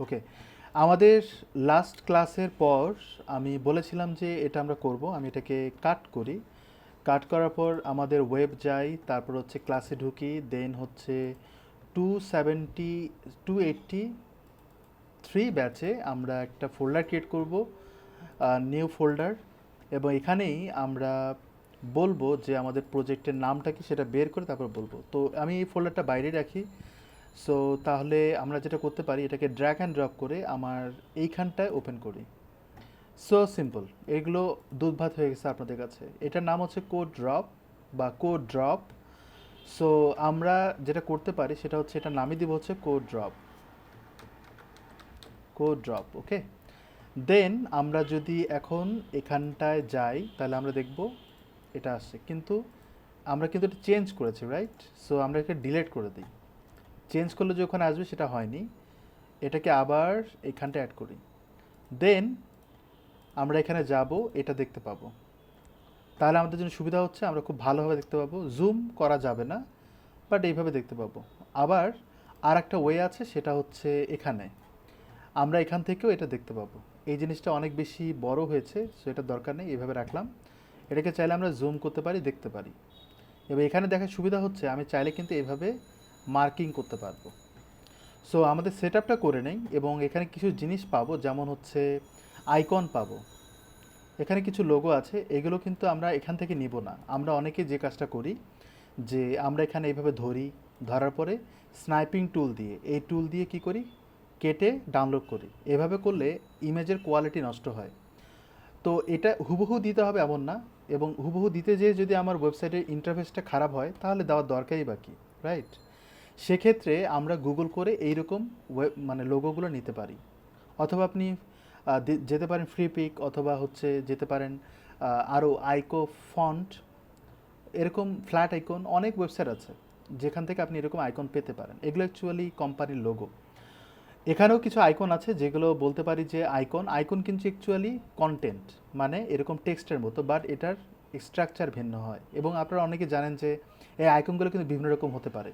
ওকে, আমাদের লাস্ট ক্লাসের পর আমি বলেছিলাম যে এটা আমরা করব। আমি এটাকে কাট করি। কাট করার পর আমাদের ওয়েব যাই, তারপর হচ্ছে ক্লাসে ঢুকি, দেন হচ্ছে 270 283 ব্যাচে আমরা একটা ফোল্ডার ক্রিয়েট করব, নিউ ফোল্ডার। এবং এখানেই আমরা বলবো যে আমাদের প্রজেক্টের নামটা কি সেটা বের করে তারপর বলবো। তো আমি এই ফোল্ডারটা বাইরে রাখি। সো তাহলে আমরা যেটা করতে পারি, এটাকে ড্র্যাগ অ্যান্ড ড্রপ করে আমার এইখানটায় ওপেন করি। সো সিম্পল, এগুলো দুধ ভাত হয়ে গেছে আপনাদের কাছে। এটার নাম হচ্ছে কোড ড্রপ বা কোড ড্রপ। সো আমরা যেটা করতে পারি সেটা হচ্ছে এটা নামিয়ে দিব হচ্ছে কোড ড্রপ। কোড ড্রপ, ওকে। দেন আমরা যদি এখন এখানটায় যাই তাহলে আমরা দেখব এটা আসছে, কিন্তু আমরা কিন্তু এটা চেঞ্জ করেছি, রাইট? সো আমরা এটাকে ডিলিট করে দিই। চেঞ্জ করলে যে ওখানে আসবে সেটা হয়নি, এটাকে আবার এখানটা অ্যাড করি। দেন আমরা এখানে যাব, এটা দেখতে পাবো। তাহলে আমাদের জন্য সুবিধা হচ্ছে আমরা খুব ভালোভাবে দেখতে পাবো। জুম করা যাবে না, বাট এইভাবে দেখতে পাবো। আবার আর একটা ওয়ে আছে, সেটা হচ্ছে এখানে আমরা এখান থেকেও এটা দেখতে পাবো। এই জিনিসটা অনেক বেশি বড় হয়েছে, সো এটা দরকার নেই, এভাবে রাখলাম। এটাকে চাইলে আমরা জুম করতে পারি, দেখতে পারি। এবার এখানে দেখার সুবিধা হচ্ছে আমি চাইলে কিন্তু এভাবে মার্কিং করতে পারবো। সো আমাদের সেট আপটা করে নেই এবং এখানে কিছু জিনিস পাবো, যেমন হচ্ছে আইকন পাবো। এখানে কিছু লোগো আছে, এগুলো কিন্তু আমরা এখান থেকে নিব না। আমরা অনেকে যে কাজটা করি যে আমরা এখানে এইভাবে ধরি, ধরার পরে স্নাইপিং টুল দিয়ে, এই টুল দিয়ে কি করি, কেটে ডাউনলোড করি। এভাবে করলে ইমেজের কোয়ালিটি নষ্ট হয়। তো এটা হুবহু দিতে হবে এমন না, এবং হুবহু দিতে যেয়ে যদি আমার ওয়েবসাইটের ইন্টারফেসটা খারাপ হয় তাহলে দেওয়ার দরকারই বাকি, রাইট? সেক্ষেত্রে আমরা গুগল করে এইরকম মানে লোগোগুলো নিতে পারি। অথবা আপনি যেতে পারেন ফ্রি পিক, অথবা হচ্ছে যেতে পারেন আরও আইকো ফন্ট, এরকম ফ্ল্যাট আইকন অনেক ওয়েবসাইট আছে যেখান থেকে আপনি এরকম আইকন পেতে পারেন। এগুলো অ্যাকচুয়ালি কোম্পানির লোগো। এখানেও কিছু আইকন আছে যেগুলো বলতে পারি যে আইকন আইকন কিন্তু অ্যাকচুয়ালি কন্টেন্ট, মানে এরকম টেক্সটের মতো, বাট এটার স্ট্রাকচার ভিন্ন হয়। এবং আপনারা অনেকে জানেন যে এই আইকনগুলো কিন্তু বিভিন্ন রকম হতে পারে।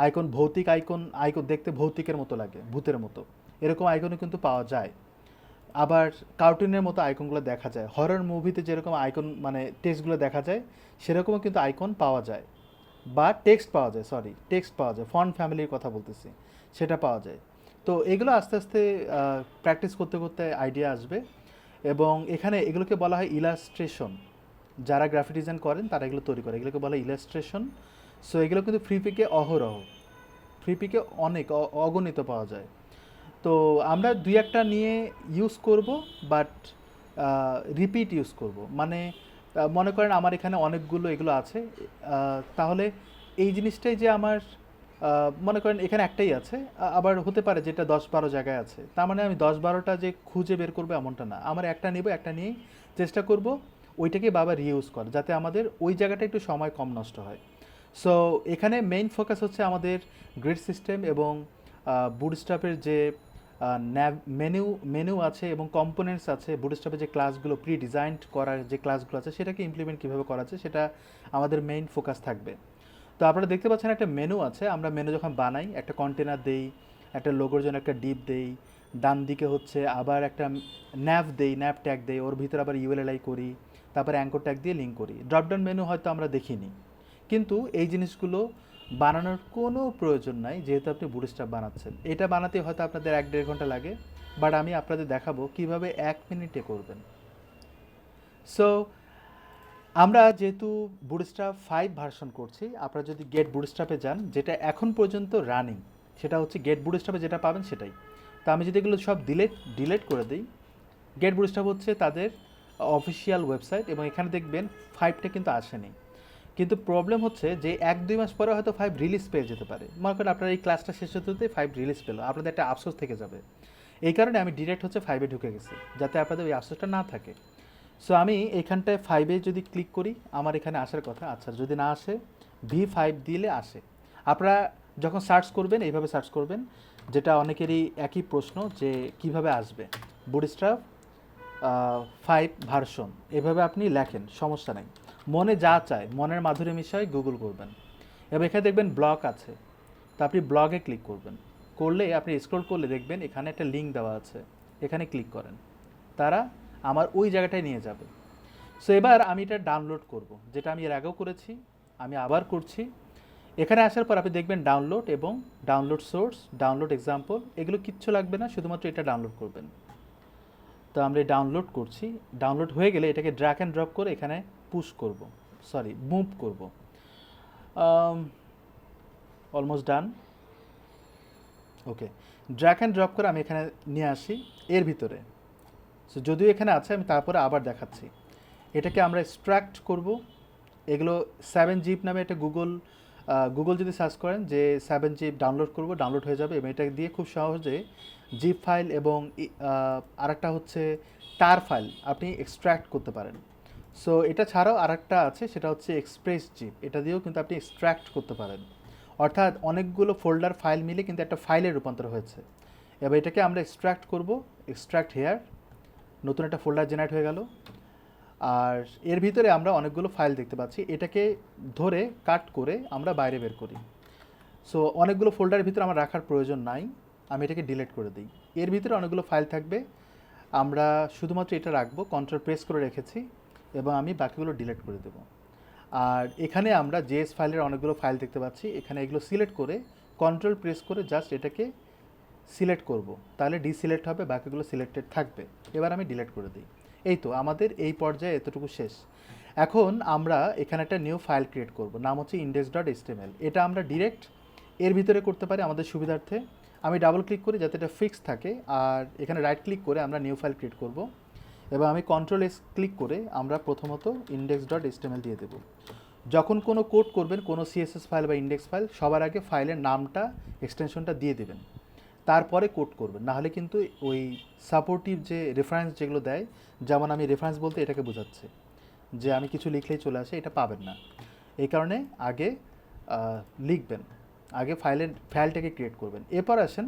আইকন ভৌতিক আইকন, আইকন দেখতে ভৌতিকের মতো লাগে, ভূতের মতো, এরকম আইকনও কিন্তু পাওয়া যায়। আবার কার্টুনের মতো আইকনগুলো দেখা যায়, হরর মুভিতে যেরকম আইকন মানে টেক্সটগুলো দেখা যায়, সেরকমও কিন্তু আইকন পাওয়া যায়, বা টেক্সট পাওয়া যায়, সরি টেক্সট পাওয়া যায়, ফন্ট ফ্যামিলির কথা বলতেছি, সেটা পাওয়া যায়। তো এগুলো আস্তে আস্তে প্র্যাকটিস করতে করতে আইডিয়া আসবে। এবং এখানে এগুলোকে বলা হয় ইলাস্ট্রেশন। যারা গ্রাফিক ডিজাইন করেন তারা এগুলো তৈরি করে, এগুলোকে বলা হয় ইলাস্ট্রেশন। সো এগুলো কিন্তু ফ্রি পিকে অহরহ, ফ্রি পিকে অনেক অগণিত পাওয়া যায়। তো আমরা দুই একটা নিয়ে ইউজ করব, বাট রিপিট ইউজ করব। মানে মনে করেন আমার এখানে অনেকগুলো এগুলো আছে, তাহলে এই জিনিসটাই যে আমার মনে করেন এখানে একটাই আছে, আবার হতে পারে যেটা 10-12 জায়গায় আছে, তার মানে আমি 10-12টা যে খুঁজে বের করবো এমনটা না। আমার একটা নিব, একটা নিয়েই চেষ্টা করব ওইটাকে বাবা রিইউজ কর, যাতে আমাদের ওই জায়গাটা একটু সময় কম নষ্ট হয়। সো এখানে মেইন ফোকাস হচ্ছে আমাদের গ্রিড সিস্টেম এবং বুটস্ট্র্যাপের যে মেনু মেনু আছে এবং কম্পোনেন্টস আছে, বুটস্ট্র্যাপের যে ক্লাসগুলো প্রি ডিজাইনড করার যে ক্লাসগুলো আছে সেটাকে ইমপ্লিমেন্ট কীভাবে করা আছে সেটা আমাদের মেইন ফোকাস থাকবে। তো আপনারা দেখতে পাচ্ছেন একটা মেনু আছে, আমরা মেনু যখন বানাই একটা কন্টেনার দেই, একটা লোগোর জন্য একটা ডিপ দেই, ডান দিকে হচ্ছে আবার একটা ন্যাভ দেই, ন্যাভ ট্যাগ দেই, ওর ভিতরে আবার ইউএলএলআই করি, তারপরে অ্যাঙ্কর ট্যাগ দিয়ে লিঙ্ক করি। ড্রপডাউন মেনু হয়তো আমরা দেখিনি, কিন্তু এই জিনিসগুলো বানানোর কোনো প্রয়োজন নাই যেহেতু আপনি বুটস্ট্র্যাপ বানাচ্ছেন। এটা বানাতে হয়তো আপনাদের 1-1.5 ঘন্টা লাগে, বাট আমি আপনাদের দেখাবো কিভাবে 1 মিনিটে করবেন। সো আমরা যেহেতু বুটস্ট্র্যাপ 5 ভার্সন করছি, আপনারা যদি গেট বুটস্ট্র্যাপে যান, যেটা এখন পর্যন্ত রানিং, সেটা হচ্ছে গেট বুটস্ট্র্যাপে যেটা পাবেন সেটাই। তো আমি যদি এগুলো সব ডিলেট করে দিই, গেট বুটস্ট্র্যাপ হচ্ছে তাদের অফিসিয়াল ওয়েবসাইট, এবং এখানে দেখবেন 5টা কিন্তু আসেনি। কিন্তু প্রবলেম হচ্ছে যে 1-2 মাস পরে হয়তো 5 রিলিজ পেয়ে যেতে পারে। মনে করেন আপনার এই ক্লাসটা শেষ হতে হতে 5 রিলিজ পেলো, আপনাদের একটা আফসোস থেকে যাবে। এই কারণে আমি ডিরেক্ট হচ্ছে 5-এ ঢুকে গেছি, যাতে আপনাদের ওই আফসোসটা না থাকে। সো আমি এখানটায় 5-এ যদি ক্লিক করি, আমার এখানে আসার কথা। আচ্ছা, যদি না আসে V5 দিলে আসে। আপনারা যখন সার্চ করবেন এইভাবে সার্চ করবেন, যেটা অনেকেরই একই প্রশ্ন যে কিভাবে আসবে বুটস্ট্র্যাপ 5 ভার্সন, এভাবে আপনি লেখেন, সমস্যা নেই। মনে যা চায়, মনের মাধুরী মিশায় গুগল করবেন। এবার এখানে দেখবেন ব্লগ আছে, তো আপনি ব্লগে ক্লিক করবেন। করলে আপনি স্ক্রল করলে দেখবেন এখানে একটা লিঙ্ক দেওয়া আছে, এখানে ক্লিক করেন, তারা আমার ওই জায়গাটায় নিয়ে যাবে। সো এবার আমি এটা ডাউনলোড করব, যেটা আমি এর আগেও করেছি, আমি আবার করছি। এখানে আসার পর আপনি দেখবেন ডাউনলোড এবং ডাউনলোড সোর্স, ডাউনলোড এক্সাম্পল, এগুলো কিচ্ছু লাগবে না, শুধুমাত্র এটা ডাউনলোড করবেন। তো আমরা ডাউনলোড করছি, ডাউনলোড হয়ে গেলে এটাকে ড্র্যাগ অ্যান্ড ড্রপ করে এখানে পুশ করব, সরি মুভ করব। Almost done. Okay, drag and drop করে আমি এখানে নিয়ে আসি এর ভিতরে। সো যদিও এখানে আছে, আমি তারপরে আবার দেখাচ্ছি। এটাকে আমরা এক্সট্র্যাক্ট করব। এগুলো 7zip নামে একটা গুগল যদি সার্চ করেন যে 7zip ডাউনলোড করব, ডাউনলোড হয়ে যাবে এবং এটা দিয়ে খুব সহজে জিপ ফাইল এবং আরেকটা হচ্ছে টার ফাইল আপনি এক্সট্র্যাক্ট করতে পারেন। সো এটা ছাড়াও আরেকটা আছে, সেটা হচ্ছে এক্সপ্রেস জিপ, এটা দিয়েও কিন্তু আপনি এক্সট্র্যাক্ট করতে পারেন। অর্থাৎ অনেকগুলো ফোল্ডার ফাইল মিলে কিন্তু একটা ফাইলে রূপান্তর হয়েছে। এবার এটাকে আমরা এক্সট্র্যাক্ট করব, এক্সট্র্যাক্ট হেয়ার, নতুন একটা ফোল্ডার জেনারেট হয়ে গেল। আর এর ভিতরে আমরা অনেকগুলো ফাইল দেখতে পাচ্ছি, এটাকে ধরে কাট করে আমরা বাইরে বের করি। সো অনেকগুলো ফোল্ডারের ভিতরে আমার রাখার প্রয়োজন নাই, আমি এটাকে ডিলিট করে দিই। এর ভিতরে অনেকগুলো ফাইল থাকবে, আমরা শুধুমাত্র এটা রাখবো, কন্ট্রোল প্রেস করে রেখেছি এবং আমি বাকিগুলো ডিলিট করে দেবো। আর এখানে আমরা জেএস ফাইলের অনেকগুলো ফাইল দেখতে পাচ্ছি, এখানে এগুলো সিলেক্ট করে কন্ট্রোল প্রেস করে জাস্ট এটাকে সিলেক্ট করব, তাহলে ডিসিলেক্ট হবে, বাকিগুলো সিলেক্টেড থাকবে। এবার আমি ডিলিট করে দিই। এই তো আমাদের এই পর্যায়ে এতটুকু শেষ। এখন আমরা এখানে একটা নিউ ফাইল ক্রিয়েট করব, নাম হচ্ছে index.html। এটা আমরা ডিরেক্ট এর ভিতরে করতে পারি আমাদের সুবিধার্থে। আমি ডাবল ক্লিক করি যাতে এটা ফিক্স থাকে, আর এখানে রাইট ক্লিক করে আমরা নিউ ফাইল ক্রিয়েট করব এবং আমি কন্ট্রোল এস ক্লিক করে আমরা প্রথমত index.html দিয়ে দেব। যখন কোনো কোড করবেন, কোনো সিএসএস ফাইল বা ইন্ডেক্স ফাইল, সবার আগে ফাইলের নামটা, এক্সটেনশনটা দিয়ে দেবেন, তারপরে কোড করবেন, নাহলে কিন্তু ওই সাপোর্টিভ যে রেফারেন্স যেগুলো দেয়, যেমন আমি রেফারেন্স বলতে এটাকে বোঝাচ্ছে যে আমি কিছু লিখলেই চলে আসে, এটা পাবেন না। এই কারণে আগে লিখবেন, আগে ফাইলটাকে ক্রিয়েট করবেন। এরপর আসেন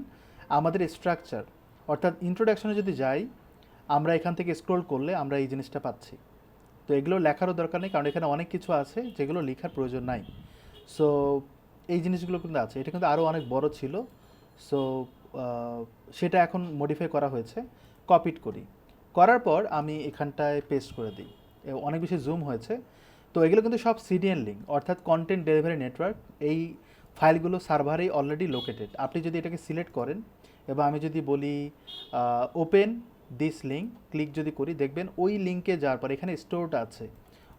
আমাদের স্ট্রাকচার, অর্থাৎ ইন্ট্রোডাকশনে যদি যাই, আমরা এখান থেকে স্ক্রল করলে আমরা এই জিনিসটা পাচ্ছি। তো এগুলো লেখারও দরকার নেই, কারণ এখানে অনেক কিছু আছে যেগুলো লেখার প্রয়োজন নাই। সো এই জিনিসগুলো কিন্তু আছে, এটা কিন্তু আরও অনেক বড় ছিল। সো সেটা এখন মডিফাই করা হয়েছে। কপিট করি, করার পর আমি এখানটায় পেস্ট করে দিই, অনেক বেশি জুম হয়েছে। তো এগুলো কিন্তু সব সিডিএন লিঙ্ক, অর্থাৎ কন্টেন্ট ডেলিভারি নেটওয়ার্ক। এই ফাইলগুলো সার্ভারেই অলরেডি লোকেটেড। আপনি যদি এটাকে সিলেক্ট করেন এবং আমি যদি বলি ওপেন দিস লিঙ্ক, ক্লিক যদি করি, দেখবেন ওই লিঙ্কে যাওয়ার পর এখানে স্টোরটা আছে,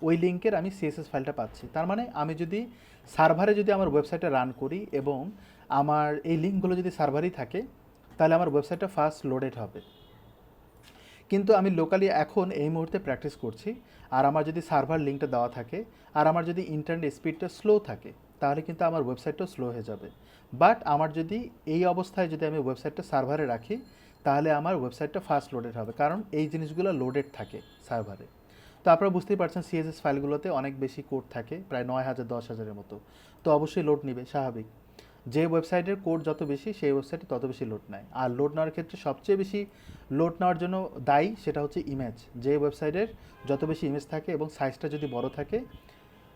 ওই লিঙ্কের আমি সিএসএস ফাইলটা পাচ্ছি। তার মানে আমি যদি সার্ভারে যদি আমার ওয়েবসাইটটা রান করি এবং আমার এই লিঙ্কগুলো যদি সার্ভারেই থাকে, তাহলে আমার ওয়েবসাইটটা ফার্স্ট লোডেড হবে। কিন্তু আমি লোকালি এখন এই মুহূর্তে প্র্যাকটিস করছি, আর আমার যদি সার্ভার লিঙ্কটা দেওয়া থাকে আর আমার যদি ইন্টারনেট স্পিডটা স্লো থাকে, তাহলে কিন্তু আমার ওয়েবসাইটটাও স্লো হয়ে যাবে। বাট আমার যদি এই অবস্থায় যদি আমি ওয়েবসাইটটা সার্ভারে রাখি, তাহলে আমার ওয়েবসাইটটা ফার্স্ট লোডেড হবে, কারণ এই জিনিসগুলো লোডেড থাকে সার্ভারে। তো আপনারা বুঝতেই পারছেন সিএসএস ফাইলগুলোতে অনেক বেশি কোড থাকে, প্রায় 9000 10,000-এর মতো। তো অবশ্যই লোড নেবে, স্বাভাবিক। যে ওয়েবসাইটের কোড যত বেশি, সেই ওয়েবসাইটে তত বেশি লোড নেয়। আর লোড নেওয়ার ক্ষেত্রে সবচেয়ে বেশি লোড নেওয়ার জন্য দায়ী সেটা হচ্ছে ইমেজ। যে ওয়েবসাইটের যত বেশি ইমেজ থাকে এবং সাইজটা যদি বড় থাকে,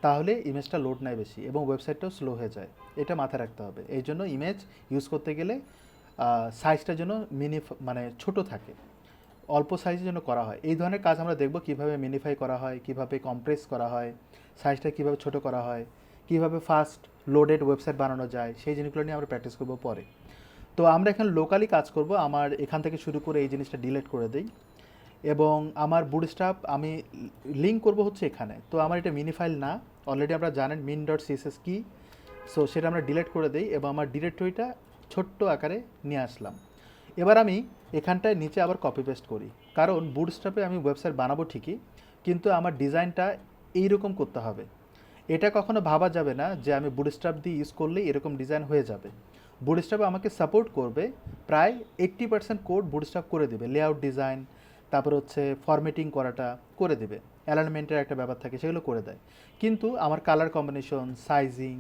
তাহলে ইমেজটা লোড নেয় বেশি এবং ওয়েবসাইটটাও স্লো হয়ে যায়। এটা মাথায় রাখতে হবে। এই জন্য ইমেজ ইউজ করতে গেলে সাইজটা যেন মানে ছোট থাকে, অল্প সাইজের জন্য করা হয়। এই ধরনের কাজ আমরা দেখব, কিভাবে মিনিফাই করা হয়, কিভাবে কম্প্রেস করা হয়, সাইজটা কিভাবে ছোট করা হয়, কিভাবে ফাস্ট লোডেড ওয়েবসাইট বানানো যায়, সেই জিনিসগুলো নিয়ে আমরা প্র্যাকটিস করব পরে। তো আমরা এখানে লোকালি কাজ করব। আমার এখান থেকে শুরু করে এই জিনিসটা ডিলিট করে দিই এবং আমার বুটস্ট্র্যাপ আমি লিঙ্ক করব হচ্ছে এখানে। তো আমার এটা মিনি ফাইল না, অলরেডি আপনারা জানেন min.css কি। সো সেটা আমরা ডিলিট করে দিই এবং আমার ডিরেক্টরিটা ছোট্ট আকারে নিয়ে আসলাম। এবার আমি এখানটায় নিচে আবার কপি পেস্ট করি, কারণ বুটস্ট্র্যাপে আমি ওয়েবসাইট বানাবো ঠিকই, কিন্তু আমার ডিজাইনটা এইরকম করতে হবে। এটা কখনো ভাবা যাবে না যে আমি বুটস্ট্র্যাপ দিয়ে ইউজ করলেই এরকম ডিজাইন হয়ে যাবে। বুটস্ট্র্যাপ আমাকে সাপোর্ট করবে, প্রায় 80% কোড বুটস্ট্র্যাপ করে দেবে। লেআউট ডিজাইন, তারপর হচ্ছে ফরম্যাটিং করাটা করে দেবে, অ্যালাইনমেন্টের একটা ব্যাপার থাকে, সেগুলো করে দেয়। কিন্তু আমার কালার কম্বিনেশন, সাইজিং,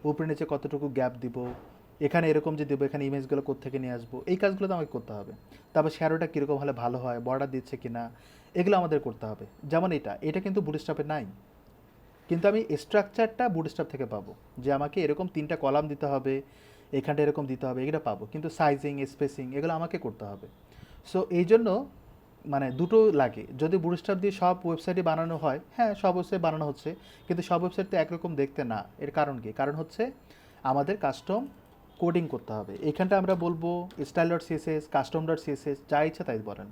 উপরে নিচে কতটুকু গ্যাপ দিব, এখানে এরকম যে দেবো, এখানে ইমেজগুলো কোত্থেকে নিয়ে আসবো, এই কাজগুলো তো আমাকে করতে হবে। তারপর শ্যাডোটা কীরকম হলে ভালো হয়, বর্ডার দিচ্ছে কি না, এগুলো আমাদের করতে হবে। যেমন এটা কিন্তু বুটস্ট্র্যাপে নাই, কিন্তু আমি স্ট্রাকচারটা বুটস্ট্র্যাপ থেকে পাবো, যে আমাকে এরকম 3টা কলাম দিতে হবে, এখানটা এরকম দিতে হবে, এগুলো পাবো, কিন্তু সাইজিং স্পেসিং এগুলো আমাকে করতে হবে। সো এই জন্য মানে দুটো লাগে। যদি বুটস্ট্র্যাপ দিয়ে সব ওয়েবসাইটে বানানো হয়, হ্যাঁ সব ওয়েবসাইট বানানো হচ্ছে, কিন্তু সব ওয়েবসাইট তো একরকম দেখতে না। এর কারণ কি? কারণ হচ্ছে আমাদের কাস্টম কোডিং করতে হবে। এখানটা আমরা বলবো style dot CSS, custom dot CSS, যা ইচ্ছা তাই বলেন।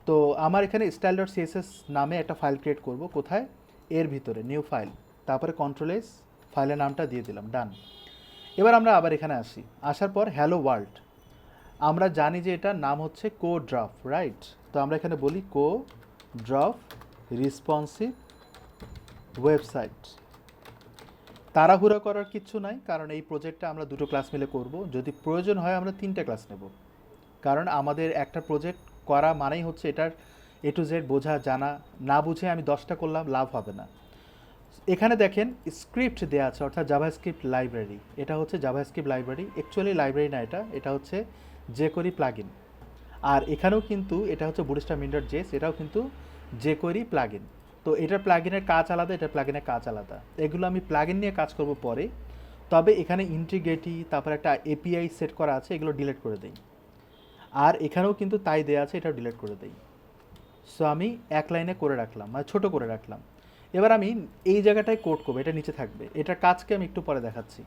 তো আমার এখানে স্টাইল ডট সিএসএস নামে একটা ফাইল ক্রিয়েট করব। কোথায়? এর ভিতরে নিউ ফাইল, তারপরে কন্ট্রোল এস, ফাইলের নামটা দিয়ে দিলাম, ডান। এবার আমরা আবার এখানে আসি, আসার পর হ্যালো ওয়ার্ল্ড। আমরা জানি যে এটার নাম হচ্ছে কো ড্রাফট, রাইট? তো আমরা এখানে বলি কো ড্রাফট রেসপন্সিভ ওয়েবসাইট। তাড়াহুড়া করার কিচ্ছু নাই, কারণ এই প্রজেক্টটা আমরা দুটো ক্লাস মিলে করব। যদি প্রয়োজন হয় আমরা 3টে ক্লাস নেব, কারণ আমাদের একটা প্রজেক্ট করা মানেই হচ্ছে এটার এ টু জেড বোঝা জানা। না বুঝে আমি 10টা করলাম, লাভ হবে না। এখানে দেখেন স্ক্রিপ্ট দেওয়া আছে, অর্থাৎ জাভাস্ক্রিপ্ট লাইব্রেরি। এটা হচ্ছে জাভাস্ক্রিপ্ট লাইব্রেরি, অ্যাকচুয়ালি লাইব্রেরি না, এটা হচ্ছে jQuery প্লাগইন। আর এখানেও কিন্তু এটা হচ্ছে বুটস্ট্র্যাপ min.js, এটাও কিন্তু jQuery প্লাগইন। তো এটার প্লাগইনের কাজ আলাদা, এটার প্লাগইনের কাজ আলাদা। এগুলো আমি প্লাগইন নিয়ে কাজ করব পরে। তবে এখানে ইন্টিগ্রিটি, তারপর একটা এপিআই সেট করা আছে, এগুলো ডিলিট করে দেই। আর এখানেও কিন্তু তাই দেওয়া আছে, এটাও ডিলিট করে দেই। সো আমি এক লাইনে করে রাখলাম, মানে ছোটো করে রাখলাম। এবার আমি এই জায়গাটায় কোড করবো, এটা নিচে থাকবে। এটার কাজকে আমি একটু পরে দেখাচ্ছি।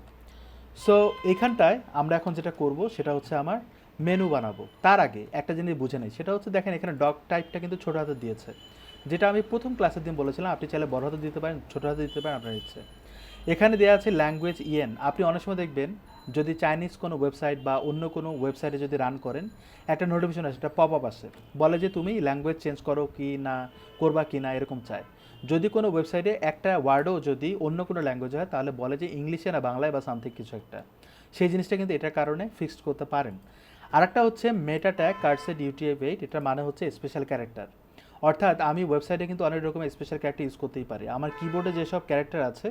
সো এইখানটায় আমরা এখন যেটা করব সেটা হচ্ছে আমার মেনু বানাবো। তার আগে একটা জিনিস বুঝে নেই, সেটা হচ্ছে দেখেন এখানে ডক টাইপটা কিন্তু ছোটো হাতে দিয়েছে, যেটা আমি প্রথম ক্লাসের দিন বলেছিলাম আপনি চাইলে বড় হাতে দিতে পারেন, ছোটো হাতে দিতে পারেন, আপনার ইচ্ছে। এখানে দেওয়া আছে ল্যাঙ্গুয়েজ ইএন। আপনি অনেক সময় দেখবেন যদি চাইনিজ কোনো ওয়েবসাইট বা অন্য কোনো ওয়েবসাইটে যদি রান করেন, একটা নোটিফিকেশন আসে, একটা পপ আপ আসে, বলে যে তুমি ল্যাঙ্গুয়েজ চেঞ্জ করো কি না, করবা কি না, এরকম চায়। যদি কোনো ওয়েবসাইটে একটা ওয়ার্ডও যদি অন্য কোনো ল্যাঙ্গুয়েজ হয়, তাহলে বলে যে ইংলিশে না বাংলায় বা সামথিং কিছু একটা। সেই জিনিসটা কিন্তু এটার কারণে ফিক্সড করতে পারেন। আরেকটা হচ্ছে মেটা ট্যাগ কার্সেড UTF-8, এটার মানে হচ্ছে স্পেশাল ক্যারেক্টার। অর্থাৎ আমি ওয়েবসাইটে কিন্তু অনেক রকমের স্পেশাল ক্যারেক্টার ইউজ করতেই পারি। আমার কিবোর্ডে যেসব ক্যারেক্টার আছে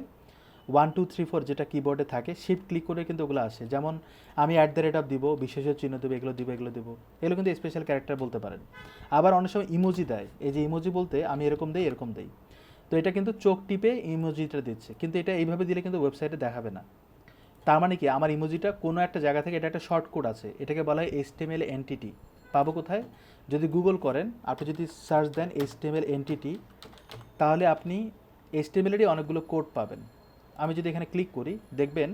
1 2 3 4 যেটা কিবোর্ডে থাকে, শিফট ক্লিক করে কিন্তু ওগুলো আসে। যেমন আমি @ দিব, বিশেষ চিহ্ন দেবো, এগুলো দিব, এগুলো দেবো, এগুলো কিন্তু স্পেশাল ক্যারেক্টার বলতে পারেন। আবার অনেক সময় ইমোজি দেয়, এই যে ইমোজি বলতে আমি এরকম দেই, এরকম দেই। তো এটা কিন্তু চোখ টিপে ইমোজিটা দিচ্ছে, কিন্তু এটা এইভাবে দিলে কিন্তু ওয়েবসাইটে দেখাবে না। তার মানে কি, আমার ইমোজিটা কোনো একটা জায়গা থেকে, এটা একটা শর্ট কোড আছে, এটাকে বলা হয় HTML এন্টিটি। পাবো কোথায়? যদি গুগল করেন, আপনি যদি সার্চ দেন HTML এন্টিটি, তাহলে আপনি HTML-এরই অনেকগুলো কোড পাবেন। আমি যদি এখানে ক্লিক করি, দেখবেন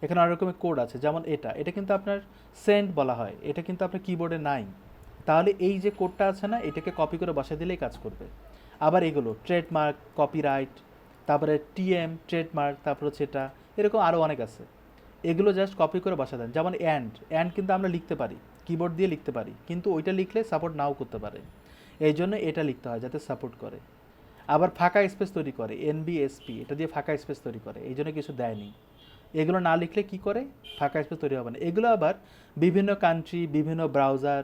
এখানে অনেক রকমের কোড আছে। যেমন এটা কিন্তু আপনার সেন্ড বলা হয়, এটা কিন্তু আপনার কিবোর্ডে নাই। তাহলে এই যে কোডটা আছে না, এটাকে কপি করে বসিয়ে দিলেই কাজ করবে। আবার এগুলো ট্রেডমার্ক, কপিরাইট, তারপরে TM ট্রেডমার্ক, তারপর হচ্ছে এটা, এরকম আরও অনেক আছে। এগুলো জাস্ট কপি করে বসা দেন। যেমন অ্যান্ড কিন্তু আমরা লিখতে পারি, কিবোর্ড দিয়ে লিখতে পারি, কিন্তু ওইটা লিখলে সাপোর্ট নাও করতে পারে। এই জন্য এটা লিখতে হয় যাতে সাপোর্ট করে। আবার ফাঁকা স্পেস তৈরি করে, NBSP, এটা দিয়ে ফাঁকা স্পেস তৈরি করে, এই জন্য কিছু দেয়নি। এগুলো না লিখলে কি করে? ফাঁকা স্পেস তৈরি হবে না। এগুলো আবার বিভিন্ন কান্ট্রি, বিভিন্ন ব্রাউজার,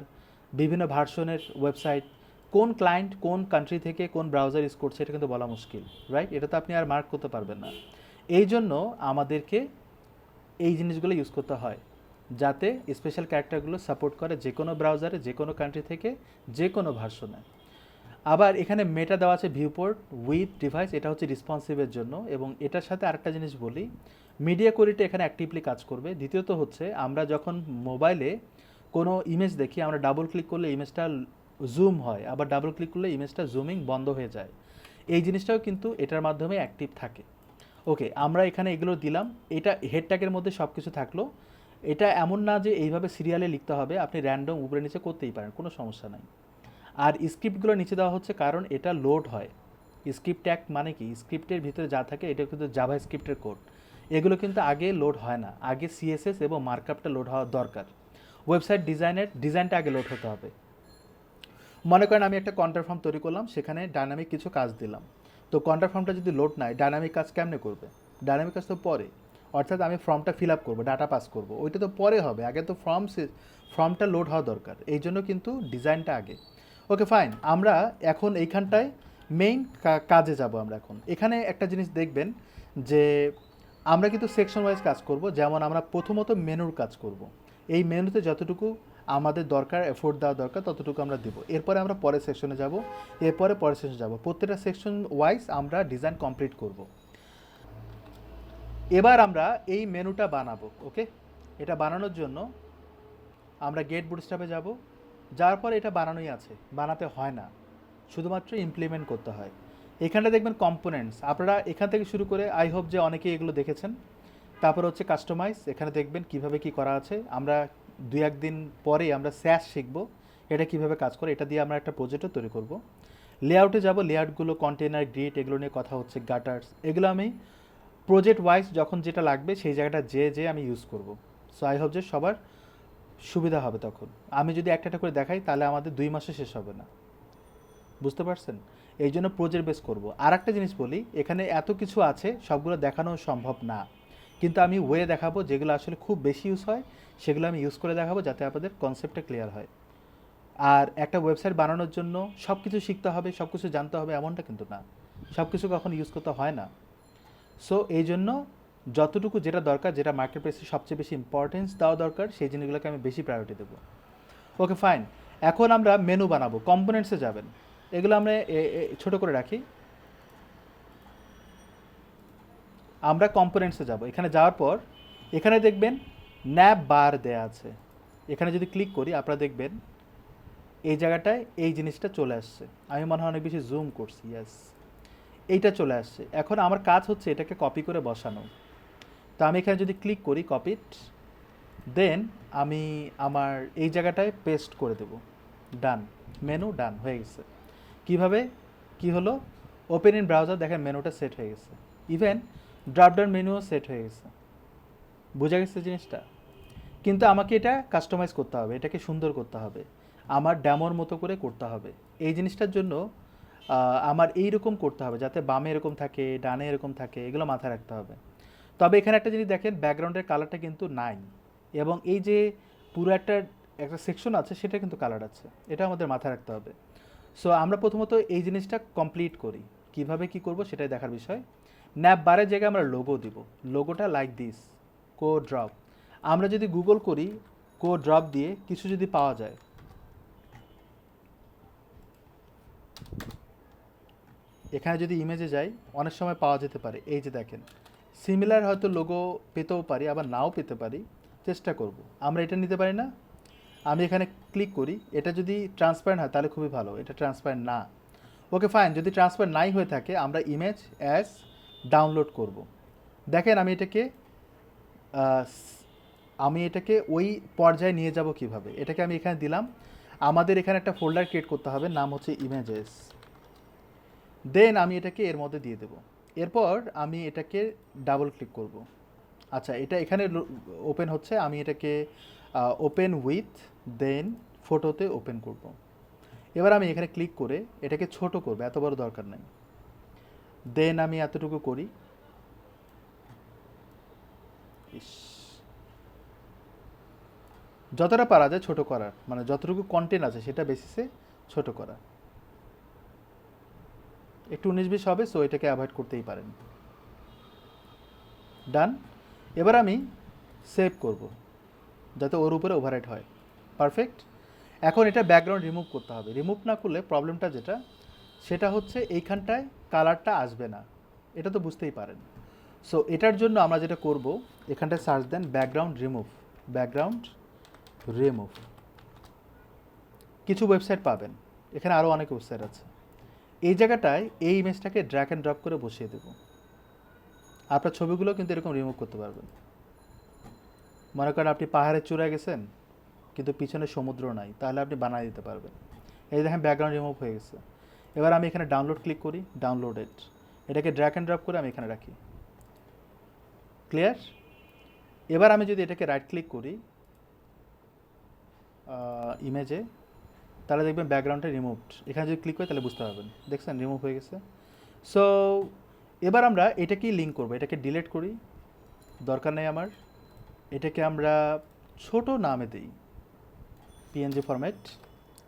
বিভিন্ন ভার্সনের ওয়েবসাইট, কোন ক্লায়েন্ট কোন কান্ট্রি থেকে কোন ব্রাউজার ইউজ করছে, এটা কিন্তু বলা মুশকিল, রাইট? এটা তো আপনি আর মার্ক করতে পারবেন না। এই জন্য আমাদেরকে এই জিনিসগুলো ইউজ করতে হয়, যাতে স্পেশাল ক্যারেক্টারগুলো সাপোর্ট করে যে কোনো ব্রাউজারে, যে কোনো কান্ট্রি থেকে, যে কোনো ভার্সনে। আবার এখানে মেটা দেওয়া আছে ভিউপোর্ট উইথ ডিভাইস, এটা হচ্ছে রেসপন্সিভের জন্য। এবং এটার সাথে আরেকটা জিনিস বলি, মিডিয়া কোয়ালিটি এখানে অ্যাক্টিভলি কাজ করবে। দ্বিতীয়ত হচ্ছে আমরা যখন মোবাইলে কোনো ইমেজ দেখি, আমরা ডাবল ক্লিক করলে ইমেজটা জুম হয়, আবার ডাবল ক্লিক করলে ইমেজটা জুমিং বন্ধ হয়ে যায়। এই জিনিসটাও কিন্তু এটার মাধ্যমে অ্যাক্টিভ থাকে। ওকে, আমরা এখানে এগুলো দিলাম। এটা হেড ট্যাগের মধ্যে সব কিছু থাকলো। এটা এমন না যে এইভাবে সিরিয়ালে লিখতে হবে, আপনি র্যান্ডম উপরে নিচে করতেই পারেন, কোনো সমস্যা নাই। আর স্ক্রিপ্টগুলো নিচে দেওয়া হচ্ছে কারণ এটা লোড হয়। স্ক্রিপ্ট ট্যাগ মানে কি, স্ক্রিপ্টের ভিতরে যা থাকে এটা কিন্তু জাভা স্ক্রিপ্টের কোড। এগুলো কিন্তু আগে লোড হয় না, আগে CSS এবং মার্কআপটা লোড হওয়া দরকার। ওয়েবসাইট ডিজাইনটা আগে লোড হতে হবে। মনে করেন আমি একটা কন্ট্রাক্ট ফর্ম তৈরি করলাম, সেখানে ডাইনামিক কিছু কাজ দিলাম। তো কন্ট্রাক্ট ফর্মটা যদি লোড নাই, ডাইনামিক কাজ কেমনে করবে? ডাইনামিক কাজ তো পরে, অর্থাৎ আমি ফর্মটা ফিল আপ করবো, ডাটা পাস করবো, ওইটা তো পরে হবে। আগে তো ফর্মটা লোড হওয়া দরকার, এই জন্য কিন্তু ডিজাইনটা আগে। ওকে ফাইন, আমরা এখন এইখানটায় মেইন কাজে যাব। আমরা এখন এখানে একটা জিনিস দেখবেন যে আমরা কিন্তু সেকশন ওয়াইজ কাজ করব। যেমন আমরা প্রথমত মেনুর কাজ করব। এই মেনুতে যতটুকু আমাদের দরকার, এফোর্ট দেওয়া দরকার, ততটুকু আমরা দেবো। এরপরে আমরা পরের সেকশনে যাব, এরপরে পরের সেকশনে যাব, প্রত্যেকটা সেকশন ওয়াইজ আমরা ডিজাইন কমপ্লিট করব। এবার আমরা এই মেনুটা বানাবো। ওকে, এটা বানানোর জন্য আমরা গেট বুটস্ট্র্যাপে যাব, যাওয়ার পর এটা বানানোই আছে, বানাতে হয় না, শুধুমাত্র ইমপ্লিমেন্ট করতে হয়। এখানটা দেখবেন কম্পোনেন্টস, আপনারা এখান থেকে শুরু করে আই হোপ যে অনেকেই এগুলো দেখেছেন। তারপর হচ্ছে কাস্টমাইজ, এখানে দেখবেন কিভাবে কি করা আছে। আমরা 2-1 দিন পরে আমরা স্যাশ শিখবো এটা কিভাবে কাজ করে, এটা দিয়ে আমরা একটা প্রজেক্টও তৈরি করব। লেআউটে যাব, লেআউটগুলো কন্টেনার গ্রিড এগুলো নিয়ে কথা হচ্ছে, গাটার্স এগুলো আমি প্রজেক্ট ওয়াইজ যখন যেটা লাগবে সেই জায়গাটা যে আমি ইউজ করব। সো আই হোপ যে সবার সুবিধা হবে তখন। আমি যদি একটা করে দেখাই তাহলে আমাদের 2 মাসে শেষ হবে না, বুঝতে পারছেন? এই জন্য প্রজেক্ট বেস করবো। আর একটা জিনিস বলি, এখানে এত কিছু আছে সবগুলো দেখানো সম্ভব না, কিন্তু আমি ওয়ে দেখাবো যেগুলো আসলে খুব বেশি ইউজ হয়, সেগুলো আমি ইউজ করে দেখাবো যাতে আপনাদের কনসেপ্টটা ক্লিয়ার হয়। আর একটা ওয়েবসাইট বানানোর জন্য সব কিছু শিখতে হবে, সব কিছু জানতে হবে এমনটা কিন্তু না, সব কিছু কখনো ইউজ করতে হয় না। সো এই জন্য যতটুকু যেটা দরকার, যেটা মার্কেট প্লেসে সবচেয়ে বেশি ইম্পর্টেন্স দেওয়া দরকার, সেই জিনিসগুলোকে আমি বেশি প্রায়োরিটি দেবো। ওকে ফাইন, এখন আমরা মেনু বানাবো, কম্পোনেন্টসে যাবেন, এগুলো আমরা ছোট করে রাখি। আমরা কম্পোনেন্টসে যাব, এখানে যাওয়ার পর এখানে দেখবেন ন্যাব বার দেয়া আছে। এখানে যদি ক্লিক করি আপনারা দেখবেন এই জায়গাটায় এই জিনিসটা চলে আসছে। আমি মনে হয় অনেক বেশি জুম করছি, ইয়াস, এইটা চলে আসছে। এখন আমার কাজ হচ্ছে এটাকে কপি করে বসানো। তো আমি এখানে যদি ক্লিক করি কপিট, দেন আমি আমার এই জায়গাটায় পেস্ট করে দেব। ডান, মেনু ডান হয়ে গেছে। কিভাবে কি হলো, ওপেন ইন ব্রাউজার, দেখেন মেনুটা সেট হয়ে গেছে, ইভেন ড্রপডাউন মেনুও সেট হয়ে গেছে। বোঝা গেছে জিনিসটা? কিন্তু আমাকে এটা কাস্টমাইজ করতে হবে, এটাকে সুন্দর করতে হবে, আমার ড্যামোর মতো করে করতে হবে। এই জিনিসটার জন্য আমার এইরকম করতে হবে যাতে বামে এরকম থাকে, ডানে এরকম থাকে, এগুলো মাথায় রাখতে হবে। তবে এখানে একটা জিনিস দেখেন, ব্যাকগ্রাউন্ডের কালারটা কিন্তু নাই, এবং এই যে পুরো একটা সেকশন আছে সেটা কিন্তু কালার আছে, এটা আমাদের মাথায় রাখতে হবে। সো আমরা প্রথমত এই জিনিসটা কমপ্লিট করি, কিভাবে কি করব সেটাই দেখার বিষয়। ন্যাপ বারের জায়গায় আমরা লোগো দিব, লোগোটা লাইক দিস, কো ড্রপ। আমরা যদি গুগল করি কো ড্রপ দিয়ে কিছু যদি পাওয়া যায়, এখানে যদি ইমেজে যাই অনেক সময় পাওয়া যেতে পারে। এই যে দেখেন, সিমিলার হয়তো লোগো পেতেও পারি, আবার নাও পেতে পারি, চেষ্টা করব। আমরা এটা নিতে পারি না, আমি এখানে ক্লিক করি, এটা যদি ট্রান্সপারেন্ট হয় তাহলে খুবই ভালো, এটা ট্রান্সপারেন্ট না। ওকে ফাইন, যদি ট্রান্সপারেন্ট নাই হয়ে থাকে আমরা ইমেজ অ্যাজ ডাউনলোড করব। দেখেন আমি এটাকে ওই পর্যায়ে নিয়ে যাব কিভাবে, এটাকে আমি এখানে দিলাম। আমাদের এখানে একটা ফোল্ডার ক্রিয়েট করতে হবে, নাম হচ্ছে ইমেজেস। দেন আমি এটাকে এর মধ্যে দিয়ে দেব। এরপর আমি এটাকে ডাবল ক্লিক করব। আচ্ছা, এটা এখানে ওপেন হচ্ছে, আমি এটাকে ওপেন উইথ, দেন ফটোতে ওপেন করব। এবার আমি এখানে ক্লিক করে এটাকে ছোট করব, এত বড় দরকার নেই। দেন আমি এতটুকু করি, যতটা পারা যায় ছোট করার, মানে যতটুকু কন্টেন্ট আছে সেটা বেসিসে ছোট করা। একটু 19-20 হবে, সো এটাকে অ্যাভয়েড করতেই পারেন। ডান। এবার আমি সেভ করব যাতে ওর উপরে ওভাররাইট হয়। পারফেক্ট। এখন এটা ব্যাকগ্রাউন্ড রিমুভ করতে হবে, রিমুভ না করলে প্রবলেমটা যেটা সেটা হচ্ছে এইখানটায় কালারটা আসবে না, এটা তো বুঝতেই পারেন। সো এটার জন্য আমরা যেটা করব, এখানটায় সার্চ দেন ব্যাকগ্রাউন্ড রিমুভ, ব্যাকগ্রাউন্ড রিমুভ। কিছু ওয়েবসাইট পাবেন, এখানে আরও অনেক ওয়েবসাইট আছে। এই জায়গাটায় এই ইমেজটাকে ড্র্যাগ অ্যান্ড ড্রপ করে বসিয়ে দেব। আপনার ছবিগুলো কিন্তু এরকম রিমুভ করতে পারবেন। মনে করেন আপনি পাহাড়ের চূড়ায় গেছেন কিন্তু পিছনে সমুদ্র নাই, তাহলে আপনি বানিয়ে দিতে পারবেন। এই দেখেন ব্যাকগ্রাউন্ড রিমুভ হয়ে গেছে। এবার আমি এখানে ডাউনলোড ক্লিক করি, ডাউনলোডেড, এটাকে ড্র্যাগ অ্যান্ড ড্রপ করে আমি এখানে রাখি। ক্লিয়ার? এবার আমি যদি এটাকে রাইট ক্লিক করি ইমেজে, তাহলে দেখবেন ব্যাকগ্রাউন্ডটা রিমুভড। এখানে যদি ক্লিক করি তাহলে বুঝতে পারবেন, দেখছেন রিমুভ হয়ে গেছে। সো এবার আমরা এটাকেই লিঙ্ক করবো, এটাকে ডিলিট করি, দরকার নেই আমার। এটাকে আমরা ছোট নামে দিই, পিএনজি ফরম্যাট।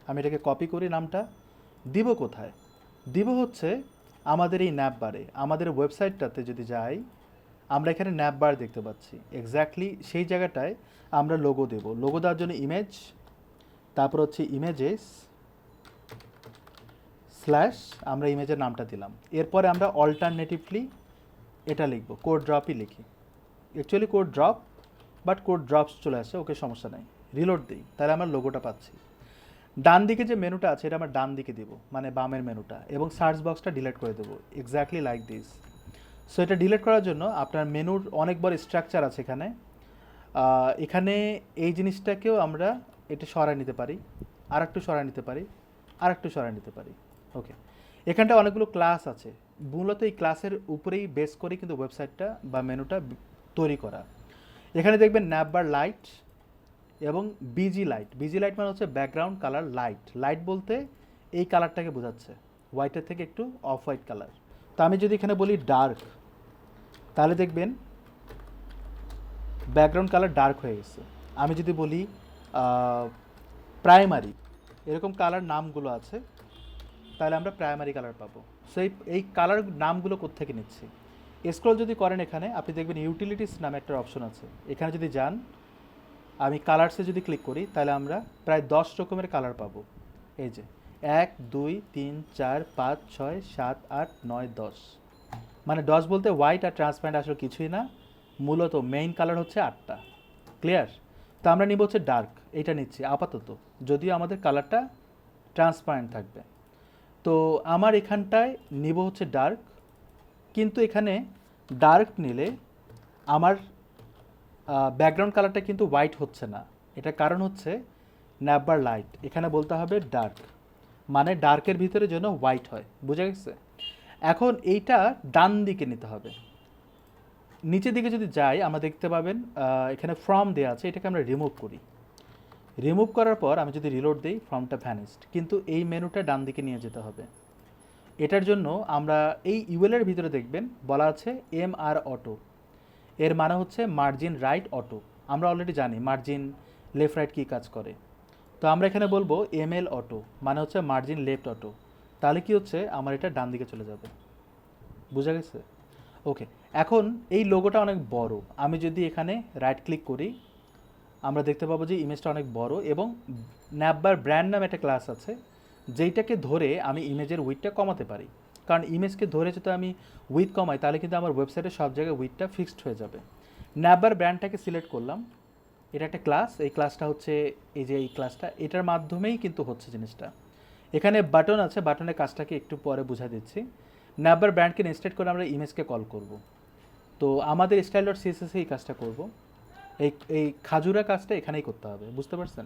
আমি এটাকে কপি করি, নামটা দিব কোথায়, দিব হচ্ছে আমাদের এই ন্যাপ বারে। আমাদের ওয়েবসাইটটাতে যদি যাই আমরা এখানে ন্যাপ বার দেখতে পাচ্ছি, এক্স্যাক্টলি সেই জায়গাটায় আমরা লোগো দেব। লোগো দেওয়ার জন্য ইমেজ, তারপর হচ্ছে ইমেজেস স্ল্যাশ, আমরা ইমেজের নামটা দিলাম। এরপরে আমরা অল্টারনেটিভলি এটা লিখব, কোড ড্রপই লিখি। Actually code drop but code drops চলে আসছে, ওকে সমস্যা নেই। রিলোড দিই, তাহলে আমার লোগোটা পাচ্ছি। ডান দিকে যে মেনুটা আছে এটা আমার ডান দিকে দিব, মানে বামের মেনুটা, এবং সার্চ বক্সটা ডিলিট করে দেবো এক্স্যাক্টলি লাইক দিস। সো এটা ডিলিট করার জন্য আপনার মেনুর অনেক বড় স্ট্রাকচার আছে এখানে। এখানে এই জিনিসটাকেও আমরা এটা সরায় নিতে পারি, আর একটু সরায় নিতে পারি, আর একটু সরায় নিতে পারি। ওকে, এখানটা অনেকগুলো ক্লাস আছে, মূলত এই ক্লাসের উপরেই বেস করে কিন্তু ওয়েবসাইটটা বা মেনুটা তৈরি করা। এখানে দেখবেন ন্যাপবার লাইট এবং বিজি লাইট। বিজি লাইট মানে হচ্ছে ব্যাকগ্রাউন্ড কালার লাইট। লাইট বলতে এই কালারটাকে বোঝাচ্ছে, হোয়াইটের থেকে একটু অফ হোয়াইট কালার। তো আমি যদি এখানে বলি ডার্ক, তাহলে দেখবেন ব্যাকগ্রাউন্ড কালার ডার্ক হয়ে গেছে। আমি যদি বলি প্রাইমারি, এরকম কালার নামগুলো আছে, তাহলে আমরা প্রাইমারি কালার পাবো। সো এই কালার নামগুলো কোত্থেকে নিচ্ছি? স্ক্রল যদি করেন এখানে আপনি দেখবেন ইউটিলিটিস নামে একটা অপশন আছে। এখানে যদি যান, আমি কালার্সে যদি ক্লিক করি, তাহলে আমরা প্রায় 10 রকমের কালার পাবো। এই যে 1 2 3 4 5 6 7 8 9 10, মানে 10 বলতে হোয়াইট আর ট্রান্সপারেন্ট আসলে কিছুই না, মূলত মেইন কালার হচ্ছে 8টা। ক্লিয়ার? তো আমরা নিব হচ্ছে ডার্ক, এইটা নিচ্ছি আপাতত, যদিও আমাদের কালারটা ট্রান্সপারেন্ট থাকবে। তো আমার এখানটায় নিব হচ্ছে ডার্ক, কিন্তু এখানে ডার্ক নিলে আমার ব্যাকগ্রাউন্ড কালারটা কিন্তু হোয়াইট হচ্ছে না। এটার কারণ হচ্ছে ন্যাপবার লাইট, এখানে বলতে হবে ডার্ক, মানে ডার্কের ভিতরে যেন হোয়াইট হয়। বুঝা গেছে? এখন এইটা ডান দিকে নিতে হবে। নিচের দিকে যদি যাই আমরা দেখতে পাবেন এখানে ফ্রম দেওয়া আছে, এটাকে আমরা রিমুভ করি। রিমুভ করার পর আমি যদি রিলোড দিই, ফর্মটা ভ্যানিস্ট, কিন্তু এই মেনুটা ডান দিকে নিয়ে যেতে হবে। এটার জন্য আমরা এই ইউএলের ভিতরে দেখবেন বলা আছে MR অটো, এর মানে হচ্ছে মার্জিন রাইট অটো। আমরা অলরেডি জানি মার্জিন লেফট রাইট কী কাজ করে। তো আমরা এখানে বলবো ML অটো, মানে হচ্ছে মার্জিন লেফট অটো। তাহলে কি হচ্ছে, আমার এটা ডান দিকে চলে যাবে। বুঝা গেছে? ওকে, এখন এই লোগোটা অনেক বড়, আমি যদি এখানে রাইট ক্লিক করি আমরা দেখতে পাবো যে ইমেজটা অনেক বড়, এবং ন্যাপবার ব্র্যান্ড নামে একটা ক্লাস আছে যেইটাকে ধরে আমি ইমেজের উইথটা কমাতে পারি। কারণ ইমেজকে ধরে যদি আমি উইথ কমাই, তাহলে কিন্তু আমার ওয়েবসাইটে সব জায়গায় উইথটা ফিক্সড হয়ে যাবে। ন্যাপবার ব্র্যান্ডটাকে সিলেক্ট করলাম, এটা একটা ক্লাস, এই ক্লাসটা হচ্ছে এই যে এই ক্লাসটা, এটার মাধ্যমেই কিন্তু হচ্ছে জিনিসটা। এখানে বাটন আছে, বাটনের কাজটাকে একটু পরে বুঝা দিচ্ছি। ন্যাপবার ব্র্যান্ডকে ইনস্টেড করে আমরা ইমেজকে কল করব। তো আমাদের style.css এই কাজটা করব। এই এই খাজুরা কাজটা এখানেই করতে হবে, বুঝতে পারছেন?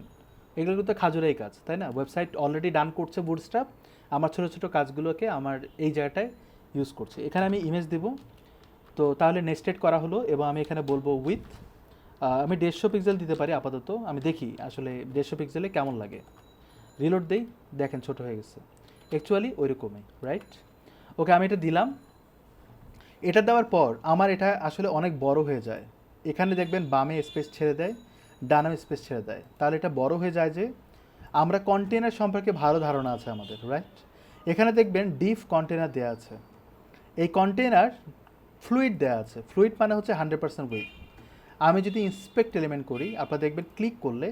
এগুলো কিন্তু খাজুরাই কাজ, তাই না? ওয়েবসাইট অলরেডি ডান করছে বুটস্ট্র্যাপ, আমার ছোটো ছোটো কাজগুলোকে আমার এই জায়গাটায় ইউজ করছে। এখানে আমি ইমেজ দেব, তো তাহলে নেস্টেড করা হলো, এবং আমি এখানে বলবো উইথ, আমি 150 পিক্সেল দিতে পারি আপাতত, আমি দেখি আসলে 150 পিক্সেলে কেমন লাগে। রিলোড দেই, দেখেন ছোট হয়ে গেছে, অ্যাকচুয়ালি ওইরকমই, রাইট? ওকে, আমি এটা দিলাম। এটা দেওয়ার পর আমার এটা আসলে অনেক বড় হয়ে যায়। এখানে দেখবেন বামে স্পেস ছেড়ে দেয়, ডানে স্পেস ছেড়ে দেয়, তাহলে এটা বড় হয়ে যায়। যে আমরা কন্টেনার সম্পর্কে ভালো ধারণা আছে আমাদের, রাইট? এখানে দেখবেন ডিফ কন্টেনার দেওয়া আছে, এই কন্টেনার ফ্লুইড দেওয়া আছে। ফ্লুইড মানে হচ্ছে 100% উইথ। আমি যদি ইন্সপেক্ট এলিমেন্ট করি, আপনারা দেখবেন ক্লিক করলে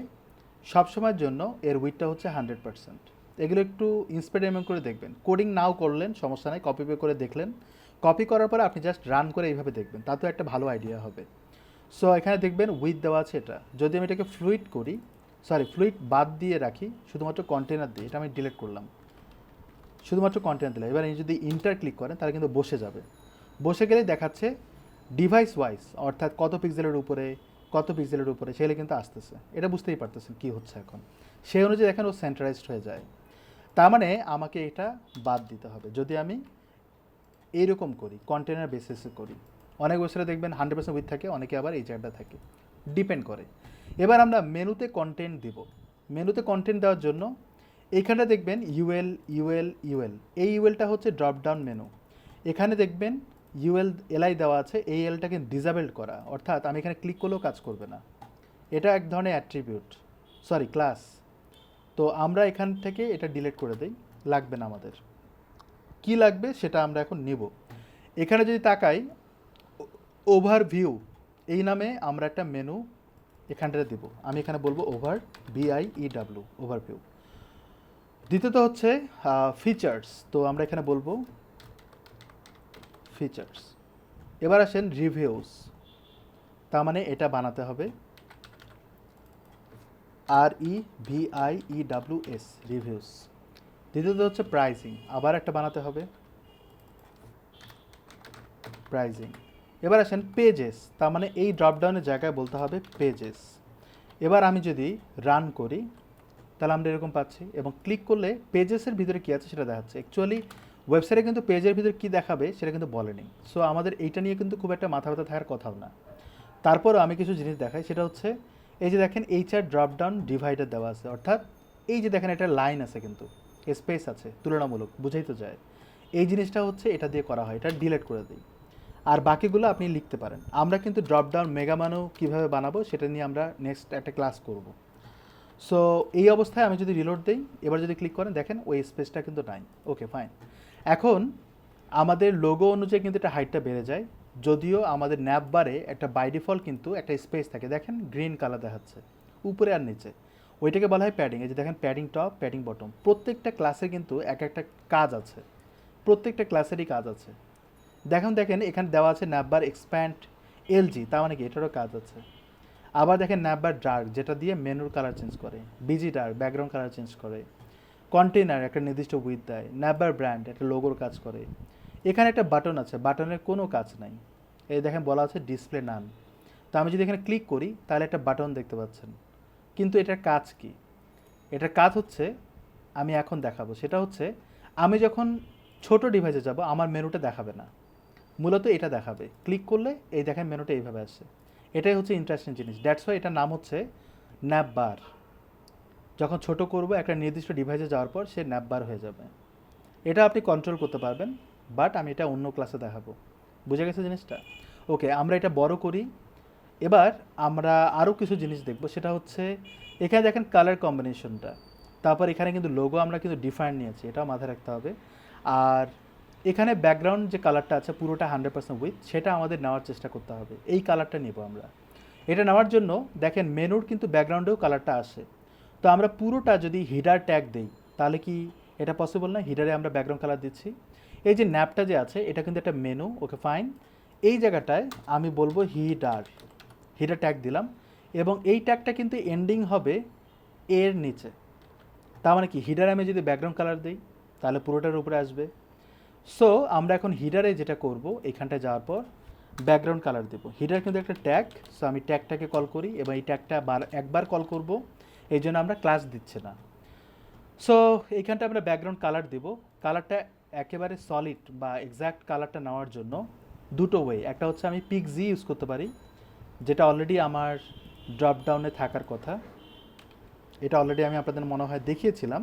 সবসময়ের জন্য এর উইথটা হচ্ছে 100%। এগুলো একটু ইন্সপেক্ট এলিমেন্ট করে দেখবেন, কোডিং নাও করলেন সমস্যা নেই, কপি পে করে দেখলেন, কপি করার পরে আপনি জাস্ট রান করে এইভাবে দেখবেন, তাতেও একটা ভালো আইডিয়া হবে। সো এখানে দেখবেন উইথ দেওয়া আছে এটা। যদি আমি এটাকে ফ্লুইড করি, সরি ফ্লুইড বাদ দিয়ে রাখি, শুধুমাত্র কন্টেনার দিই, এটা আমি ডিলিট করলাম, শুধুমাত্র কন্টেনার দিলাম। এবার যদি ইন্টার ক্লিক করেন তাহলে কিন্তু বসে যাবে। বসে গেলেই দেখাচ্ছে ডিভাইস ওয়াইজ, অর্থাৎ কত পিক্সেলের উপরে কত পিক্সেলের উপরে, সেগুলো কিন্তু আসতেছে। এটা বুঝতেই পারতেছেন কী হচ্ছে এখন। সেই অনুযায়ী দেখেন ও সেন্ট্রালাইজড হয়ে যায়। তার মানে আমাকে এটা বাদ দিতে হবে যদি আমি এইরকম করি, কন্টেনার বেসিসে করি। অনেক ওয়েবসাইটে দেখবেন 100% উইথ থাকে, অনেকে আবার এই জায়গাটা থাকে, ডিপেন্ড করে। এবার আমরা মেনুতে কন্টেন্ট দিব। মেনুতে কন্টেন্ট দেওয়ার জন্য এইখানটা দেখবেন ইউএল ইউএল ইউএল, এই ইউএলটা হচ্ছে ড্রপ ডাউন মেনু। এখানে দেখবেন ইউএল এলআই দেওয়া আছে, এই এলটাকে ডিসেবলড করা, অর্থাৎ আমি এখানে ক্লিক করলেও কাজ করবে না। এটা এক ধরনের অ্যাট্রিবিউট, সরি ক্লাস। তো আমরা এখান থেকে এটা ডিলিট করে দিই, লাগবে না আমাদের। কি লাগবে সেটা আমরা এখন নিব। এখানে যদি তাকাই, ওভারভিউ এই নামে আমরা একটা মেনু এখানটাতে দেবো। আমি এখানে বলবো ওভার VIEW, ওভারভিউ। দ্বিতীয়ত হচ্ছে ফিচার্স, তো আমরা এখানে বলবো ফিচার্স। এবার আসেন রিভিউস, তার মানে এটা বানাতে হবে REVIEWS, রিভিউস। দ্বিতীয়ত হচ্ছে প্রাইসিং, আবার একটা বানাতে হবে প্রাইসিং। এবার আসেন পেজেস, তার মানে এই ড্রপডাউনের জায়গায় বলতে হবে পেজেস। এবার আমি যদি রান করি তাহলে আমরা এরকম পাচ্ছি, এবং ক্লিক করলে পেজেসের ভিতরে কী আছে সেটা দেখাচ্ছে। অ্যাকচুয়ালি ওয়েবসাইটে কিন্তু পেজের ভিতরে কী দেখাবে সেটা কিন্তু বলেনি, সো আমাদের এইটা নিয়ে কিন্তু খুব একটা মাথা ব্যথা থাকার কথাও না। তারপরও আমি কিছু জিনিস দেখাই, সেটা হচ্ছে এই যে দেখেন এইচআর ড্রপডাউন ডিভাইডার দেওয়া আছে, অর্থাৎ এই যে দেখেন একটা লাইন আছে কিন্তু স্পেস আছে তুলনামূলক, বুঝাই তো যায়। এই জিনিসটা হচ্ছে এটা দিয়ে করা হয়, এটা ডিলিট করে দিই, আর বাকিগুলো আপনি লিখতে পারেন। আমরা কিন্তু ড্রপডাউন মেগামানো কীভাবে বানাবো সেটা নিয়ে আমরা নেক্সট একটা ক্লাস করব। সো এই অবস্থায় আমি যদি রিলোড দিই, এবার যদি ক্লিক করেন দেখেন ওই স্পেসটা কিন্তু নাই। Okay fine. এখন আমাদের লোগো অনুযায়ী কিন্তু এটা হাইটটা বেড়ে যায়, যদিও আমাদের ন্যাপ বারে একটা বাই ডিফল্ট কিন্তু একটা স্পেস থাকে, দেখেন গ্রিন কালার দেখাচ্ছে উপরে আর নিচে, ওইটাকে বলা হয় প্যাডিং। এই যে দেখেন প্যাডিং টপ, প্যাডিং বটম, প্রত্যেকটা ক্লাসের কিন্তু এক একটা কাজ আছে, প্রত্যেকটা ক্লাসেরই কাজ আছে। দেখেন এখানে দেওয়া আছে ন্যাপবার এক্সপ্যান্ড এলজি, তার মানে কি এটারও কাজ আছে। আবার দেখেন ন্যাপবার ডার্ক, যেটা দিয়ে মেনুর কালার চেঞ্জ করে, busy dark background colour change করে, কন্টেনার একটা নির্দিষ্ট উইথ দেয়, ন্যাপবার ব্র্যান্ড একটা লোগোর কাজ করে। এখানে একটা বাটন আছে, বাটনের কোনো কাজ নাই, এই দেখেন বলা আছে ডিসপ্লে নান। তো আমি যদি এখানে ক্লিক করি তাহলে একটা বাটন দেখতে পাচ্ছেন, কিন্তু এটার কাজ কি? এটার কাজ হচ্ছে আমি এখন দেখাবো, সেটা হচ্ছে আমি যখন ছোট ডিভাইসে যাব আমার মেনুটা দেখাবে না, মূলত এটা দেখাবে। ক্লিক করলে এই দেখেন মেনুটা এইভাবে আসে, এটাই হচ্ছে ইন্টারেস্টিং জিনিস। দ্যাটস ওয়াই এটার নাম হচ্ছে ন্যাপ বার। যখন ছোট করব একটা নির্দিষ্ট ডিভাইসে যাওয়ার পর সে ন্যাপ বার হয়ে যাবে। এটা আপনি কন্ট্রোল করতে পারবেন, বাট আমি এটা অন্য ক্লাসে দেখাবো। বুঝে গেছে জিনিসটা? ওকে, আমরা এটা বড় করি। এবার আমরা আরও কিছু জিনিস দেখব, সেটা হচ্ছে এখানে দেখেন কালার কম্বিনেশনটা, তারপর এখানে কিন্তু লোগো আমরা কিন্তু ডিফারেন্ট নিয়েছি, এটাও মাথায় রাখতে হবে। আর এখানে ব্যাকগ্রাউন্ড যে কালারটা আছে পুরোটা 100% উইথ, সেটা আমাদের নেওয়ার চেষ্টা করতে হবে, এই কালারটা নেব আমরা। এটা নেওয়ার জন্য দেখেন মেনুর কিন্তু ব্যাকগ্রাউন্ডেও কালারটা আসে, তো আমরা পুরোটা যদি হিডার ট্যাগ দিই তাহলে কি এটা পসিবল না? হিডারে আমরা ব্যাকগ্রাউন্ড কালার দিচ্ছি, এই যে ন্যাপটা যে আছে এটা কিন্তু একটা মেনু। ওকে ফাইন, এই জায়গাটায় আমি বলবো হিডার, হিডার ট্যাগ দিলাম, এবং এই ট্যাগটা কিন্তু এন্ডিং হবে এর নিচে। তার মানে কি হিডারে আমি যদি ব্যাকগ্রাউন্ড কালার দিই তাহলে পুরোটার উপরে আসবে। সো আমরা এখন হিডারে যেটা করব, এখানটায় যাওয়ার পর ব্যাকগ্রাউন্ড কালার দেবো। হিডার কিন্তু একটা ট্যাগ, সো আমি ট্যাগটাকে কল করি এবং এই ট্যাগটা একবার কল করব, এই জন্য আমরা ক্লাস দিচ্ছি না। সো এইখানটা আমরা ব্যাকগ্রাউন্ড কালার দেব। কালারটা একেবারে সলিড বা এক্স্যাক্ট কালারটা নেওয়ার জন্য দুটো ওয়ে, একটা হচ্ছে আমি পিক্সি ইউজ করতে পারি, যেটা অলরেডি আমার ড্রপডাউনে থাকার কথা। এটা অলরেডি আমি আপনাদের মনে হয় দেখিয়েছিলাম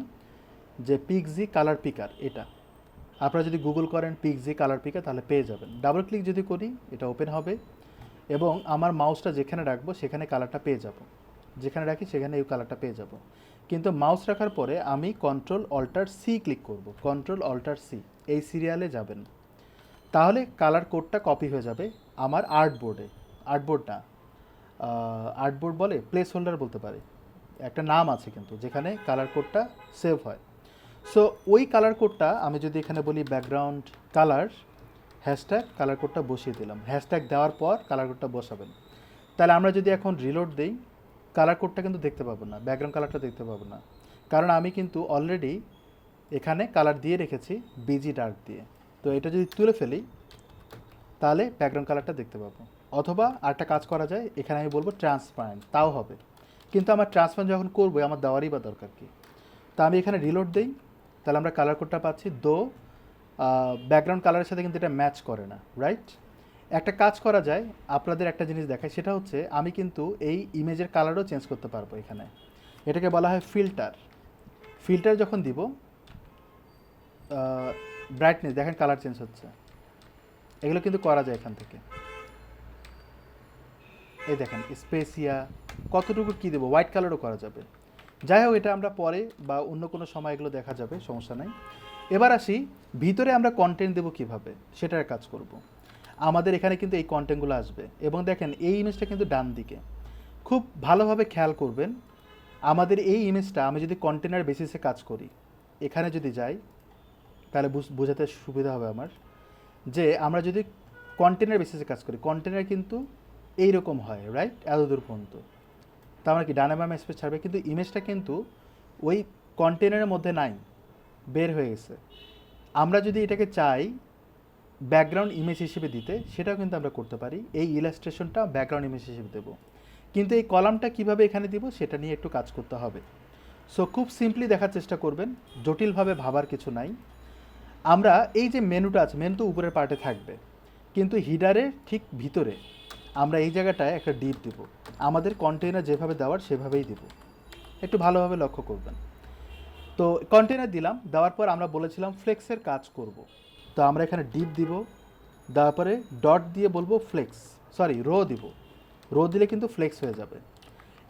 যে পিক্সি কালার পিকার, এটা আপনারা যদি গুগল করেন পিক্সি কালার পিকার তাহলে পেয়ে যাবেন। ডাবল ক্লিক যদি করি এটা ওপেন হবে, এবং আমার মাউসটা যেখানে রাখবো সেখানে কালারটা পেয়ে যাব, যেখানে রাখি সেখানে এই কালারটা পেয়ে যাব। কিন্তু মাউস রাখার পরে আমি কন্ট্রোল অল্টার সি ক্লিক করব, কন্ট্রোল অল্টার সি, এই সিরিয়ালে যাবেন, তাহলে কালার কোডটা কপি হয়ে যাবে আমার আর্টবোর্ডে। আর্টবোর্ড না, আর্টবোর্ড বলে প্লেস হোল্ডার বলতে পারে, একটা নাম আছে কিন্তু যেখানে কালার কোডটা সেভ হয়। সো ওই কালার কোডটা আমি যদি এখানে বলি ব্যাকগ্রাউন্ড কালার হ্যাশট্যাগ, কালার কোডটা বসিয়ে দিলাম, হ্যাশট্যাগ দেওয়ার পর কালার কোডটা বসাবেন। তাহলে আমরা যদি এখন রিলোড দিই কালার কোডটা কিন্তু দেখতে পাবো না, ব্যাকগ্রাউন্ড কালারটা দেখতে পাবো না, কারণ আমি কিন্তু অলরেডি এখানে কালার দিয়ে রেখেছি বিজি ডার্ক দিয়ে। তো এটা যদি তুলে ফেলি তাহলে ব্যাকগ্রাউন্ড কালারটা দেখতে পাবো, অথবা আরেকটা কাজ করা যায়, এখানে আমি বলবো ট্রান্সপারেন্ট, তাও হবে। কিন্তু আমার ট্রান্সপারেন্ট যখন করবো আমার দেওয়ারই বা দরকার কি? তা আমি এখানে রিলোড দিই, তাহলে আমরা কালার কোডটা পাচ্ছি, দো ব্যাকগ্রাউন্ড কালারের সাথে কিন্তু এটা ম্যাচ করে না, রাইট? একটা কাজ করা যায়, আপনাদের একটা জিনিস দেখায়, সেটা হচ্ছে আমি কিন্তু এই ইমেজের কালারও চেঞ্জ করতে পারবো এখানে, এটাকে বলা হয় ফিল্টার। ফিল্টার যখন দিব ব্রাইটনেস দেখেন কালার চেঞ্জ হচ্ছে, এগুলো কিন্তু করা যায় এখান থেকে। এই দেখেন স্পেসিয়া কতটুকু কী দেবো, হোয়াইট কালারও করা যাবে। যাই হোক, এটা আমরা পরে বা অন্য কোনো সময় এগুলো দেখা যাবে, সমস্যা নাই। এবার আসি ভিতরে আমরা কন্টেন্ট দেবো কীভাবে, সেটার কাজ করব। আমাদের এখানে কিন্তু এই কন্টেন্টগুলো আসবে, এবং দেখেন এই ইমেজটা কিন্তু ডান দিকে, খুব ভালোভাবে খেয়াল করবেন। আমাদের এই ইমেজটা আমি যদি কন্টেনার বেসিসে কাজ করি, এখানে যদি যাই তাহলে বোঝাতে সুবিধা হবে আমার, যে আমরা যদি কন্টেনার বেসিসে কাজ করি, কন্টেনার কিন্তু এইরকম হয়, রাইট? এত দূর পর্যন্ত তার মানে কি ডানে বামে স্পেস ছাড়বে, কিন্তু ইমেজটা কিন্তু ওই কন্টেনারের মধ্যে নাই, বের হয়ে গেছে। আমরা যদি এটাকে চাই ব্যাকগ্রাউন্ড ইমেজ হিসেবে দিতে, সেটাও কিন্তু আমরা করতে পারি, এই ইলাস্ট্রেশনটা ব্যাকগ্রাউন্ড ইমেজ হিসেবে দেবো। কিন্তু এই কলামটা কিভাবে এখানে দিব সেটা নিয়ে একটু কাজ করতে হবে। সো খুব সিম্পলি দেখার চেষ্টা করবেন, জটিলভাবে ভাবার কিছু নাই। আমরা এই যে মেনুটা আছে, মেনু তো উপরের পার্টে থাকবে, কিন্তু হিডারের ঠিক ভিতরে আমরা এই জায়গাটায় একটা ডিপ দিব, আমাদের কন্টেনার যেভাবে দেওয়ার সেভাবেই দিব, একটু ভালোভাবে লক্ষ্য করবেন। তো কন্টেনার দিলাম, দেওয়ার পর আমরা বলেছিলাম ফ্লেক্সের কাজ করব। তো আমরা এখানে ডিপ দিব, দেওয়ার পরে ডট দিয়ে বলবো ফ্লেক্স, সরি রো দিব, রো দিলে কিন্তু ফ্লেক্স হয়ে যাবে।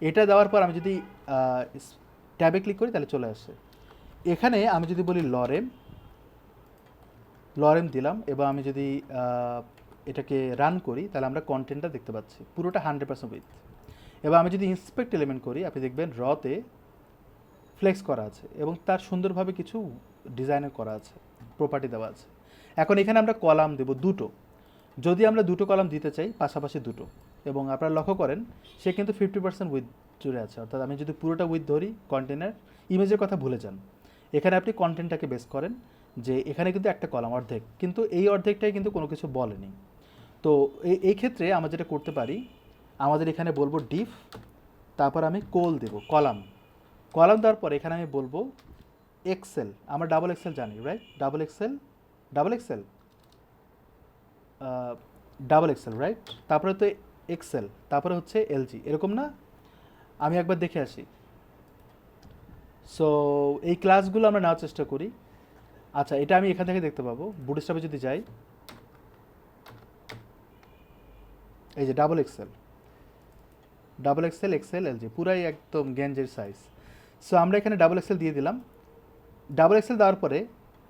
এটা দেওয়ার পর আমি যদি ট্যাবে ক্লিক করি তাহলে চলে আসে। এখানে আমি যদি বলি লরেম, লরেম দিলাম, এবং আমি যদি এটাকে রান করি তাহলে আমরা কন্টেন্টটা দেখতে পাচ্ছি পুরোটা 100% উইথ। এবার আমি যদি ইন্সপেক্ট এলিমেন্ট করি, আপনি দেখবেন রতে ফ্লেক্স করা আছে এবং তার সুন্দরভাবে কিছু ডিজাইনও করা আছে, প্রপার্টি দেওয়া আছে। এখন এখানে আমরা কলাম দেব দুটো, যদি আমরা দুটো কলাম দিতে চাই, পাশাপাশি দুটো, এবং আপনারা লক্ষ্য করেন সে কিন্তু 50% উইথ জুড়ে আছে, অর্থাৎ আমি যদি পুরোটা উইথ ধরি কন্টেনার, ইমেজের কথা ভুলে যান, এখানে আপনি কন্টেন্টটাকে বেস করেন যে এখানে কিন্তু একটা কলাম অর্ধেক, কিন্তু এই অর্ধেকটাই কিন্তু কোনো কিছু বলেনি। তো এই ক্ষেত্রে আমরা যেটা করতে পারি, আমাদের এখানে বলবো ডিফ, তারপর আমি কোল দেব কলাম, কলাম দেওয়ার পর এখানে আমি বলবো এক্সেল, আমরা ডাবল এক্সেল জানি right, double XL, double XL, double Excel right, তারপরে তো এক্সেল, তারপরে হচ্ছে এলজি, এরকম না? আমি একবার দেখে আসি। সো এই ক্লাসগুলো আমরা নেওয়ার চেষ্টা করি। আচ্ছা, এটা আমি এখান থেকে দেখতে পাবো, বুটস্ট্র্যাপে যদি যাই, এই যে double XL, double XL, XL, LG, পুরাই একদম গেঞ্জের সাইজ। সো আমরা এখানে ডাবল এক্সেল দিয়ে দিলাম। ডাবল এক্সেল দেওয়ার পরে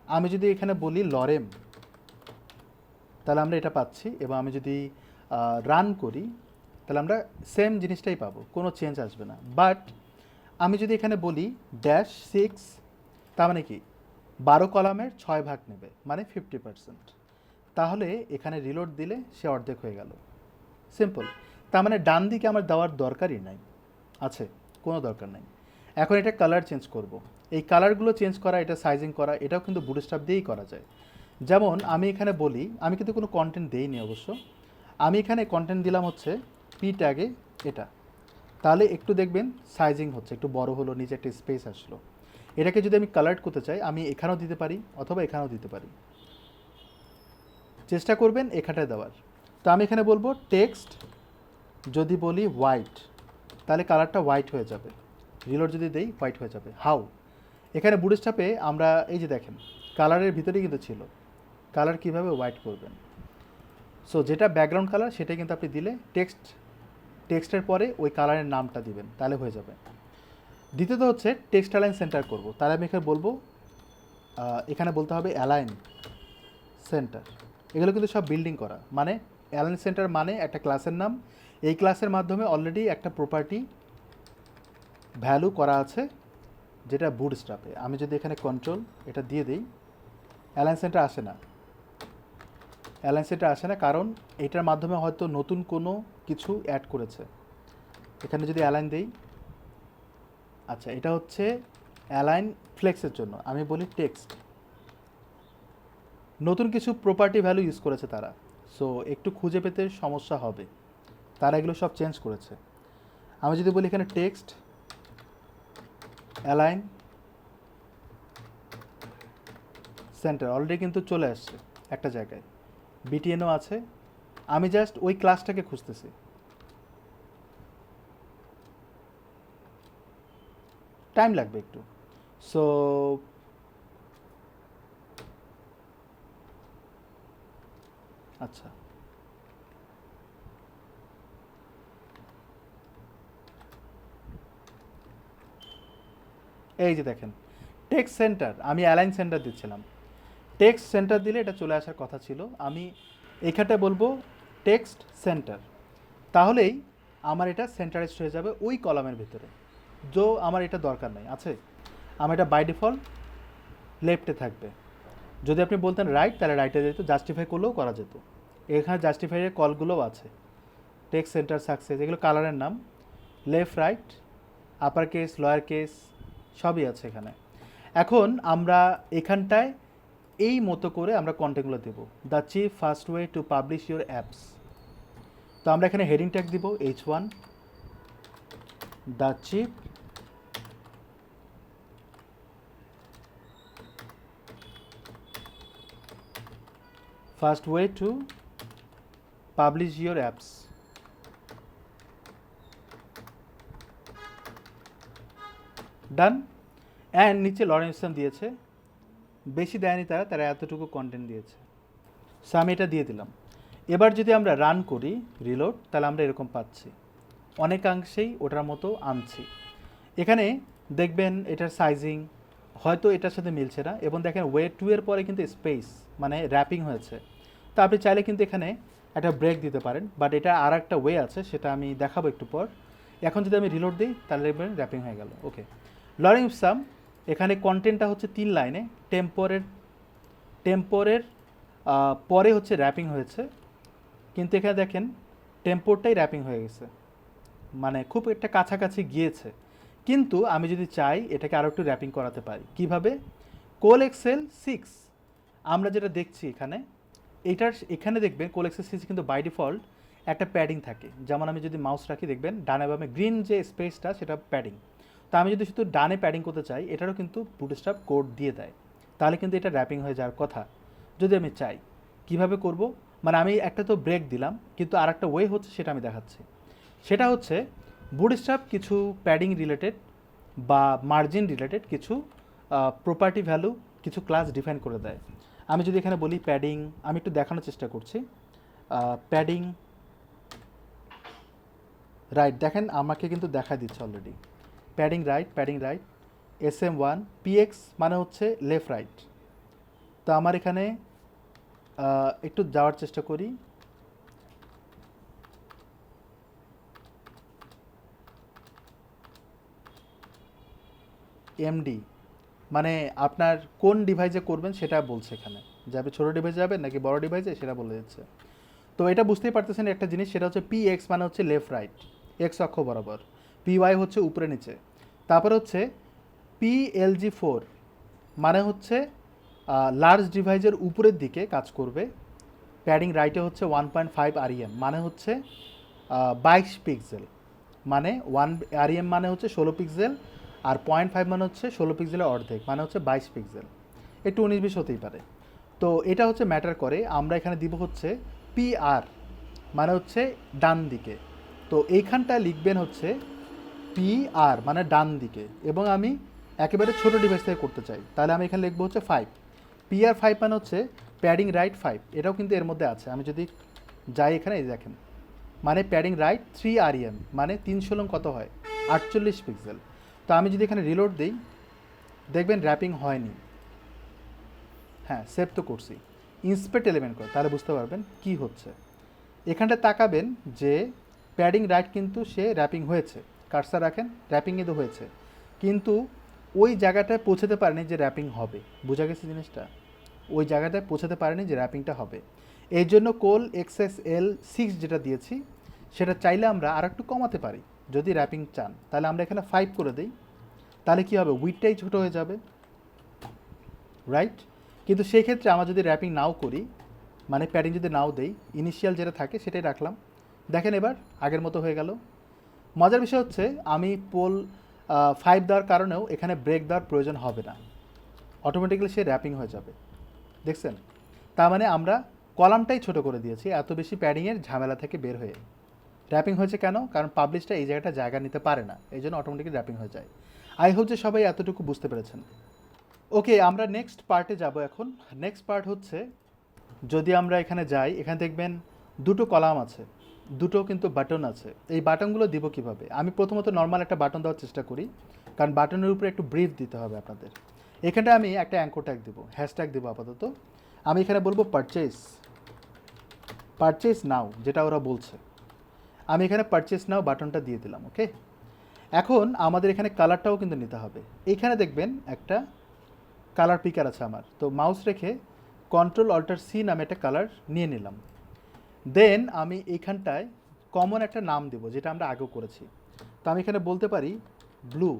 আমি যদি এখানে বলি লরেম, তাহলে আমরা এটা পাচ্ছি, এবং আমি যদি রান করি তাহলে আমরা সেম জিনিসটাই পাবো, কোনো চেঞ্জ আসবে না। বাট আমি যদি এখানে বলি -6, তার মানে কি 12 কলামের 6 ভাগ নেবে, মানে 50%, তাহলে এখানে রিলোড দিলে সে অর্ধেক হয়ে গেল। সিম্পল। তার মানে ডান দিকে আমার দেওয়ার দরকারই নাই, আছে কোনো দরকার নাই। এখন এটা কালার চেঞ্জ করব, এই কালারগুলো চেঞ্জ করা, এটা সাইজিং করা, এটাও কিন্তু বুটস্ট্র্যাপ দিয়েই করা যায়। যেমন আমি এখানে বলি, আমি কিন্তু কোনো কন্টেন্ট দেইনি অবশ্য, আমি এখানে কন্টেন্ট দিলাম হচ্ছে পি ট্যাগে এটা, তাহলে একটু দেখবেন সাইজিং হচ্ছে, একটু বড় হলো, নিচে একটা স্পেস আসলো। এটাকে যদি আমি কালার করতে চাই, আমি এখানেও দিতে পারি অথবা এখানেও দিতে পারি, চেষ্টা করবেন এখানটায় দেওয়ার। তো আমি এখানে বলবো টেক্সট, যদি বলি হোয়াইট, তাহলে কালারটা হোয়াইট হয়ে যাবে, রিলোড যদি দেই হোয়াইট হয়ে যাবে। হাউ, এখানে বুটস্ট্র্যাপে আমরা এই যে দেখেন কালারের ভিতরেই কিন্তু ছিল, কালার কীভাবে হোয়াইট করবেন। সো যেটা ব্যাকগ্রাউন্ড কালার সেটাই কিন্তু আপনি দিলে টেক্সটের পরে ওই কালারের নামটা দিবেন, তাহলে হয়ে যাবে। দ্বিতীয়ত হচ্ছে টেক্সট অ্যালাইন সেন্টার করব, তাহলে আমি এখানে বলবো, এখানে বলতে হবে অ্যালাইন সেন্টার। এগুলো কিন্তু সব বিল্ডিং করা, মানে অ্যালাইন সেন্টার মানে একটা ক্লাসের নাম, এই ক্লাসের মাধ্যমে অলরেডি একটা প্রপার্টি ভ্যালু করা আছে, যেটা বুটস্ট্র্যাপে। আমি যদি এখানে কন্ট্রোল এটা দিয়ে দিই, অ্যালাইন সেন্টার আসে না, অ্যালাইন সেন্টার আসে না, কারণ এটার মাধ্যমে হয়তো নতুন কোনো কিছু অ্যাড করেছে। এখানে যদি অ্যালাইন দেই, আচ্ছা এটা হচ্ছে অ্যালাইন ফ্লেক্সের জন্য, আমি বলি টেক্সট, নতুন কিছু প্রপার্টি ভ্যালু ইউজ করেছে তারা, সো একটু খুঁজে পেতে সমস্যা হবে, তারা এগুলো সব চেঞ্জ করেছে। আমি যদি বলি এখানে টেক্সট অ্যালাইন সেন্টার, অলরেডি কিন্তু চলে আসছে একটা জায়গায়, বিটিএনও আছে, আমি জাস্ট ওই ক্লাসটাকে খুঁজতেছি। টাইম লাগবে একটু। সো আচ্ছা, এই যে দেখেন টেক্সট সেন্টার, আমি অ্যালাইন সেন্টার দিচ্ছিলাম, টেক্সট সেন্টার দিলে এটা চলে আসার কথা ছিল, আমি এখানটায় বলবো টেক্সট সেন্টার, তাহলেই আমার এটা সেন্টারাইজড হয়ে যাবে ওই কলামের ভিতরে, যো আমার এটা দরকার নাই আছে, আমার এটা বাই ডিফল্ট লেফটে থাকবে। যদি আপনি বলতেন রাইট, তাহলে রাইটে যেত, জাস্টিফাই করলেও করা যেত, এখানে জাস্টিফাইয়ের কলগুলোও আছে, টেক্সট সেন্টার সাকসেস, এগুলো কালারের নাম, left right, upper case, lower case সবই আছে এখানে। এখন আমরা এখানটায় এই মতো করে আমরা কন্টেন্টগুলো দেবো, the cheap fast way to publish your apps. তো আমরা এখানে হেডিং ট্যাগ দিব H1, the cheap fast way to publish your apps. Done. And নিচে লরেন্সন দিয়েছে, বেশি দেয়নি তারা এতটুকু কন্টেন্ট দিয়েছে। সো আমি এটা দিয়ে দিলাম। এবার যদি আমরা রান করি রিলোড, তাহলে আমরা এরকম পাচ্ছি, অনেকাংশেই ওটার মতো আনছি। এখানে দেখবেন এটার সাইজিং হয়তো এটার সাথে মিলছে না, এবং দেখেন ওয়ে 2 এর পরে কিন্তু স্পেস মানে র্যাপিং হয়েছে। তো আপনি চাইলে কিন্তু এখানে একটা ব্রেক দিতে পারেন, বাট এটা আর একটা ওয়ে আছে, সেটা আমি দেখাবো একটু পর। এখন যদি আমি রিলোড দিই তাহলে দেখবেন র্যাপিং হয়ে গেল। ওকে, লরেন ইপসাম এখানে কন্টেন্টটা হচ্ছে 3 লাইনে, টেম্পোরের পরে হচ্ছে র্যাপিং হয়েছে, কিন্তু এখানে দেখেন টেম্পোরটাই র্যাপিং হয়ে গেছে, মানে খুব একটা কাছাকাছি গিয়েছে। কিন্তু আমি যদি চাই এটাকে আরও একটু র্যাপিং করাতে পারি। কিভাবে? কোল এক্সেল 6 আমরা যেটা দেখছি এখানে, এখানে দেখবেন কোল এক্সেল 6 কিন্তু বাই ডিফল্ট একটা প্যাডিং থাকে। যেমন আমি যদি মাউস রাখি দেখবেন ডানে বামে গ্রিন যে স্পেসটা সেটা প্যাডিং। তো আমি যদি শুধু ডানে প্যাডিং করতে চাই, এটারও কিন্তু বুটস্ট্র্যাপ কোড দিয়ে দেয়, তাহলে কিন্তু এটা র্যাপিং হয়ে যাওয়ার কথা যদি আমি চাই। কিভাবে করব? মানে আমি একটা তো ব্রেক দিলাম, কিন্তু আর একটা ওয়ে হচ্ছে, সেটা আমি দেখাচ্ছি। সেটা হচ্ছে বুটস্ট্র্যাপ কিছু প্যাডিং রিলেটেড বা মার্জিন রিলেটেড কিছু প্রপার্টি ভ্যালু, কিছু ক্লাস ডিফাইন করে দেয়। আমি যদি এখানে বলি প্যাডিং, আমি একটু দেখানোর চেষ্টা করছি। প্যাডিং রাইট, দেখেন আমাকে কিন্তু দেখা দিচ্ছে already. Padding right SM1 PX মানে হচ্ছে লেফট রাইট। তো আমার এখানে একটু যাওয়ার চেষ্টা করি। MD মানে আপনার কোন ডিভাইসে করবেন সেটা বলছে এখানে, যে আপনি ছোটো ডিভাইসে যাবেন নাকি বড় ডিভাইসে সেটা বলে দিচ্ছে। তো এটা বুঝতেই পারতেছেন একটা জিনিস, সেটা হচ্ছে PX মানে হচ্ছে লেফট রাইট, এক্স অক্ষ বরাবর, PY হচ্ছে উপরে নিচে, তারপরে হচ্ছে PLG4 মানে হচ্ছে লার্জ ডিভাইসের উপরের দিকে কাজ করবে। প্যাডিং রাইটে হচ্ছে 1.5 REM মানে হচ্ছে 22 পিক্সেল, মানে 1 REM মানে হচ্ছে 16 পিক্সেল, আর 0.5 মানে হচ্ছে 16 পিক্সেলের অর্ধেক মানে হচ্ছে 22 পিক্সেল, একটু 19-20 হতেই পারে। তো এটা হচ্ছে ম্যাটার করে। আমরা এখানে দিব হচ্ছে PR মানে হচ্ছে ডান দিকে। তো এইখানটা লিখবেন হচ্ছে PR মানে ডান দিকে, এবং আমি একেবারে ছোটো ডিভাইস থেকে করতে চাই, তাহলে আমি এখানে লিখবো হচ্ছে 5। PR5 মানে হচ্ছে প্যাডিং রাইট 5, এটাও কিন্তু এর মধ্যে আছে। আমি যদি যাই এখানে, এই দেখেন, মানে প্যাডিং রাইট 3 REM মানে 3 কত হয় 48 পিক্সেল। তো আমি যদি এখানে রিলোড দিই দেখবেন র্যাপিং হয়নি। হ্যাঁ, সেভ তো করছি। ইন্সপেক্ট এলিমেন্ট করে তাহলে বুঝতে পারবেন কি হচ্ছে। এখানটা তাকাবেন যে প্যাডিং রাইট কিন্তু সে র্যাপিং হয়েছে, কার্সার রাখেন, র্যাপিং কিন্তু হয়েছে, কিন্তু ওই জায়গাটায় পৌঁছাতে পারেনি যে র্যাপিং হবে। বোঝা গেছে জিনিসটা? ওই জায়গাটায় পৌঁছাতে পারেনি যে র্যাপিংটা হবে। এই জন্য কোল XSL6 যেটা দিয়েছি সেটা চাইলে আমরা আর একটু কমাতে পারি যদি র্যাপিং চান। তাহলে আমরা এখানে 5 করে দিই, তাহলে কী হবে, উইডটাই ছোটো হয়ে যাবে, রাইট? কিন্তু সেই ক্ষেত্রে আমরা যদি র্যাপিং নাও করি, মানে প্যাডিং যদি নাও দেই, ইনিশিয়াল যেটা থাকে সেটাই রাখলাম, দেখেন এবার আগের মতো হয়ে গেল। মজার বিষয় হচ্ছে আমি পোল 5 দেওয়ার কারণেও এখানে ব্রেক দেওয়ার প্রয়োজন হবে না, অটোমেটিক্যালি সে র্যাপিং হয়ে যাবে। দেখছেন? তার মানে আমরা কলামটাই ছোট করে দিয়েছি এত বেশি প্যাডিংয়ের ঝামেলা থেকে বের হয়ে। র্যাপিং হয়েছে কেন? কারণ পাবলিশটা এই জায়গাটা জায়গা নিতে পারে না, এই জন্য অটোমেটিক্যালি র্যাপিং হয়ে যায়। আই হোপ যে সবাই এতটুকু বুঝতে পেরেছেন। ওকে, আমরা নেক্সট পার্টে যাব এখন। নেক্সট পার্ট হচ্ছে, যদি আমরা এখানে যাই, এখানে দেখবেন দুটো কলাম আছে, দুটো কিন্তু বাটন আছে। এই বাটনগুলো দিব কিভাবে? আমি প্রথমত নর্মাল একটা বাটন দেওয়ার চেষ্টা করি, কারণ বাটনের উপরে একটু ব্রিফ দিতে হবে আপনাদের। এখানটা আমি একটা অ্যাঙ্কর ট্যাগ দেবো, হ্যাশট্যাগ দেবো আপাতত। আমি এখানে বলবো পারচেস নাও, যেটা ওরা বলছে। আমি এখানে পারচেস নাও বাটনটা দিয়ে দিলাম। ওকে, এখন আমাদের এখানে কালারটাও কিন্তু নিতে হবে। এইখানে দেখবেন একটা কালার পিকার আছে আমার, তো মাউস রেখে Ctrl+Alt+C নামে একটা কালার নিয়ে নিলাম। দেন আমি এইখানটায় কমন একটা নাম দেব, যেটা আমরা আগেও করেছি। তো আমি এখানে বলতে পারি ব্লু,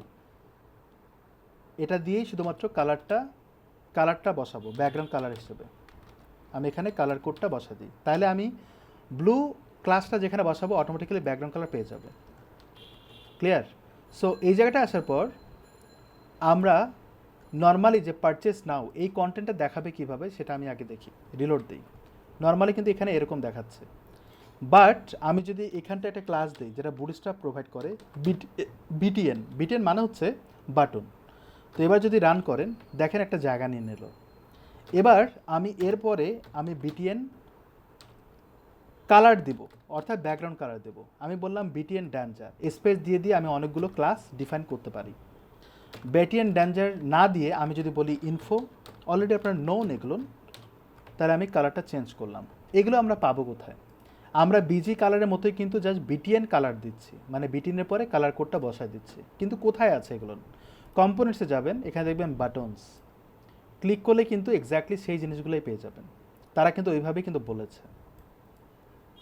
এটা দিয়েই শুধুমাত্র কালারটা বসাবো ব্যাকগ্রাউন্ড কালার হিসেবে। আমি এখানে কালার কোডটা বসা দিই, তাহলে আমি ব্লু ক্লাসটা যেখানে বসাবো অটোমেটিক্যালি ব্যাকগ্রাউন্ড কালার পেয়ে যাবে। ক্লিয়ার? সো এই জায়গাটা আসার পর আমরা নর্মালি যে পারচেস নাও এই কন্টেন্টটা দেখাবে কিভাবে সেটা আমি আগে দেখি, রিলোড দিই। নর্মালি কিন্তু এখানে এরকম দেখাচ্ছে, বাট আমি যদি এখানটা একটা ক্লাস দিই যেটা বুটস্ট্র্যাপ প্রোভাইড করে, বিটিএন মানে হচ্ছে বাটন। তো এবার যদি রান করেন দেখেন একটা জায়গা নিয়ে নিল। এবার আমি এরপরে আমি বিটিএন কালার দিব, অর্থাৎ ব্যাকগ্রাউন্ড কালার দেব। আমি বললাম বিটিএন ড্যাঞ্জার, স্পেস দিয়ে দিয়ে আমি অনেকগুলো ক্লাস ডিফাইন করতে পারি। বিটিএন ড্যাঞ্জার না দিয়ে আমি যদি বলি ইনফো, অলরেডি আপনার নোন এগুলো, তাহলে আমি কালারটা চেঞ্জ করলাম। এগুলো আমরা পাবো কোথায়? আমরা বিজি কালারের মতোই কিন্তু জাস্ট বিটিএন কালার দিচ্ছি, মানে বিটিএনের পরে কালার কোডটা বসায় দিচ্ছি। কিন্তু কোথায় আছে এগুলো? কম্পোনেন্টসে যাবেন, এখানে দেখবেন বাটনস, ক্লিক করলে কিন্তু এক্স্যাক্টলি সেই জিনিসগুলোই পেয়ে যাবেন। তারা কিন্তু ওইভাবেই কিন্তু বলেছে।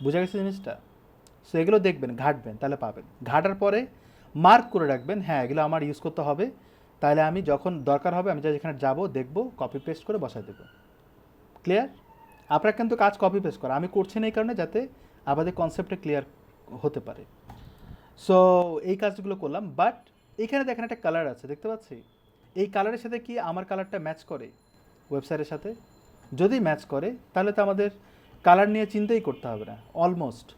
বোঝা গেছে জিনিসটা? সো এগুলো দেখবেন, ঘাঁটবেন, তাহলে পাবেন। ঘাটার পরে মার্ক করে রাখবেন, হ্যাঁ এগুলো আমার ইউজ করতে হবে, তাহলে আমি যখন দরকার হবে আমি যেখানে যাব দেখব, কপি পেস্ট করে বসায় দেবো। ক্লিয়ার? আপনার কিন্তু কাজ কপি পেস্ট করা, আমি করছি না এই কারণে যাতে আমাদের কনসেপ্টটা ক্লিয়ার হতে পারে। সো এই কাজগুলো করলাম, বাট এখানে দেখেন একটা কালার আছে, দেখতে পাচ্ছি। এই কালারের সাথে কি আমার কালারটা ম্যাচ করে ওয়েবসাইটের সাথে? যদি ম্যাচ করে তাহলে তো আমাদের কালার নিয়ে চিন্তাই করতে হবে না অলমোস্ট,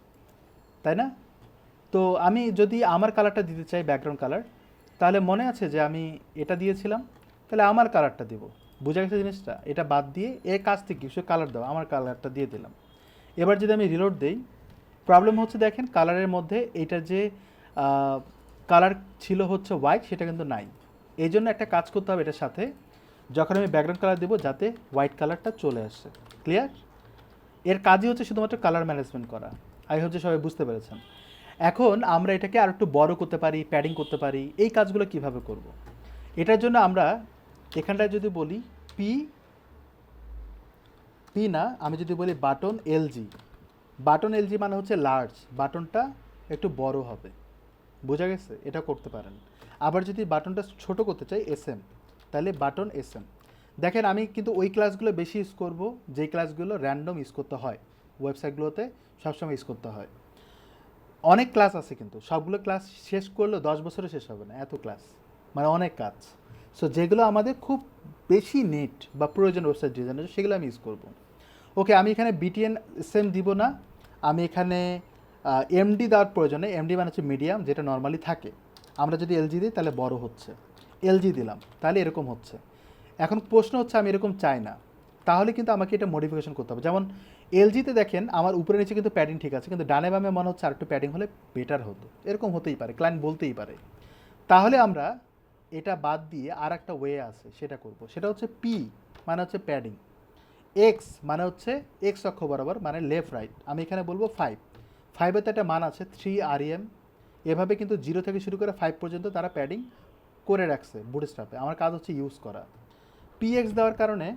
তাই না? তো আমি যদি আমার কালারটা দিতে চাই ব্যাকগ্রাউন্ড কালার, তাহলে মনে আছে যে আমি এটা দিয়েছিলাম, তাহলে আমার কালারটা দিব। বোঝা গেছে জিনিসটা? এটা বাদ দিয়ে এর কাছ থেকে কিছু কালার দেওয়া, আমার কালারটা দিয়ে দিলাম। এবার যদি আমি রিলোড দেই, প্রবলেম হচ্ছে দেখেন কালারের মধ্যে এটা যে কালার ছিল হচ্ছে হোয়াইট, সেটা কিন্তু নাই। এই জন্য একটা কাজ করতে হবে এটার সাথে, যখন আমি ব্যাকগ্রাউন্ড কালার দেবো যাতে হোয়াইট কালারটা চলে আসে। ক্লিয়ার? এর কাজই হচ্ছে শুধুমাত্র কালার ম্যানেজমেন্ট করা। আই হোপ যে সবাই বুঝতে পেরেছেন। এখন আমরা এটাকে আর একটু বড় করতে পারি, প্যাডিং করতে পারি। এই কাজগুলো কিভাবে করব? এটার জন্য আমরা এখানটায় যদি বলি পি পি না, আমি যদি বলি বাটন এলজি, বাটন এলজি মানে হচ্ছে লার্জ, বাটনটা একটু বড় হবে। বোঝা গেছে? এটা করতে পারেন। আবার যদি বাটনটা ছোট করতে চাই এসএম, তাহলে বাটন এসএম। দেখেন আমি কিন্তু ওই ক্লাসগুলো বেশি ইউজ করব যেই ক্লাসগুলো র্যান্ডম ইউজ করতে হয়, ওয়েবসাইটগুলোতে সবসময় ইউজ করতে হয়। অনেক ক্লাস আছে কিন্তু সবগুলো ক্লাস শেষ করলেও 10 বছরে শেষ হবে না, এত ক্লাস, মানে অনেক কাজ। সো যেগুলো আমাদের খুব বেশি নেট বা প্রয়োজন ওয়েবসাইট ডিজাইনের, সেগুলো আমি ইউজ করব। ওকে, আমি এখানে বিটিএন সেম দিব না, আমি এখানে এমডি দেওয়ার প্রয়োজনে, এমডি মানে হচ্ছে মিডিয়াম, যেটা নর্মালি থাকে। আমরা যদি এলজি দিই তাহলে বড় হচ্ছে, এলজি দিলাম তাহলে এরকম হচ্ছে। এখন প্রশ্ন হচ্ছে আমি এরকম চাই না, তাহলে কিন্তু আমাকে এটা মডিফিকেশন করতে হবে। যেমন এলজিতে দেখেন আমার উপরে নিচে কিন্তু প্যাডিং ঠিক আছে, কিন্তু ডানে বামে মনে হচ্ছে আরেকটু প্যাডিং হলে বেটার হতো, এরকম হতেই পারে, ক্লায়েন্ট বলতেই পারে। তাহলে আমরা এটা বাদ দিয়ে আর একটা ওয়ে আছে, সেটা করব। সেটা হচ্ছে পি মানে হচ্ছে প্যাডিং, এক্স মানে হচ্ছে এক্স অক্ষ বরাবর, মানে লেফট রাইট। আমি এখানে বলবো 5 তো একটা মান আছে 3 REM। এভাবে কিন্তু 0 থেকে শুরু করে 5 পর্যন্ত তারা প্যাডিং করে রাখছে বুটস্ট্র্যাপে। আমার কাজ হচ্ছে ইউজ করা। পিএক্স দেওয়ার কারণে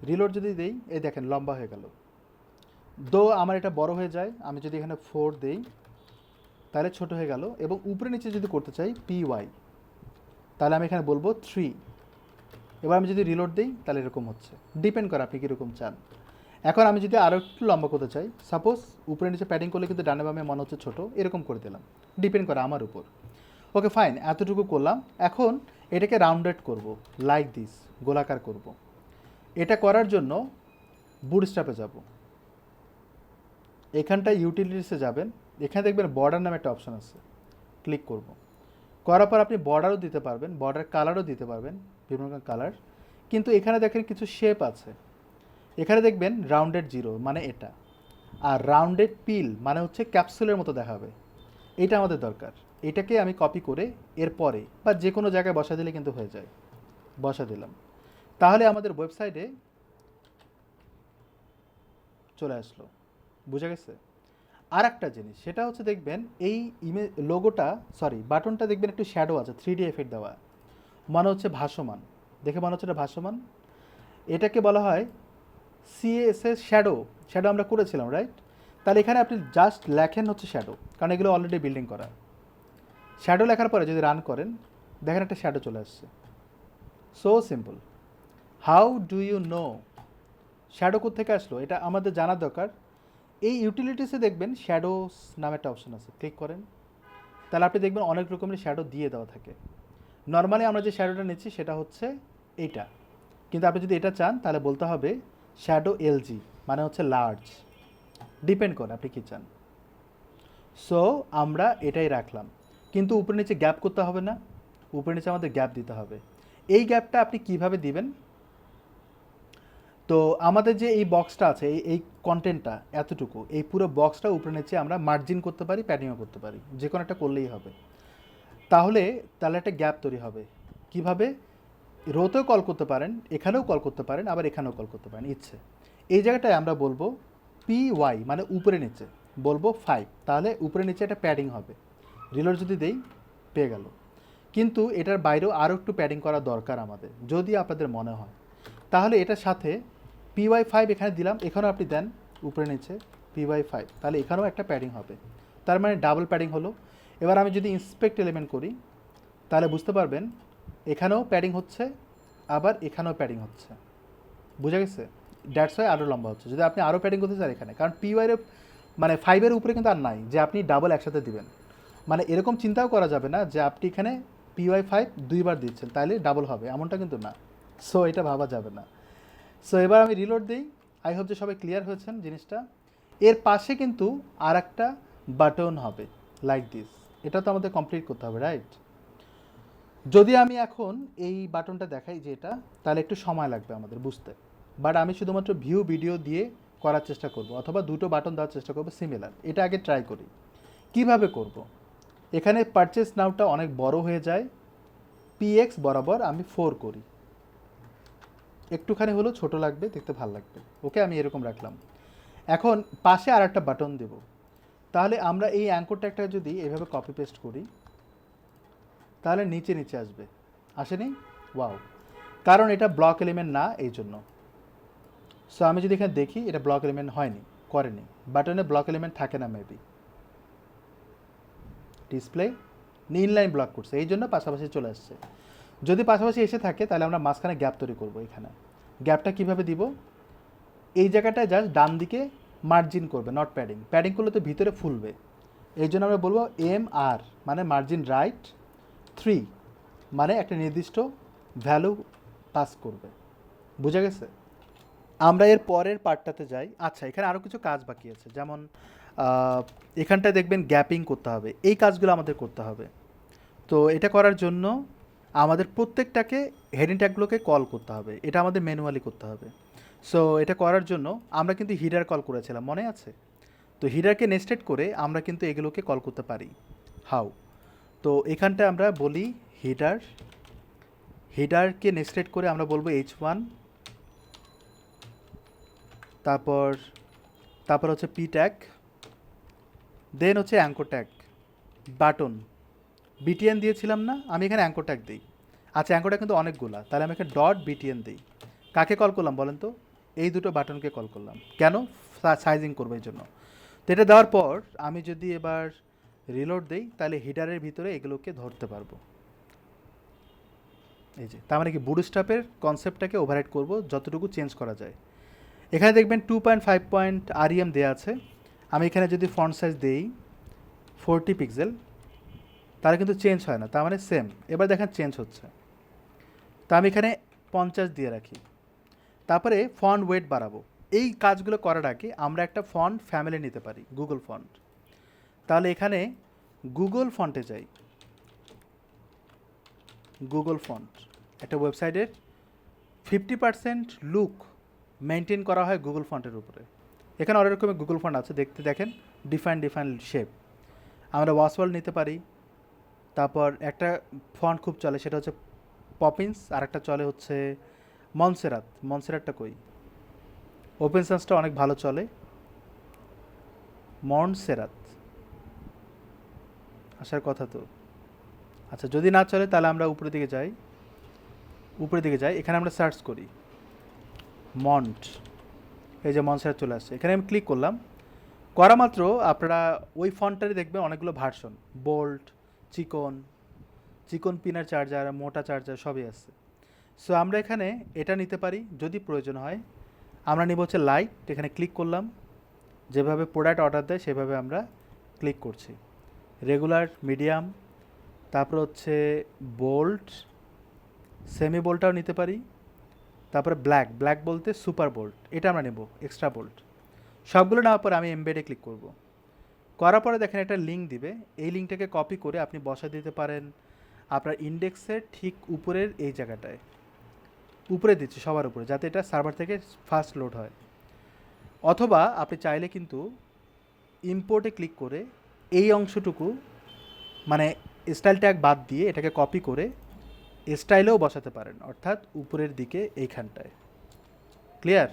রিলোড যদি দেই, এই দেখেন লম্বা হয়ে গেল। আমার এটা বড় হয়ে যায়, আমি যদি এখানে 4 দেই তাহলে ছোট হয়ে গেল। এবং উপরে নিচে যদি করতে চাই PY, তাহলে আমি এখানে বলবো 3। এবার আমি যদি রিলোড দিই তাহলে এরকম হচ্ছে, ডিপেন্ড করে আপনি কীরকম চান। এখন আমি যদি আরও একটু লম্বা করতে চাই, সাপোজ উপরে নিচে প্যাডিং করলে কিন্তু ডানে বামে মনে হচ্ছে ছোটো, এরকম করে দিলাম, ডিপেন্ড করে আমার উপর। ওকে ফাইন, এতটুকু করলাম। এখন এটাকে রাউন্ডেড করব, লাইক দিস, গোলাকার করব। এটা করার জন্য বুটস্ট্র্যাপে যাব, এখানটায় ইউটিলিটিসে যাবেন, এখানে দেখবেন বর্ডার নামে একটা অপশান আছে, ক্লিক করব। করার পর আপনি বর্ডারও দিতে পারবেন, বর্ডার কালারও দিতে পারবেন, বিভিন্ন রকম কালার। কিন্তু এখানে দেখেন কিছু শেপ আছে, এখানে দেখবেন রাউন্ডেড 0 মানে এটা, আর রাউন্ডেড পিল মানে হচ্ছে ক্যাপসুলের মতো দেখাবে। এটা আমাদের দরকার। এটাকে আমি কপি করে এরপরে বা যে কোনো জায়গায় বসা দিলে কিন্তু হয়ে যায়। বসা দিলাম, তাহলে আমাদের ওয়েবসাইটে চলে আসলো। বুঝা গেছে? আর একটা জিনিস সেটা হচ্ছে দেখবেন এই বাটনটা দেখবেন একটু শ্যাডো আছে, 3D এফেক্ট দেওয়া, মনে হচ্ছে ভাসমান, দেখে মনে হচ্ছে এটা ভাসমান। এটাকে বলা হয় CSS শ্যাডো। শ্যাডো আমরা করেছিলাম রাইট? তাহলে এখানে আপনি জাস্ট লেখেন হচ্ছে শ্যাডো, কারণ এগুলো অলরেডি বিল্ডিং করা। শ্যাডো লেখার পরে যদি রান করেন দেখেন একটা শ্যাডো চলে আসছে। So simple. How do you know shadow কোত্থেকে আসলো এটা আমাদের জানার দরকার। এই ইউটিলিটিসে দেখবেন শ্যাডোস নামে একটা অপশন আছে, ক্লিক করেন, তাহলে আপনি দেখবেন অনেক রকমের শ্যাডো দিয়ে দেওয়া থাকে। নর্মালি আমরা যে শ্যাডোটা নিচ্ছি সেটা হচ্ছে এইটা, কিন্তু আপনি যদি এটা চান তাহলে বলতে হবে শ্যাডো এলজি, মানে হচ্ছে লার্জ, ডিপেন্ড করে আপনি কী চান। সো আমরা এটাই রাখলাম, কিন্তু উপরে নিচে গ্যাপ করতে হবে না, উপরে নিচে আমাদের গ্যাপ দিতে হবে। এই গ্যাপটা আপনি কিভাবে দিবেন? তো আমাদের যে এই বক্সটা আছে, এই কন্টেন্টটা এতটুকু, এই পুরো বক্সটা উপরে নিচে আমরা মার্জিন করতে পারি, প্যাডিংও করতে পারি, যে কোনো একটা করলেই হবে। তাহলে একটা গ্যাপ তৈরি হবে। কিভাবে? রোতেও কল করতে পারেন, এখানেও কল করতে পারেন, আবার এখানেও কল করতে পারেন ইচ্ছে। এই জায়গাটায় আমরা বলবো PY, মানে উপরে নিচে বলবো 5, তাহলে উপরে নিচে একটা প্যাডিং হবে। রিলোড যদি দেই পেয়ে গেল। কিন্তু এটার বাইরেও আরও একটু প্যাডিং করা দরকার আমাদের, যদি আপনাদের মনে হয়। তাহলে এটার সাথে PY5 এখানে দিলাম, এখানেও আপনি দেন উপরে নিচে PY5, তাহলে এখানেও একটা প্যাডিং হবে, তার মানে ডাবল প্যাডিং হলো। এবার আমি যদি ইন্সপেক্ট এলিমেন্ট করি তাহলে বুঝতে পারবেন এখানেও প্যাডিং হচ্ছে, আবার এখানেও প্যাডিং হচ্ছে। বুঝা গেছে? দ্যাটস ওয়াই আরও লম্বা হচ্ছে। যদি আপনি আরও প্যাডিং করতে চান এখানে, কারণ PY মানে 5-এর উপরে কিন্তু আর নাই যে আপনি ডাবল একসাথে দিবেন। মানে এরকম চিন্তাও করা যাবে না যে আপনি এখানে PY5 দুইবার দিচ্ছেন তাহলে ডাবল হবে, এমনটা কিন্তু না। সো এটা ভাবা যাবে না। সো এবার আমি রিলোড দিই। আই হোপ যে সবাই ক্লিয়ার হয়েছেন জিনিসটা। এর পাশে কিন্তু আর একটা বাটন হবে লাইক দিস, এটা তো আমাদের কমপ্লিট করতে হবে, রাইট? যদি আমি এখন এই বাটনটা দেখাই যে এটা, তাহলে একটু সময় লাগবে আমাদের বুঝতে, বাট আমি শুধুমাত্র ভিউ ভিডিও দিয়ে করার চেষ্টা করব, অথবা দুটো বাটন দেওয়ার চেষ্টা করব সিমিলার। এটা আগে ট্রাই করি কিভাবে করব। এখানে পারচেস নাওটা অনেক বড় হয়ে যায়, PX বরাবর আমি 4 করি, একটুখানি হলেও ছোট লাগবে, দেখতে ভালো লাগবে। ওকে, আমি এরকম রাখলাম। এখন পাশে আর একটা বাটন দেব, তাহলে আমরা এই অ্যাঙ্কর ট্যাগটা যদি এভাবে কপি পেস্ট করি তাহলে নিচে নিচে আসবে, আসেনি? ওয়াও, কারণ এটা ব্লক এলিমেন্ট না এই জন্য। সো আমি যদি এখানে দেখি এটা ব্লক এলিমেন্ট হয়নি, করেনি, বাটনে ব্লক এলিমেন্ট থাকে না মেবি, ডিসপ্লে ইনলাইন ব্লক করছে এই জন্য পাশাপাশি চলে আসছে। যদি পাশাপাশি এসে থাকে তাহলে আমরা মাঝখানে গ্যাপ তৈরি করব। এখানে গ্যাপটা কিভাবে দিব? এই জায়গাটায় জাস্ট ডান দিকে মার্জিন করবে, নট প্যাডিং। প্যাডিং করলে তো ভিতরে ফুলবে, এই জন্য আমরা বলবো MR, মানে মার্জিন রাইট 3, মানে একটা নির্দিষ্ট ভ্যালু পাস করবে। বুঝা গেছে? আমরা এর পরের পার্টটাতে যাই। আচ্ছা, এখানে আরও কিছু কাজ বাকি আছে, যেমন এখানটায় দেখবেন গ্যাপিং করতে হবে, এই কাজগুলো আমাদের করতে হবে। তো এটা করার জন্য আমাদের প্রত্যেকটাকে হেডিং ট্যাগগুলোকে কল করতে হবে, এটা আমাদের ম্যানুয়ালি করতে হবে। সো এটা করার জন্য আমরা কিন্তু হিডার কল করেছিলাম, মনে আছে? তো হিডারকে নেস্টেড করে আমরা কিন্তু এগুলোকে কল করতে পারি। হাউ? তো এখানটায় আমরা বলি হিডারকে নেস্টেড করে আমরা বলবো H1, তারপর হচ্ছে P ট্যাগ, দেন হচ্ছে অ্যাঙ্কর ট্যাগ, বাটন BTN দিয়েছিলাম না, আমি এখানে অ্যাঙ্কর ট্যাগ দিই। আচ্ছা, অ্যাঙ্কর ট্যাগ কিন্তু অনেকগুলা, তাহলে আমি এখানে ডট BTN দিই। কাকে কল করলাম বলেন তো? এই দুটো বাটনকে কল করলাম। কেন? সাইজিং করবো এই জন্য। তো এটা দেওয়ার পর আমি যদি এবার রিলোড দেই তাহলে হিডারের ভিতরে এগুলোকে ধরতে পারবো। এই যে, তার মানে কি বুটস্ট্র্যাপের কনসেপ্টটাকে ওভাররাইড করব যতটুকু চেঞ্জ করা যায়। এখানে দেখবেন 2.5 REM দেওয়া আছে। আমি এখানে যদি ফন্ট সাইজ দেই 40 পিক্সেল, তাহলে কিন্তু চেঞ্জ হয় না, তার মানে সেম। এবার দেখেন চেঞ্জ হচ্ছে। তা আমি এখানে 50 দিয়ে রাখি। তারপরে ফন্ট ওয়েট বাড়াবো। এই কাজগুলো করার আগে আমরা একটা ফন্ট ফ্যামিলি নিতে পারি, গুগল ফন্ট। তাহলে এখানে গুগল ফন্টে যাই। গুগল ফন্ট একটা ওয়েবসাইটের 50% লুক মেনটেন করা হয় গুগল ফন্টের উপরে। এখানে অনেক রকমের গুগল ফন্ট আছে, দেখতে দেখেন ডিফারেন্ট শেপ। আমরা ওয়াসওয়ার্ল্ড নিতে পারি। তারপর একটা ফন্ট খুব চলে, সেটা হচ্ছে পপিন্স, আর একটা চলে হচ্ছে মনসেরাতটা কই? ওপেন সান্সটা অনেক ভালো চলে। মনসেরাত আসার কথা তো। আচ্ছা, যদি না চলে তাহলে আমরা উপরের দিকে যাই, এখানে আমরা সার্চ করি মন্ট, এই যে মনসেরাত চলে আসছে। এখানে আমি ক্লিক করলাম, করা মাত্র আপনারা ওই ফন্টটারে দেখবেন অনেকগুলো ভার্সন, বোল্ড, চিকন চিকন পিনের চার্জার, মোটা চার্জার সবই আছে। সো আমরা এখানে এটা নিতে পারি যদি প্রয়োজন হয়। আমরা নিব হচ্ছে লাইট, এখানে ক্লিক করলাম, যেভাবে প্রোডাক্ট অর্ডার দেয় সেভাবে আমরা ক্লিক করছি। রেগুলার, মিডিয়াম, তারপর হচ্ছে বোল্ট, সেমি বোল্টটাও নিতে পারি। তারপরে ব্ল্যাক, ব্ল্যাক বলতে সুপার বোল্ট, এটা আমরা নেব, এক্সট্রা বোল্ট। সবগুলো নেওয়ার পর আমি এমবেডে ক্লিক করব। করার পরে দেখেন একটা লিঙ্ক দিবে, এই লিঙ্কটাকে কপি করে আপনি বসা দিতে পারেন আপনার ইন্ডেক্সের ঠিক উপরের এই জায়গাটায়, উপরে দিচ্ছি সবার উপরে, যাতে এটা সার্ভার থেকে ফাস্ট লোড হয়। অথবা আপনি চাইলে কিন্তু ইম্পোর্টে ক্লিক করে এই অংশটুকু মানে স্টাইল ট্যাগ বাদ দিয়ে এটাকে কপি করে স্টাইলেও বসাতে পারেন, অর্থাৎ উপরের দিকে এইখানটায়। ক্লিয়ার?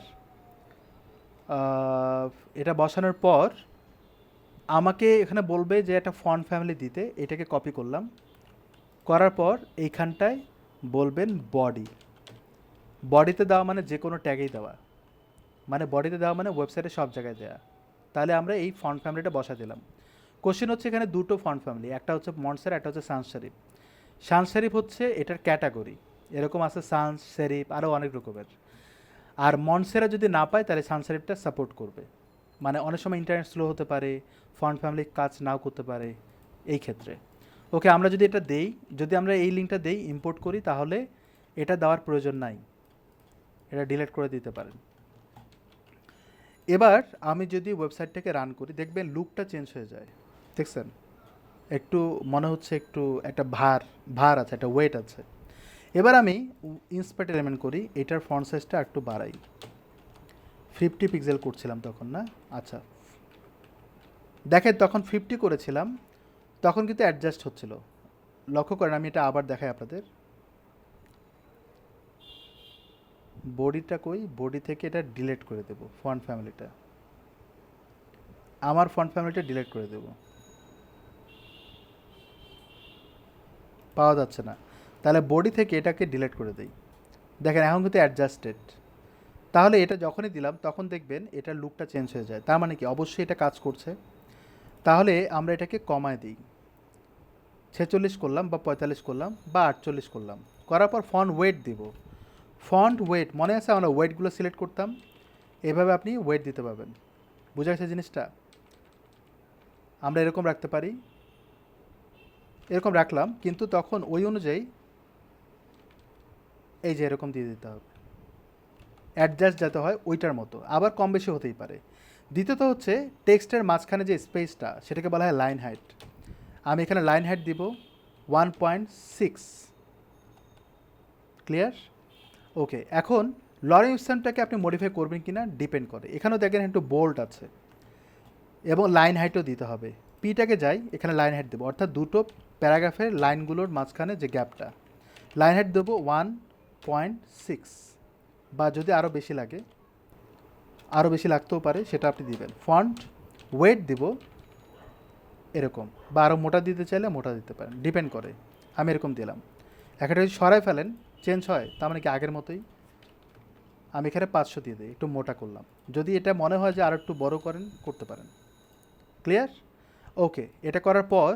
এটা বসানোর পর আমাকে এখানে বলবে যে একটা ফন্ট ফ্যামিলি দিতে, এটাকে কপি করলাম। করার পর এইখানটায় বলবেন বডি। বডিতে দেওয়া মানে যে কোনো ট্যাগেই দেওয়া, মানে বডিতে দেওয়া মানে ওয়েবসাইটে সব জায়গায় দেওয়া। তাহলে আমরা এই ফন্ট ফ্যামিলিটা বসা দিলাম। কোশ্চেন হচ্ছে এখানে দুটো ফন্ট ফ্যামিলি, একটা হচ্ছে মন্টসেরা, একটা হচ্ছে সান্স সেরিফ। সান্স সেরিফ হচ্ছে এটার ক্যাটাগরি, এরকম আছে সান্স সেরিফ আরও অনেক রকমের। আর মন্টসেরা যদি না পায় তাহলে সান্স সেরিফটা সাপোর্ট করবে, মানে অনেক সময় ইন্টারনেট স্লো হতে পারে, ফন্ট ফ্যামিলি কাজ নাও করতে পারে এই ক্ষেত্রে। ওকে, আমরা যদি এটা দেই, যদি আমরা এই লিঙ্কটা দেই, ইম্পোর্ট করি, তাহলে এটা দেওয়ার প্রয়োজন নাই, এটা ডিলিট করে দিতে পারেন। এবার আমি যদি ওয়েবসাইটটাকে রান করি, দেখবেন লুকটা চেঞ্জ হয়ে যায়। দেখছেন? একটু মনে হচ্ছে একটু একটা ভার আছে, একটা ওয়েট আছে। এবার আমি ইন্সপেক্ট এলিমেন্ট করি, এটার ফন্ট সাইজটা একটু বাড়াই। 50 পিক্সেল করছিলাম তখন, না? আচ্ছা, দেখেন তখন 50 করেছিলাম, তখন কিন্তু অ্যাডজাস্ট হচ্ছিল। লক্ষ্য করেন, আমি এটা আবার দেখাই আপনাদের। বডিটা কই, বডি থেকে এটা ডিলিট করে দেব, ফন্ট ফ্যামিলিটা, আমার ফন্ট ফ্যামিলিটা ডিলিট করে দেব। পাওয়া যাচ্ছে না, তাহলে বডি থেকে এটাকে ডিলিট করে দেই। দেখেন এখন কিন্তু অ্যাডজাস্টেড। তাহলে এটা যখনই দিলাম তখন দেখবেন এটার লুকটা চেঞ্জ হয়ে যায়, তার মানে কি অবশ্যই এটা কাজ করছে। তাহলে আমরা এটাকে কমায় দিই, 46 করলাম বা 45 করলাম বা 48 করলাম। করার পর ফন্ট ওয়েট দিব। ফন্ট ওয়েট মনে আছে আমরা ওয়েটগুলো সিলেক্ট করতাম, এভাবে আপনি ওয়েট দিতে পারবেন। বুঝা গেছে জিনিসটা? আমরা এরকম রাখতে পারি, এরকম রাখলাম, কিন্তু তখন ওই অনুযায়ী এই যে এরকম দিয়ে দিতে হবে, অ্যাডজাস্ট যাতে হয় ওইটার মতো, আবার কম বেশি হতেই পারে। দ্বিতীয়ত হচ্ছে টেক্সটের মাঝখানে যে স্পেসটা, সেটাকে বলা হয় লাইন হাইট। আমি এখানে লাইন হাইট দিব 1.6। ক্লিয়ার? ওকে, এখন লরেন্স ইফসনটাকে আপনি মডিফাই করবেন কিনা ডিপেন্ড করে। এখানেও দেখেন একটু বোল্ড আছে এবং লাইন হাইটও দিতে হবে। পিটাকে যাই, এখানে লাইন হাইট দেবো, অর্থাৎ দুটো প্যারাগ্রাফের লাইনগুলোর মাঝখানে যে গ্যাপটা, লাইন হাইট দেবো 1.6, বা যদি আরও বেশি লাগে, আরও বেশি লাগতেও পারে, সেটা আপনি দিবেন। ফন্ট ওয়েট দিব এরকম, বা আরও মোটা দিতে চাইলে মোটা দিতে পারেন, ডিপেন্ড করে। আমি এরকম দিলাম। একটা যদি সরাই ফেলেন চেঞ্জ হয়, তার মানে কি আগের মতোই। আমি এখানে 500 দিয়ে দিই, একটু মোটা করলাম। যদি এটা মনে হয় যে আরও একটু বড় করেন, করতে পারেন। ক্লিয়ার? ওকে, এটা করার পর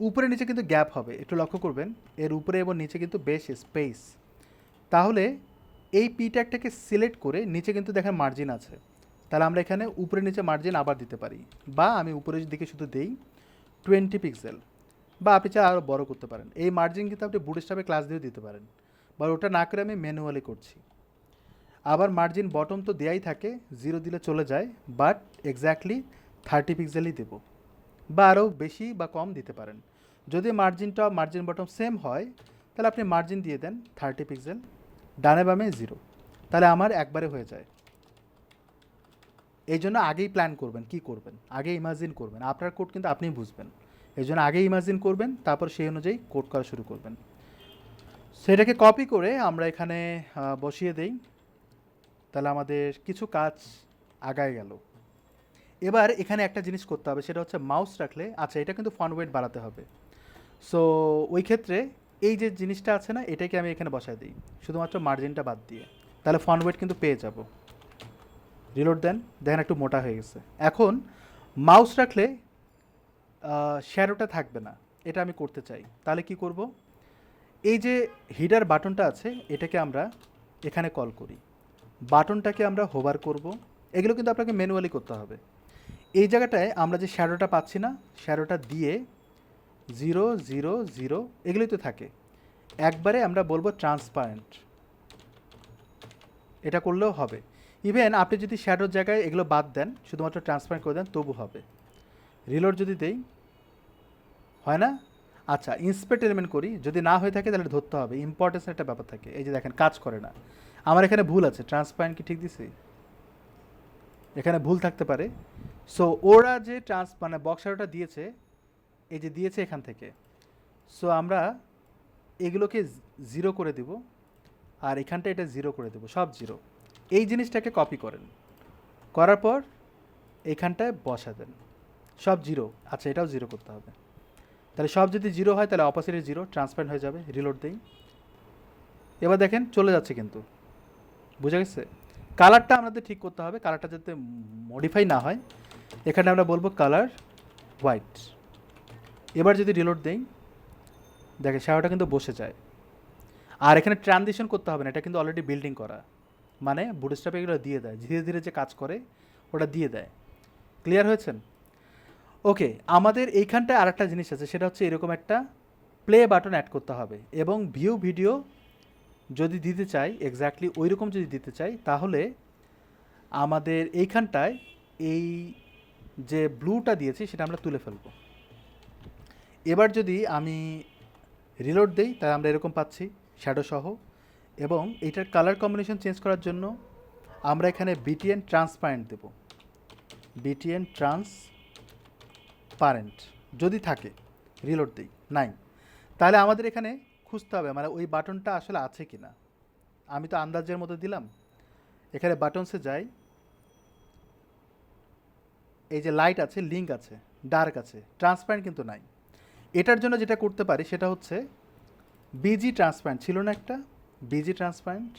উপরে নিচে কিন্তু গ্যাপ হবে, একটু লক্ষ্য করবেন, এর উপরে এবং নিচে কিন্তু বেশ স্পেস। তাহলে এই পি ট্যাগটাকে সিলেক্ট করে নিচে কিন্তু দেখেন মার্জিন আছে, তাহলে আমরা এখানে উপরে নিচে মার্জিন আবার দিতে পারি, বা আমি উপরের দিকে শুধু দেই 20 পিক্সেল, বা আপনি চাই আরও বড় করতে পারেন। এই মার্জিন কিন্তু আপনি বুটস্ট্র্যাপে ক্লাস দিয়েও দিতে পারেন, বা ওটা না করে আমি ম্যানুয়ালি করছি। আবার মার্জিন বটম তো দেয়াই থাকে, 0 দিলে চলে যায়, বাট এক্স্যাক্টলি 30 পিক্সেলই দেবো, বা আরও বেশি বা কম দিতে পারেন। যদি মার্জিন বটম সেম হয়, তাহলে আপনি মার্জিন দিয়ে দেন 30 পিক্সেল, ডানে বামে 0, তাহলে আমার একবারে হয়ে যায়। এই জন্য আগেই প্ল্যান করবেন কি করবেন, আগে ইমাজিন করবেন, আপনার কোড কিন্তু আপনিই বুঝবেন। এই জন্য আগে ইমাজিন করবেন, তারপর সেই অনুযায়ী কোড করা শুরু করবেন। সেটাকে কপি করে আমরা এখানে বসিয়ে দেই, তাহলে আমাদের কিছু কাজ আগায় গেল। এবার এখানে একটা জিনিস করতে হবে, সেটা হচ্ছে মাউস রাখলে, আচ্ছা এটা কিন্তু ফন্ট ওয়েট বাড়াতে হবে। সো ওই ক্ষেত্রে এই যে জিনিসটা আছে না, এটাকে আমি এখানে বসায় দিই, শুধুমাত্র মার্জিনটা বাদ দিয়ে, তাহলে ফন্ট ওয়েট কিন্তু পেয়ে যাব। রিলোড দেন, দেখেন একটু মোটা হয়ে গেছে। এখন মাউস রাখলে শ্যাডোটা থাকবে না, এটা আমি করতে চাই, তাহলে কি করব? এই যে হিডার বাটনটা আছে এটাকে আমরা এখানে কল করি, বাটনটাকে আমরা হোভার করব। এগুলো কিন্তু আপনাকে ম্যানুয়ালি করতে হবে। এই জায়গাটায় আমরা যে শ্যাডোটা পাচ্ছি না, শ্যাডোটা দিয়ে 0 0 0 এগুলোই তো থাকে, একবারে আমরা বলবো ট্রান্সপারেন্ট, এটা করলেও হবে। ইভেন আপনি যদি শ্যাডোর জায়গায় এগুলো বাদ দেন, শুধুমাত্র ট্রান্সপারেন্ট করে দেন, তবু হবে। রিলোড যদি দেই, হয় না? আচ্ছা, ইন্সপেক্ট এলিমেন্ট করি, যদি না হয়ে থাকে তাহলে ধরতে হবে, ইম্পর্টেন্সের একটা ব্যাপার থাকে। এই যে দেখেন কাজ করে না, আমার এখানে ভুল আছে, ট্রান্সপারেন্ট কি ঠিক দিছি? এখানে ভুল থাকতে পারে। সো ওরা যে মানে বক্সারটা দিয়েছে, এই যে দিয়েছে এখান থেকে, সো আমরা এগুলোকে 0 করে দিব, আর এখানটা এটা 0 করে দেবো, সব 0। এই জিনিসটাকে কপি করেন, করার পর এখানটায় বসা দেন, সব 0। আচ্ছা, এটাও 0 করতে হবে। তাহলে সব যদি 0 হয় তাহলে অপোজিটে 0, ট্রান্সপারেন্ট হয়ে যাবে। রিলোড দেই, এবার দেখেন চলে যাচ্ছে কিন্তু, বুঝা গেছে? কালারটা আমাদের ঠিক করতে হবে, কালারটা যাতে মডিফাই না হয়। এখানে আমরা বলবো কালার হোয়াইট। এবার যদি রিলোড দেই, দেখেন শ্যাডোটা কিন্তু বসে যায়। আর এখানে ট্রানজিশন করতে হবে না, এটা কিন্তু অলরেডি বিল্ডিং করা, মানে বুটস্ট্র্যাপ এগুলো দিয়ে দেয়, ধীরে ধীরে যে কাজ করে ওটা দিয়ে দেয়। ক্লিয়ার হয়েছেন? ওকে, আমাদের এইখানটায় আরেকটা জিনিস আছে, সেটা হচ্ছে এরকম একটা প্লে বাটন অ্যাড করতে হবে, এবং ভিউ ভিডিও যদি দিতে চাই, এক্স্যাক্টলি ওই রকম যদি দিতে চাই, তাহলে আমাদের এইখানটায় এই যে ব্লুটা দিয়েছি সেটা আমরা তুলে ফেলব। এবার যদি আমি রিলোড দেই, তাহলে আমরা এরকম পাচ্ছি শ্যাডো সহ। এবং এইটার কালার কম্বিনেশন চেঞ্জ করার জন্য আমরা এখানে বিটিএন ট্রান্সপারেন্ট দেব, বিটিএন ট্রান্সপারেন্ট যদি থাকে। রিলোড দিই, নাই, তাহলে আমাদের এখানে খুঁজতে হবে মানে ওই বাটনটা আসলে আছে কি না। আমি তো আন্দাজের মতো দিলাম, এখানে বাটনসে যাই, এই যে লাইট আছে, লিঙ্ক আছে, ডার্ক আছে, ট্রান্সপারেন্ট কিন্তু নাই। এটার জন্য যেটা করতে পারি সেটা হচ্ছে বিজি ট্রান্সপারেন্ট ছিল না একটা, বিজি ট্রান্সপারেন্ট,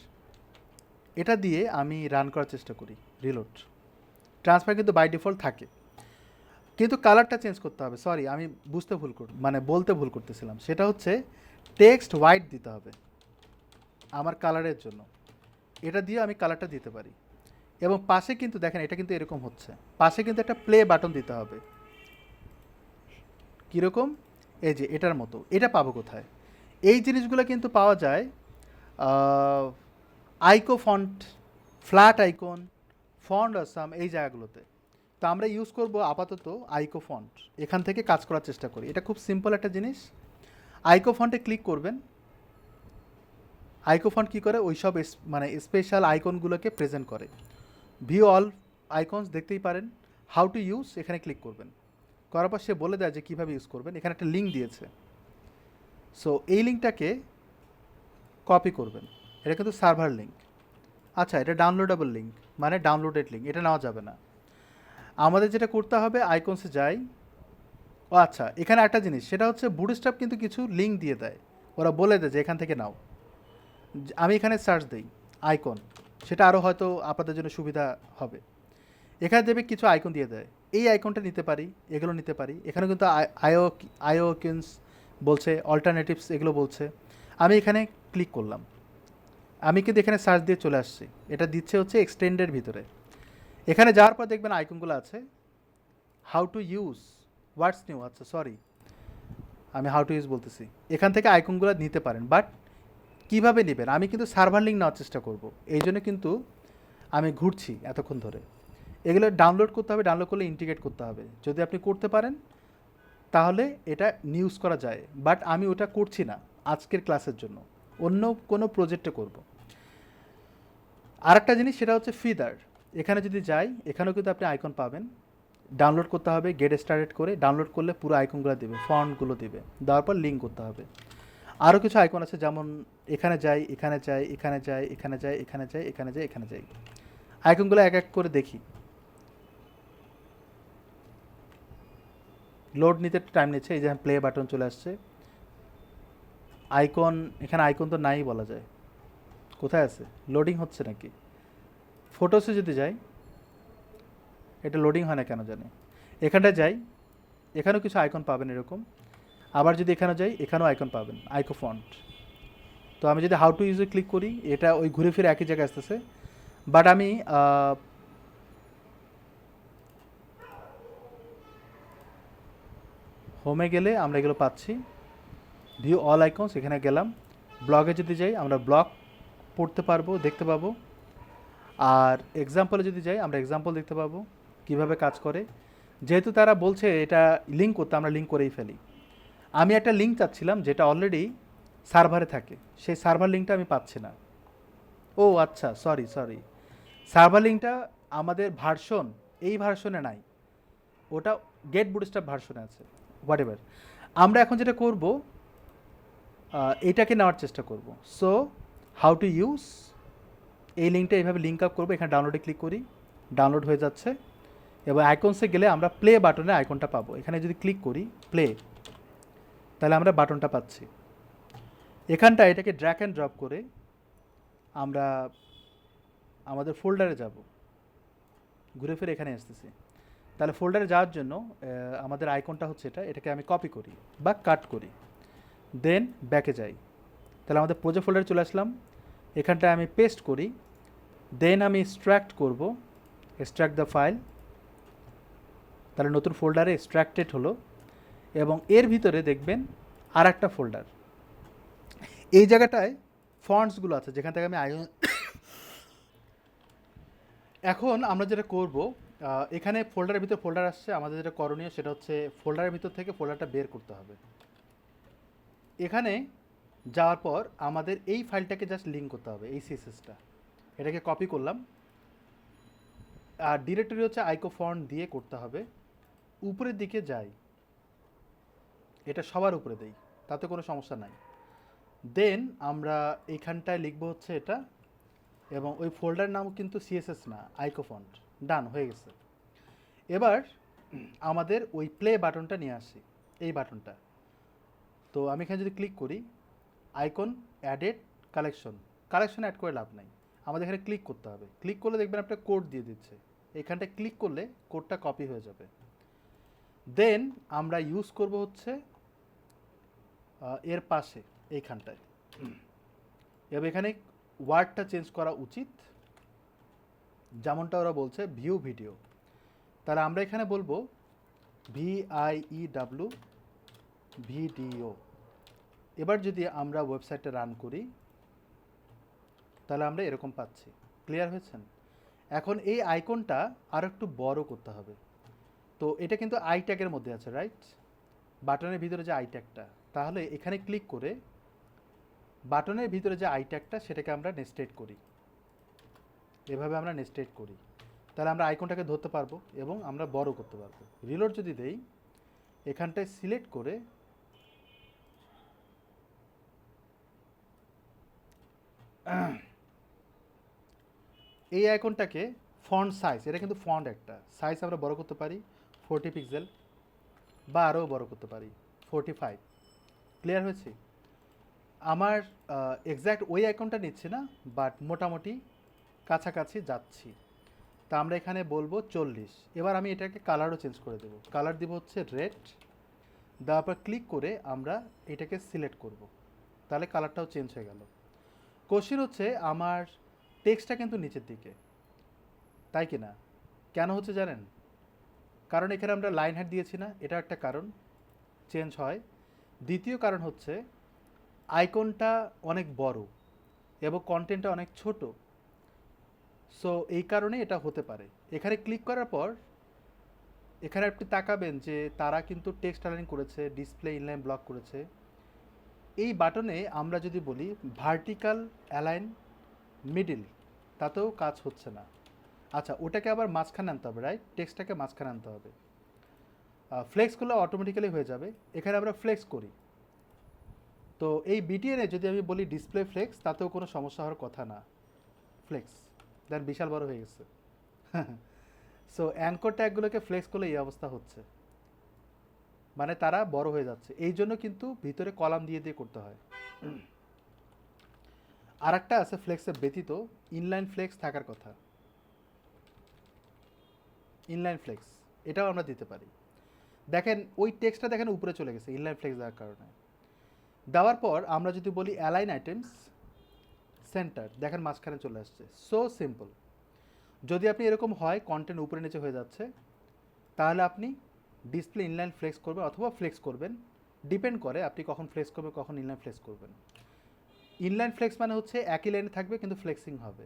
এটা দিয়ে আমি রান করার চেষ্টা করি। রিলোড, ট্রান্সপারেন্ট কিন্তু বাই ডিফল্ট থাকে, কিন্তু কালারটা চেঞ্জ করতে হবে। সরি, আমি বলতে ভুল করতেছিলাম, সেটা হচ্ছে টেক্সট হোয়াইট দিতে হবে আমার কালারের জন্য। এটা দিয়ে আমি কালারটা দিতে পারি। এবং পাশে কিন্তু দেখেন এটা কিন্তু এরকম হচ্ছে, পাশে কিন্তু একটা প্লে বাটন দিতে হবে। কীরকম? এই যে এটার মতো। এটা পাবো কোথায়? এই জিনিসগুলো কিন্তু পাওয়া যায় IcoFont, Flaticon, Font Awesome, এই জায়গাগুলোতে। তো আমরা ইউজ করব আপাতত আইকো ফন্ট, এখান থেকে কাজ করার চেষ্টা করি। এটা খুব সিম্পল একটা জিনিস। আইকো ফন্টে ক্লিক করবেন। আইকো ফন্ট কী করে? ওই সব মানে স্পেশাল আইকনগুলোকে প্রেজেন্ট করে। ভিউ অল আইকনস দেখতেই পারেন। হাউ টু ইউজ, এখানে ক্লিক করবেন, করার পর সে বলে দেয় যে কীভাবে ইউজ করবেন। এখানে একটা লিঙ্ক দিয়েছে, সো এই লিঙ্কটাকে কপি করবেন। এটা কিন্তু সার্ভার লিঙ্ক। আচ্ছা, এটা ডাউনলোডেবল লিঙ্ক, মানে ডাউনলোডেড লিঙ্ক, এটা নেওয়া যাবে না। আমাদের যেটা করতে হবে, আইকনসে যাই। ও আচ্ছা, এখানে একটা জিনিস, সেটা হচ্ছে বুটস্ট্র্যাপ কিন্তু কিছু লিঙ্ক দিয়ে দেয়, ওরা বলে দেয় যে এখান থেকে নাও। আমি এখানে সার্চ দিই আইকন, সেটা আরও হয়তো আপনাদের জন্য সুবিধা হবে। এখানে দেবে কিছু আইকন দিয়ে দেয়, এই আইকনটা নিতে পারি, এগুলো নিতে পারি। এখানে কিন্তু আইওকিনস বলছে, অল্টারনেটিভস এগুলো বলছে। আমি এখানে ক্লিক করলাম, আমি কিন্তু এখানে সার্চ দিয়ে চলে আসছি। এটা দিচ্ছে হচ্ছে এক্সটেন্ডের ভিতরে। এখানে যাওয়ার পর দেখবেন আইকনগুলো আছে, how to use, what's new. আচ্ছা সরি, আমি হাউ টু ইউজ বলতেছি। এখান থেকে আইকনগুলো নিতে পারেন, বাট কীভাবে নেবেন? আমি কিন্তু সার্ভার লিঙ্ক নেওয়ার চেষ্টা করব, এই জন্য কিন্তু আমি ঘুরছি এতক্ষণ ধরে। এগুলো ডাউনলোড করতে হবে, ডাউনলোড করলে ইন্টিগ্রেট করতে হবে। যদি আপনি করতে পারেন তাহলে এটা নিউজ করা যায়, বাট আমি ওটা করছি না আজকের ক্লাসের জন্য, অন্য কোনো প্রজেক্টে করব। আরেকটা জিনিস, সেটা হচ্ছে ফিদার। এখানে যদি যাই, এখানেও কিন্তু আপনি আইকন পাবেন। ডাউনলোড করতে হবে, গেট স্টার্টেড করে ডাউনলোড করলে পুরো আইকনগুলো দেবে, ফন্টগুলো দেবে, দেওয়ার পর লিঙ্ক করতে হবে। আরও কিছু আইকন আছে, যেমন এখানে যাই, এখানে যাই, এখানে যাই, এখানে যাই, এখানে যাই, এখানে যাই, এখানে যাই। আইকনগুলো এক এক করে দেখি। লোড নিতে টাইম নিচ্ছে। এই যে প্লে বাটন চলে আসছে। আইকন, এখানে আইকন তো নাই বলা যায়, কোথায় আছে? লোডিং হচ্ছে নাকি? ফটোসে যদি যাই, এটা লোডিং হয় না কেন জানি। এখানটায় যাই, এখানেও কিছু আইকন পাবেন এরকম। আবার যদি এখানে যাই, এখানেও আইকন পাবেন, আইকো ফন্ট। তো আমি যদি হাউ টু ইউজে ক্লিক করি, এটা ওই ঘুরে ফিরে একই জায়গায় আসতেছে। বাট আমি হোমে গেলে আমরা এগুলো পাচ্ছি, ভিউ অল আইকনস, এখানে গেলাম। ব্লগে যদি যাই আমরা ব্লগ পড়তে পারবো, দেখতে পাবো। আর এক্সাম্পলে যদি যাই আমরা এক্সাম্পল দেখতে পাবো কিভাবে কাজ করে। যেহেতু তারা বলছে এটা লিঙ্ক করতে, আমরা লিঙ্ক করেই ফেলি। আমি একটা লিঙ্ক চাচ্ছিলাম যেটা অলরেডি সার্ভারে থাকে, সেই সার্ভার লিঙ্কটা আমি পাচ্ছি না। ও আচ্ছা, সরি সরি, সার্ভার লিঙ্কটা আমাদের ভার্সন, এই ভার্সনে নাই, ওটা গেট বুটস্ট্র্যাপ ভার্সনে আছে। হোয়াট এভার, আমরা এখন যেটা করব, এটাকে নেওয়ার চেষ্টা করব। সো হাউ টু ইউজ, এই লিঙ্কটা এইভাবে লিঙ্ক আপ করবো, এখানে ডাউনলোডে ক্লিক করি, ডাউনলোড হয়ে যাচ্ছে। এবং আইকনসে গেলে আমরা প্লে বাটনে আইকনটা পাবো, এখানে যদি ক্লিক করি প্লে, তাহলে আমরা বাটনটা পাচ্ছি। এখানটা এটাকে ড্র্যাগ অ্যান্ড ড্রপ করে আমরা আমাদের ফোল্ডারে যাব, ঘুরে ফিরে এখানে আসতেছি। তাহলে ফোল্ডারে যাওয়ার জন্য আমাদের আইকনটা হচ্ছে এটা, এটাকে আমি কপি করি বা কাট করি, দেন ব্যাকে যাই। তাহলে আমাদের প্রজেক্ট ফোল্ডারে চলে আসলাম, এখানটায় আমি পেস্ট করি, দেন আমি এক্সট্র্যাক্ট করব, এক্সট্র্যাক্ট দ্য ফাইল। তাহলে নতুন ফোল্ডারে এক্সট্র্যাক্টেড হলো, এবং এর ভিতরে দেখবেন আর একটা ফোল্ডার, এই জায়গাটায় ফন্টসগুলো আছে যেখান থেকে আমি এখন আমরা যেটা করব, এখানে ফোল্ডারের ভিতর ফোল্ডার আসছে, আমাদের যেটা করণীয় সেটা হচ্ছে ফোল্ডারের ভিতর থেকে ফোল্ডারটা বের করতে হবে। এখানে যাওয়ার পর আমাদের এই ফাইলটাকে জাস্ট লিঙ্ক করতে হবে, এই সিএসএসটা, এটাকে কপি করলাম। আর ডিরেক্টরি হচ্ছে আইকো ফন্ট দিয়ে করতে হবে। উপরের দিকে যাই, এটা সবার উপরে দেই, তাতে কোনো সমস্যা নাই। দেন আমরা এইখানটায় লিখবো হচ্ছে এটা, এবং ওই ফোল্ডার নাম কিন্তু সিএসএস না, আইকো ফন্ট। ডান হয়ে গেছে। এবার আমাদের ওই প্লে বাটনটা নিয়ে আসি, এই বাটনটা। তো আমি এখানে যদি ক্লিক করি, icon added collection, collection add করে লাভ নাই, আমাদের এখানে ক্লিক করতে হবে। ক্লিক করলে দেখবেন একটা কোড দিয়ে দিচ্ছে, এখানটায় ক্লিক করলে কোডটা কপি হয়ে যাবে। দেন আমরা ইউজ করব হচ্ছে এর পাশে এইখানটায়, এবং এখানে ওয়ার্ডটা চেঞ্জ করা উচিত, যেমনটা ওরা বলছে ভিউ ভিডিও। তাহলে আমরা এখানে বলবো VIEW ভিডিও। এবার যদি আমরা ওয়েবসাইটটা রান করি, তাহলে আমরা এরকম পাচ্ছি। ক্লিয়ার হয়েছেন? এখন এই আইকনটা আর একটু বড় করতে হবে। তো এটা কিন্তু আই ট্যাগের মধ্যে আছে, রাইট? বাটনের ভিতরে যে আই ট্যাগটা, তাহলে এখানে ক্লিক করে বাটনের ভিতরে যে আই ট্যাগটা সেটাকে আমরা নেস্টেড করি, এভাবে আমরা নেস্টেড করি। তাহলে আমরা আইকনটাকে ধরতে পারবো এবং আমরা বড় করতে পারবো। রিলোড যদি দেই, এখানটায় সিলেক্ট করে এই আইকনটাকে ফন্ট সাইজ, এটা কিন্তু ফন্ট একটা সাইজ, আমরা বড় করতে পারি 40 পিক্সেল, বা আরও বড় করতে পারি 45। ক্লিয়ার হয়েছে? আমার এক্স্যাক্ট ওই আইকনটা নিচ্ছি না, বাট মোটামুটি কাছাকাছি যাচ্ছি। তা আমরা এখানে বলবো 40। এবার আমি এটাকে কালারও চেঞ্জ করে দেবো, কালার দিব হচ্ছে রেড। দেওয়ার পর ক্লিক করে আমরা এটাকে সিলেক্ট করব, তাহলে কালারটাও চেঞ্জ হয়ে গেল। কোশ্চেন হচ্ছে আমার টেক্সটটা কিন্তু নিচের দিকে, তাই কি না? কেন হচ্ছে জানেন? কারণ এখানে আমরা লাইন হেড দিয়েছি না, এটা একটা কারণ, চেঞ্জ হয়। দ্বিতীয় কারণ হচ্ছে আইকনটা অনেক বড় এবং কন্টেন্টটা অনেক ছোট, সো এই কারণে এটা হতে পারে। এখানে ক্লিক করার পর এখানে আপনি তাকাবেন যে তারা কিন্তু টেক্সট অ্যালাইন করেছে, ডিসপ্লে ইনলাইন ব্লক করেছে। এই বাটনে আমরা যদি বলি ভার্টিক্যাল অ্যালাইন মিডিল, তাতেও কাজ হচ্ছে না। আচ্ছা, ওটাকে আবার মাঝখানে আনতে হবে, রাইট? টেক্সটটাকে মাঝখানে আনতে হবে। ফ্লেক্স করলে অটোমেটিক্যালি হয়ে যাবে, এখানে আমরা ফ্লেক্স করি। তো এই বিটিএনে যদি আমি বলি ডিসপ্লে ফ্লেক্স, তাতেও কোনো সমস্যা হওয়ার কথা না। ফ্লেক্স দেন বিশাল বড় হয়ে গেছে। সো অ্যাঙ্কর ট্যাগগুলোকে ফ্লেক্স করলে এই অবস্থা হচ্ছে, মানে তারা বড় হয়ে যাচ্ছে। এই জন্য কিন্তু ভিতরে কলাম দিয়ে দিয়ে করতে হয়। আর একটা আছে ফ্লেক্সের ব্যতীত, ইনলাইন ফ্লেক্স থাকার কথা, ইনলাইন ফ্লেক্স, এটাও আমরা দিতে পারি। দেখেন ওই টেক্সটটা দেখেন উপরে চলে গেছে ইনলাইন ফ্লেক্স দেওয়ার কারণে। দেওয়ার পর আমরা যদি বলি অ্যালাইন আইটেমস সেন্টার, দেখেন মাঝখানে চলে আসছে। So simple. যদি আপনি এরকম হয় কন্টেন্ট উপরে নিচে হয়ে যাচ্ছে, তাহলে আপনি ডিসপ্লে ইনলাইন ফ্লেক্স করবেন অথবা ফ্লেক্স করবেন, ডিপেন্ড করে আপনি কখন ফ্লেক্স করবেন কখন ইনলাইন ফ্লেক্স করবেন। ইনলাইন ফ্লেক্স মানে হচ্ছে একই লাইনে থাকবে কিন্তু ফ্লেক্সিং হবে,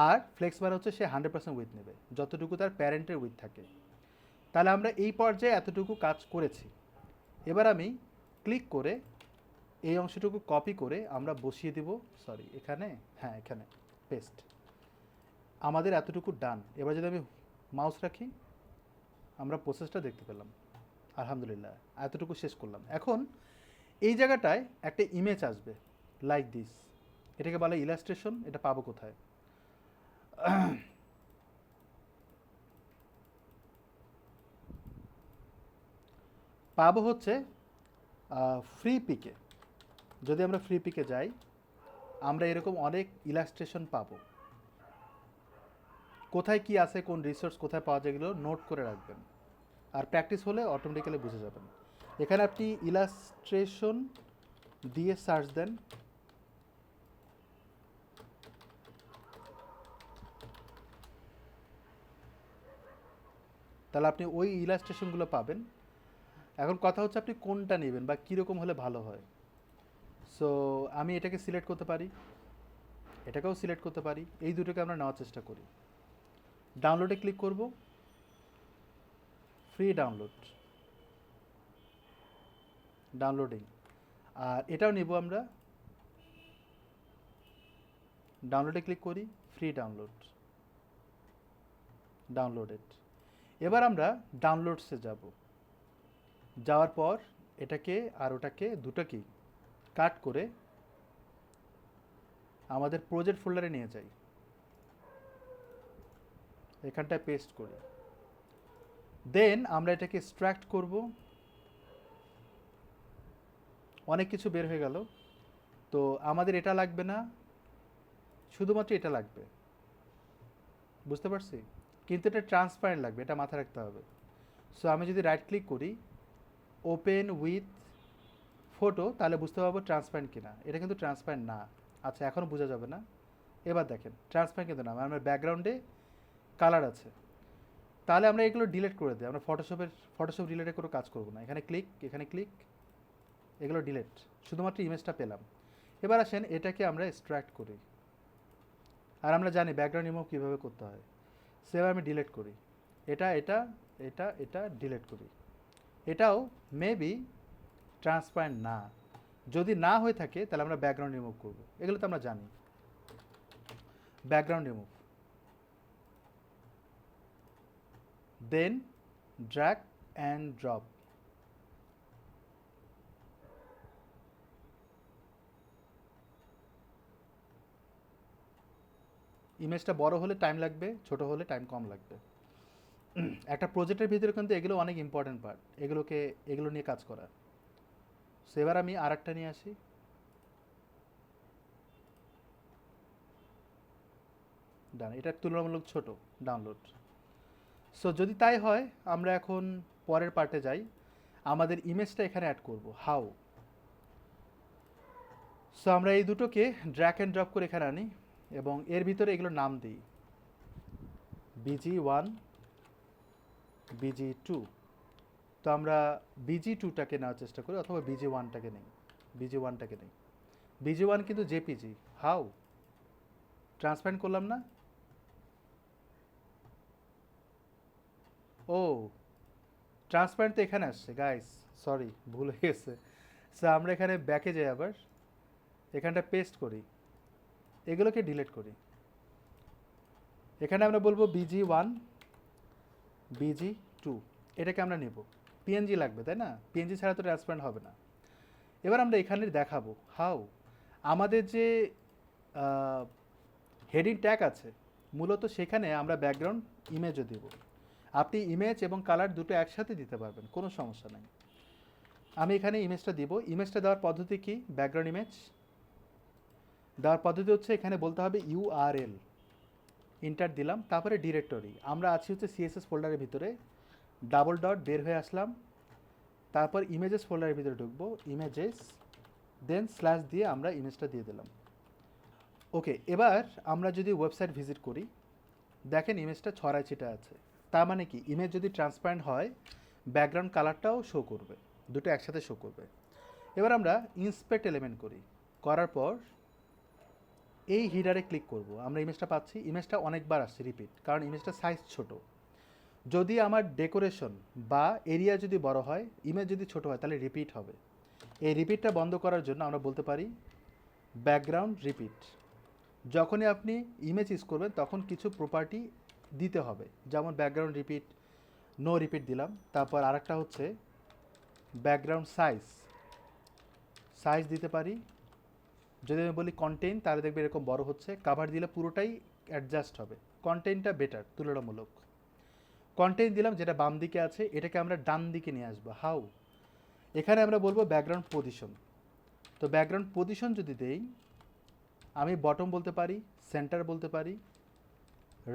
আর ফ্লেক্স মানে হচ্ছে সে 100% উইথ নেবে যতটুকু তার প্যারেন্টের উইথ থাকে। তাহলে আমরা এই পর্যায়ে এতটুকু কাজ করেছি। এবার আমি ক্লিক করে এই অংশটুকু কপি করে আমরা বসিয়ে দিব, সরি এখানে, হ্যাঁ এখানে পেস্ট। আমাদের এতটুকু ডান। এবার যদি আমি মাউস রাখি আমরা প্রসেসটা দেখতে পেলাম। আলহামদুলিল্লাহ এতটুকু শেষ করলাম। এখন এই জায়গাটায় একটা ইমেজ আসবে লাইক দিস, এটাকে বলে ইলাস্ট্রেশন। এটা পাবো কোথায়? পাবো হচ্ছে ফ্রি পিকে। যদি আমরা ফ্রি পিকে যাই আমরা এরকম অনেক ইলাস্ট্রেশন পাবো। কোথায় কি আছে, কোন রিসোর্স কোথায় পাওয়া যায়, এগুলো নোট করে রাখবেন, আর প্র্যাকটিস হলে অটোমেটিক্যালি বুঝে যাবেন। এখানে আপনি ইলাস্ট্রেশন দিয়ে সার্চ দেন, তাহলে আপনি ওই ইলাস্ট্রেশনগুলো পাবেন। এখন কথা হচ্ছে আপনি কোনটা নেবেন বা কীরকম হলে ভালো হয়। সো আমি এটাকে সিলেক্ট করতে পারি, এটাকেও সিলেক্ট করতে পারি, এই দুটোকে আমরা নেওয়ার চেষ্টা করি। ডাউনলোডে ক্লিক করব, ফ্রি ডাউনলোড, ডাউনলোডিং। আর এটাও নেব আমরা, ডাউনলোডে ক্লিক করি, ফ্রি ডাউনলোড, ডাউনলোডেড। এবার আমরা ডাউনলোডসে যাব, যাওয়ার পর এটাকে আর ওটাকে দুটোকেই কাট করে আমাদের প্রজেক্ট ফোল্ডারে নিয়ে যাই, এখানটায় পেস্ট করি। দেন আমরা এটাকে এক্সট্র্যাক্ট করব। অনেক কিছু বের হয়ে গেল, তো আমাদের এটা লাগবে না, শুধুমাত্র এটা লাগবে, বুঝতে পারছি? কিন্তু এটা ট্রান্সপারেন্ট লাগবে, এটা মাথায় রাখতে হবে। সো আমি যদি রাইট ক্লিক করি ওপেন উইথ ফটো, তাহলে বুঝতে পারবো ট্রান্সপারেন্ট কিনা। এটা কিন্তু ট্রান্সপারেন্ট না। আচ্ছা এখনও বোঝা যাবে না। এবার দেখেন ট্রান্সপারেন্ট কিন্তু না, আমার ব্যাকগ্রাউন্ডে কালার আছে। তাহলে আমরা এগুলো ডিলিট করে দিই, আমরা ফটোশপ রিলেটেড কোনো কাজ করবো না। এখানে ক্লিক, এখানে ক্লিক, এগুলো ডিলিট, শুধুমাত্র ইমেজটা পেলাম। এবার আসেন এটাকে আমরা এক্সট্র্যাক্ট করি, আর আমরা জানি ব্যাকগ্রাউন্ড রিমুভ কীভাবে করতে হয়। সেভাবে আমি ডিলিট করি, এটা এটা এটা এটা ডিলিট করি। এটাও মেবি ট্রান্সপারেন্ট না, যদি না হয়ে থাকে তাহলে আমরা ব্যাকগ্রাউন্ড রিমুভ করব, এগুলো তো আমরা জানি। Background remove, then drag and drop. ইমেজটা বড় হলে টাইম লাগবে, ছোট হলে টাইম কম লাগবে। একটা প্রজেক্টের ভিতরে কিন্তু এগুলো অনেক ইম্পর্টেন্ট পার্ট, এগুলো নিয়ে কাজ করা। সো এবার আমি আর একটা নিয়ে আসি, ডান, এটা তুলনামূলক ছোট ডাউনলোড। সো যদি তাই হয় আমরা এখন পরের পার্টে যাই, আমাদের ইমেজটা এখানে অ্যাড করব। হাউ? সো আমরা এই দুটোকে ড্র্যাগ অ্যান্ড ড্রপ করে এখানে আনি এবং এর ভিতরে এগুলোর নাম দিই, BG1, BG2। তো আমরা BG2টাকে নেওয়ার চেষ্টা করি অথবা BG1টাকে নেই, BG1টাকে নেই। BG1 কিন্তু জেপিজি। হাউ? ট্রান্সপারেন্ট করলাম না? ও ট্রান্সপারেন্ট তো এখানে আসছে গাইস, সরি ভুল হয়ে গেছে। সো আমরা এখানে ব্যাকে যাই, আবার এখানটা পেস্ট করি, এগুলোকে ডিলিট করি। এখানে আমরা বলবো BG1, BG2, এটাকে আমরা নেব। পিএনজি লাগবে তাই না? পিএনজি ছাড়া তো ট্রান্সপারেন্ট হবে না। এবার আমরা এখানে দেখাবো হাউ। আমাদের যে হেডিং ট্যাগ আছে মূলত সেখানে আমরা ব্যাকগ্রাউন্ড ইমেজও দেব। আপনি ইমেজ এবং কালার দুটো একসাথে দিতে পারবেন, কোনো সমস্যা নাই। আমি এখানে ইমেজটা দিব। ইমেজটা দেওয়ার পদ্ধতি কি? ব্যাকগ্রাউন্ড ইমেজ দেওয়ার পদ্ধতি হচ্ছে এখানে বলতে হবে URL, ইন্টার দিলাম, তারপরে ডিরেক্টরি। আমরা আছি হচ্ছে CSS ফোল্ডারের ভিতরে, ডাবল ডট বের হয়ে আসলাম, তারপর ইমেজেস ফোল্ডারের ভিতরে ঢুকবো, ইমেজেস, দেন স্ল্যাশ দিয়ে আমরা ইমেজটা দিয়ে দিলাম। ওকে, এবার আমরা যদি ওয়েবসাইট ভিজিট করি, দেখেন ইমেজটা ছড়ায় ছিটা আছে। তার মানে কি, ইমেজ যদি ট্রান্সপারেন্ট হয় ব্যাকগ্রাউন্ড কালারটাও শো করবে, দুটো একসাথে শো করবে। এবার আমরা ইন্সপেক্ট এলিমেন্ট করি, করার পর এই হিডারে ক্লিক করব, আমরা ইমেজটা পাচ্ছি। ইমেজটা অনেকবার আসছে রিপিট, কারণ ইমেজটা সাইজ ছোট। যদি আমার ডেকোরেশন বা এরিয়া যদি বড় হয়, ইমেজ যদি ছোট হয়, তাহলে রিপিট হবে। এই রিপিটটা বন্ধ করার জন্য আমরা বলতে পারি ব্যাকগ্রাউন্ড রিপিট। যখনই আপনি ইমেজ ইউজ করবেন তখন কিছু প্রপার্টি দিতে হবে, যেমন ব্যাকগ্রাউন্ড রিপিট, নো রিপিট দিলাম। তারপর আরেকটা হচ্ছে ব্যাকগ্রাউন্ড সাইজ, সাইজ দিতে পারি। যদি আমি বলি কন্টেন্ট, তাহলে দেখবে এরকম বড় হচ্ছে। কাভার দিলে পুরোটাই অ্যাডজাস্ট হবে, কন্টেন্টটা বেটার তুলনামূলক। কন্টেন্ট দিলাম যেটা বাম দিকে আছে, এটাকে আমরা ডান দিকে নিয়ে আসবো। হাউ? এখানে আমরা বলবো ব্যাকগ্রাউন্ড পজিশন। তো ব্যাকগ্রাউন্ড পজিশন যদি দেই, আমি বটম বলতে পারি, সেন্টার বলতে পারি,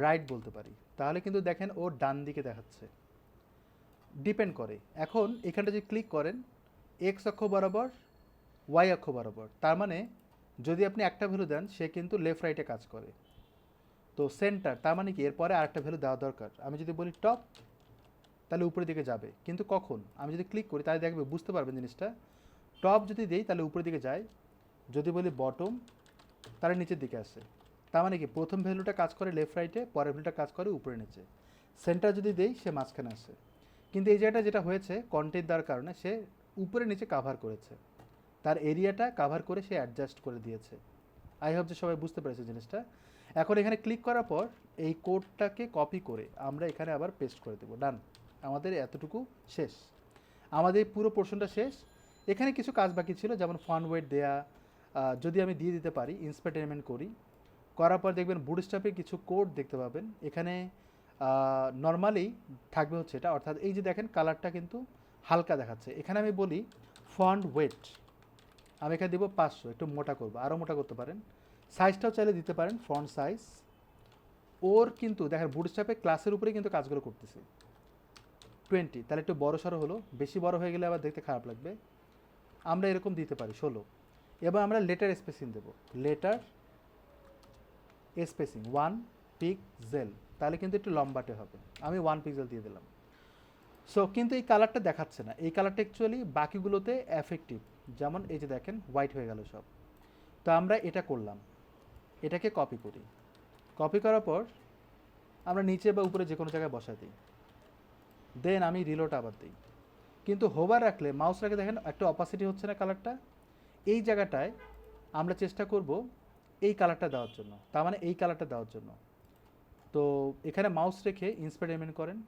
রাইট বলতে পারি, তাহলে কিন্তু দেখেন ও ডান দিকে দেখাচ্ছে। ডিপেন্ড করে। এখন এখানটা যদি ক্লিক করেন, এক্স অক্ষ বরাবর, ওয়াই অক্ষ বরাবর, তার মানে যদি আপনি একটা ভ্যালু দেন সে কিন্তু লেফট রাইটে কাজ করে। তো সেন্টার, তার মানে কি এরপরে আরেকটা ভ্যালু দেওয়া দরকার। আমি যদি বলি টপ, তাহলে উপরের দিকে যাবে, কিন্তু কখন? আমি যদি ক্লিক করি তাহলে দেখবে, বুঝতে পারবেন জিনিসটা। টপ যদি দেই তাহলে উপরের দিকে যায়, যদি বলি বটম তাহলে নিচের দিকে আসে। তার মানে কি প্রথম ভ্যালুটা কাজ করে লেফট রাইটে, পরের ভ্যালুটা কাজ করে উপরে নিচে। সেন্টার যদি দেই সে মাঝখানে আসে। কিন্তু এই জায়গাটা যেটা হয়েছে, কন্টেন্ট দেওয়ার কারণে সে উপরে নিচে কাভার করেছে, তার এরিয়াটা কাভার করে সে অ্যাডজাস্ট করে দিয়েছে। আই হোপ যে সবাই বুঝতে পেরেছে জিনিসটা। এখন এখানে ক্লিক করার পর এই কোডটাকে কপি করে আমরা এখানে আবার পেস্ট করে দেবো। ডান, আমাদের এতটুকু শেষ, আমাদের পুরো পোর্শনটা শেষ। এখানে কিছু কাজ বাকি ছিল, যেমন ফন্ট ওয়েট দেয়া, যদি আমি দিয়ে দিতে পারি, ইন্সপেক্ট এলিমেন্ট করি, করার পর দেখবেন বুটস্ট্র্যাপে কিছু কোড দেখতে পাবেন। এখানে নর্মালি থাকবে হচ্ছে এটা, অর্থাৎ এই যে দেখেন কালারটা কিন্তু হালকা দেখাচ্ছে। এখানে আমি বলি ফন্ট ওয়েট, আমি এখানে দেবো 500, একটু মোটা করবো, আরও মোটা করতে পারেন। সাইজটাও চাইলে দিতে পারেন, ফন্ট সাইজ। ওর কিন্তু দেখেন বুটস্ট্র্যাপে ক্লাসের উপরে কিন্তু কাজগুলো করতেছে। 20, তাহলে একটু বড় সড়ো হলো, বেশি বড় হয়ে গেলে আবার দেখতে খারাপ লাগবে। আমরা এরকম দিতে পারি 16। এবার আমরা লেটার স্পেসিং দেবো, লেটার স্পেসিং 1 পিক্সেল, তাহলে কিন্তু একটু লম্বাটে হবে। আমি 1 পিক্সেল দিয়ে দিলাম। সো কিন্তু এই কালারটা দেখাচ্ছে না, এই কালারটা অ্যাকচুয়ালি বাকিগুলোতে এফেক্টিভ। যেমন এই যে দেখেন হোয়াইট হয়ে গেল সব। তো আমরা এটা করলাম, এটাকে কপি করি, কপি করার পর আমরা নিচে বা উপরে যে কোনো জায়গায় বসাই দিই, দেন আমি রিলোড আবার দিই। কিন্তু হোভার রাখলে, মাউস রাখে দেখেন একটু অপাসিটি হচ্ছে না কালারটা। এই জায়গাটায় আমরা চেষ্টা করব এই কালারটা দেওয়ার জন্য, তার মানে এই কালারটা দেওয়ার জন্য। তো এখানে মাউস রেখে ইন্সপেক্ট এলিমেন্ট করেন,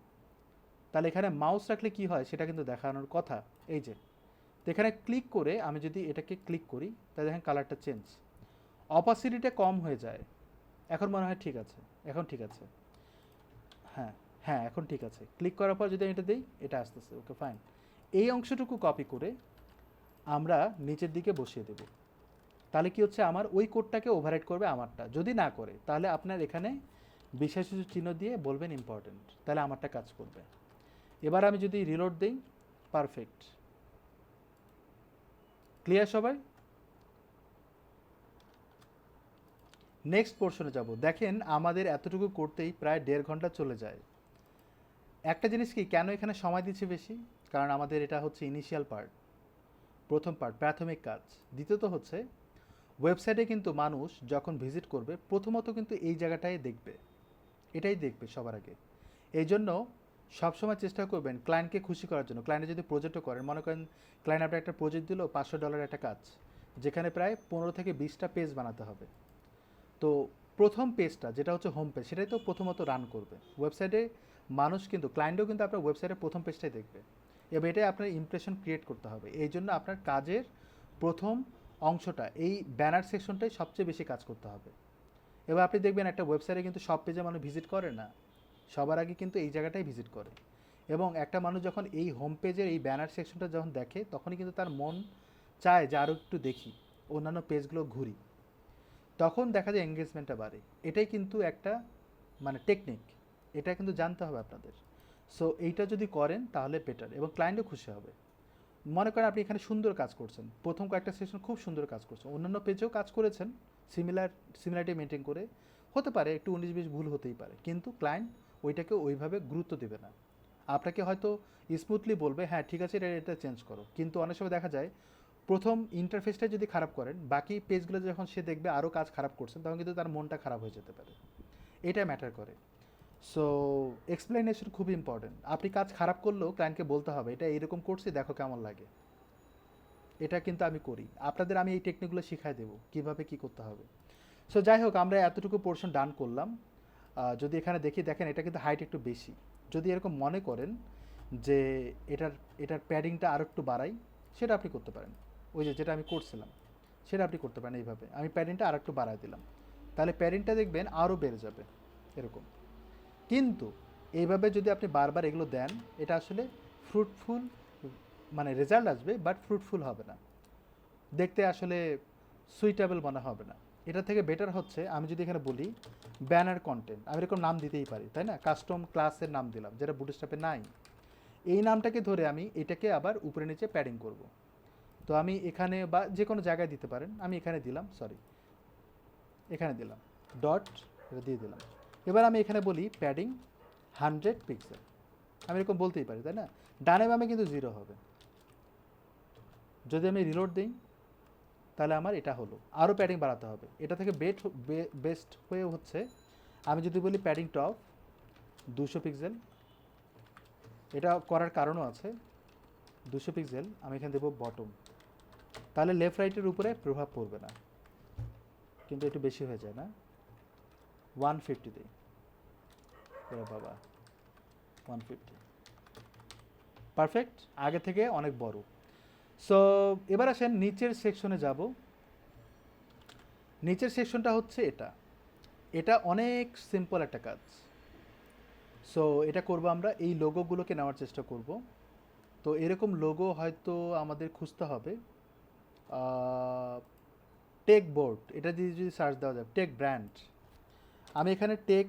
তাহলে এখানে মাউস রাখলে কি হয় সেটা কিন্তু দেখানোর কথা। এই যে, তো এখানে ক্লিক করে আমি যদি এটাকে ক্লিক করি, তাহলে দেখেন কালারটা চেঞ্জ, অপাসিটিটা কম হয়ে যায়। এখন মনে হয় ঠিক আছে, এখন ঠিক আছে। হ্যাঁ, হ্যাঁ এখন ঠিক আছে। ক্লিক করার পর যদি আমি এটা দিই, এটা আসতেছে, ওকে ফাইন। এই অংশটুকু কপি করে আমরা নিচের দিকে বসিয়ে দেব। তাহলে কি হচ্ছে, আমার ওই কোডটাকে ওভাররাইট করবে আমারটা। যদি না করে তাহলে আপনার এখানে বিশেষ কিছু চিহ্ন দিয়ে বলবেন ইম্পর্টেন্ট, তাহলে আমারটা কাজ করবে। এবার আমি যদি রিলোড দিই, পারফেক্ট। ক্লিয়ার সবাই? নেক্সট পোর্শনে যাব। দেখেন আমাদের এতটুকু করতেই প্রায় 1.5 ঘন্টা চলে যায়। একটা জিনিস কি, কেন এখানে সময় দিচ্ছি বেশি, কারণ আমাদের এটা হচ্ছে ইনিশিয়াল পার্ট, প্রথম পার্ট, প্রাথমিক কাজ। দ্বিতীয়ত হচ্ছে ওয়েবসাইটে কিন্তু মানুষ যখন ভিজিট করবে প্রথমত কিন্তু এই জায়গাটায় দেখবে, এটাই দেখবে সবার আগে। এই জন্য সবসময় চেষ্টা করবেন ক্লায়েন্টকে খুশি করার জন্য। ক্লায়েন্টে যদি প্রজেক্টও করেন, মনে করেন ক্লায়েন্ট আপনার একটা প্রজেক্ট দিল $500 একটা কাজ, যেখানে প্রায় 15 থেকে 20টা পেজ বানাতে হবে। তো প্রথম পেজটা যেটা হচ্ছে হোম পেজ, সেটাই তো প্রথমত রান করবে ওয়েবসাইটে। মানুষ কিন্তু, ক্লায়েন্টও কিন্তু আপনার ওয়েবসাইটের প্রথম পেজটাই দেখবে। এবার এটাই আপনার ইমপ্রেশন ক্রিয়েট করতে হবে। এই জন্য আপনার কাজের প্রথম অংশটা, এই ব্যানার সেকশনটাই সবচেয়ে বেশি কাজ করতে হবে। এবার আপনি দেখবেন একটা ওয়েবসাইটে কিন্তু সব পেজে মানুষ ভিজিট করে না, সবার আগে কিন্তু এই জায়গাটাই ভিজিট করে। এবং একটা মানুষ যখন এই হোম পেজের এই ব্যানার সেকশনটা যখন দেখে, তখনই কিন্তু তার মন চায় যে আরও একটু দেখি, অন্যান্য পেজগুলো ঘুরি, তখন দেখা যায় এঙ্গেজমেন্টটা বাড়ে। এটাই কিন্তু একটা মানে টেকনিক, এটা কিন্তু জানতে হবে আপনাদের। সো এইটা যদি করেন তাহলে বেটার এবং ক্লায়েন্টও খুশি হবে। মনে করেন আপনি এখানে সুন্দর কাজ করছেন, প্রথম কয়েকটা সেশন খুব সুন্দর কাজ করছেন, অন্যান্য পেজেও কাজ করেছেন সিমিলারিটি মেনটেন করে, হতে পারে একটু 19-20 ভুল হতেই পারে, কিন্তু ক্লায়েন্ট ওইটাকে ওইভাবে গুরুত্ব দেবে না। আপনাকে হয়তো স্মুথলি বলবে হ্যাঁ ঠিক আছে, এটা চেঞ্জ করো, কিন্তু অনেক সময় দেখা যায় প্রথম ইন্টারফেসটা যদি খারাপ করেন, বাকি পেজগুলো যখন সে দেখবে আরও কাজ খারাপ করছেন, তখন কিন্তু তার মনটা খারাপ হয়ে যেতে পারে। এটা ম্যাটার করে। সো এক্সপ্লেনেশন খুব ইম্পর্টেন্ট। আপনি কাজ খারাপ করলেও ক্লায়েন্টকে বলতে হবে এটা এরকম করছি, দেখো কেমন লাগে। এটা কিন্তু আমি করি, আপনাদের আমি এই টেকনিকগুলো শিখাই দেবো কীভাবে কী করতে হবে। সো যাই হোক, আমরা এতটুকু পোর্শন ডান করলাম। যদি এখানে দেখি, দেখেন এটা কিন্তু হাইট একটু বেশি। যদি এরকম মনে করেন যে এটার এটার প্যাডিংটা আরও একটু বাড়াই, সেটা আপনি করতে পারেন। ওই যেটা আমি করছিলাম সেটা আপনি করতে পারেন এইভাবে। আমি প্যাডিংটা আর একটু বাড়ায় দিলাম, তাহলে প্যাডিংটা দেখবেন আরও বেড়ে যাবে এরকম। কিন্তু এইভাবে যদি আপনি বারবার এগুলো দেন, এটা আসলে ফ্রুটফুল, মানে রেজাল্ট আসবে বাট ফ্রুটফুল হবে না, দেখতে আসলে সুইটেবল মনে হবে না। এটা থেকে বেটার হচ্ছে আমি যদি এখানে বলি ব্যানার কন্টেন্ট, আমি এরকম নাম দিতেই পারি, তাই না? কাস্টম ক্লাসের নাম দিলাম যেটা বুটস্ট্র্যাপে নাই। এই নামটাকে ধরে আমি এটাকে আবার উপরে নিচে প্যাডিং করব। তো আমি এখানে বা যে কোনো জায়গায় দিতে পারেন, আমি এখানে দিলাম, এখানে দিলাম ডট, এটা দিয়ে দিলাম। এবার আমি এখানে বলি প্যাডিং 100 পিক্সেল, আমি এরকম বলতেই পারি, তাই না? ডানে বামে কিন্তু 0 হবে। যদি আমি রিলোড দিই তাহলে আমার এটা হলো, আরও প্যাডিং বাড়াতে হবে। এটা থেকে বেস্ট হয়ে হচ্ছে আমি যদি বলি প্যাডিং টপ 200 পিক্সেল, এটা করার কারণও আছে। 200 পিক্সেল আমি এখানে দেবো বটম, তাহলে লেফট রাইটের উপরে প্রভাব পড়বে না, কিন্তু একটু বেশি হয়ে যায় না? 150 দিই, বাবা 150, পারফেক্ট, আগে থেকে অনেক বড়। সো এবার আসেন নিচের সেকশনে যাব। নিচের সেকশনটা হচ্ছে এটা, এটা অনেক সিম্পল একটা কাজ। সো এটা করব আমরা, এই লোগোগুলোকে নেওয়ার চেষ্টা করব। তো এরকম লোগো হয়তো আমাদের খুঁজতে হবে। টেক বোর্ড, এটা দিয়ে যদি সার্চ দেওয়া যায়, টেক ব্র্যান্ড, আমি এখানে টেক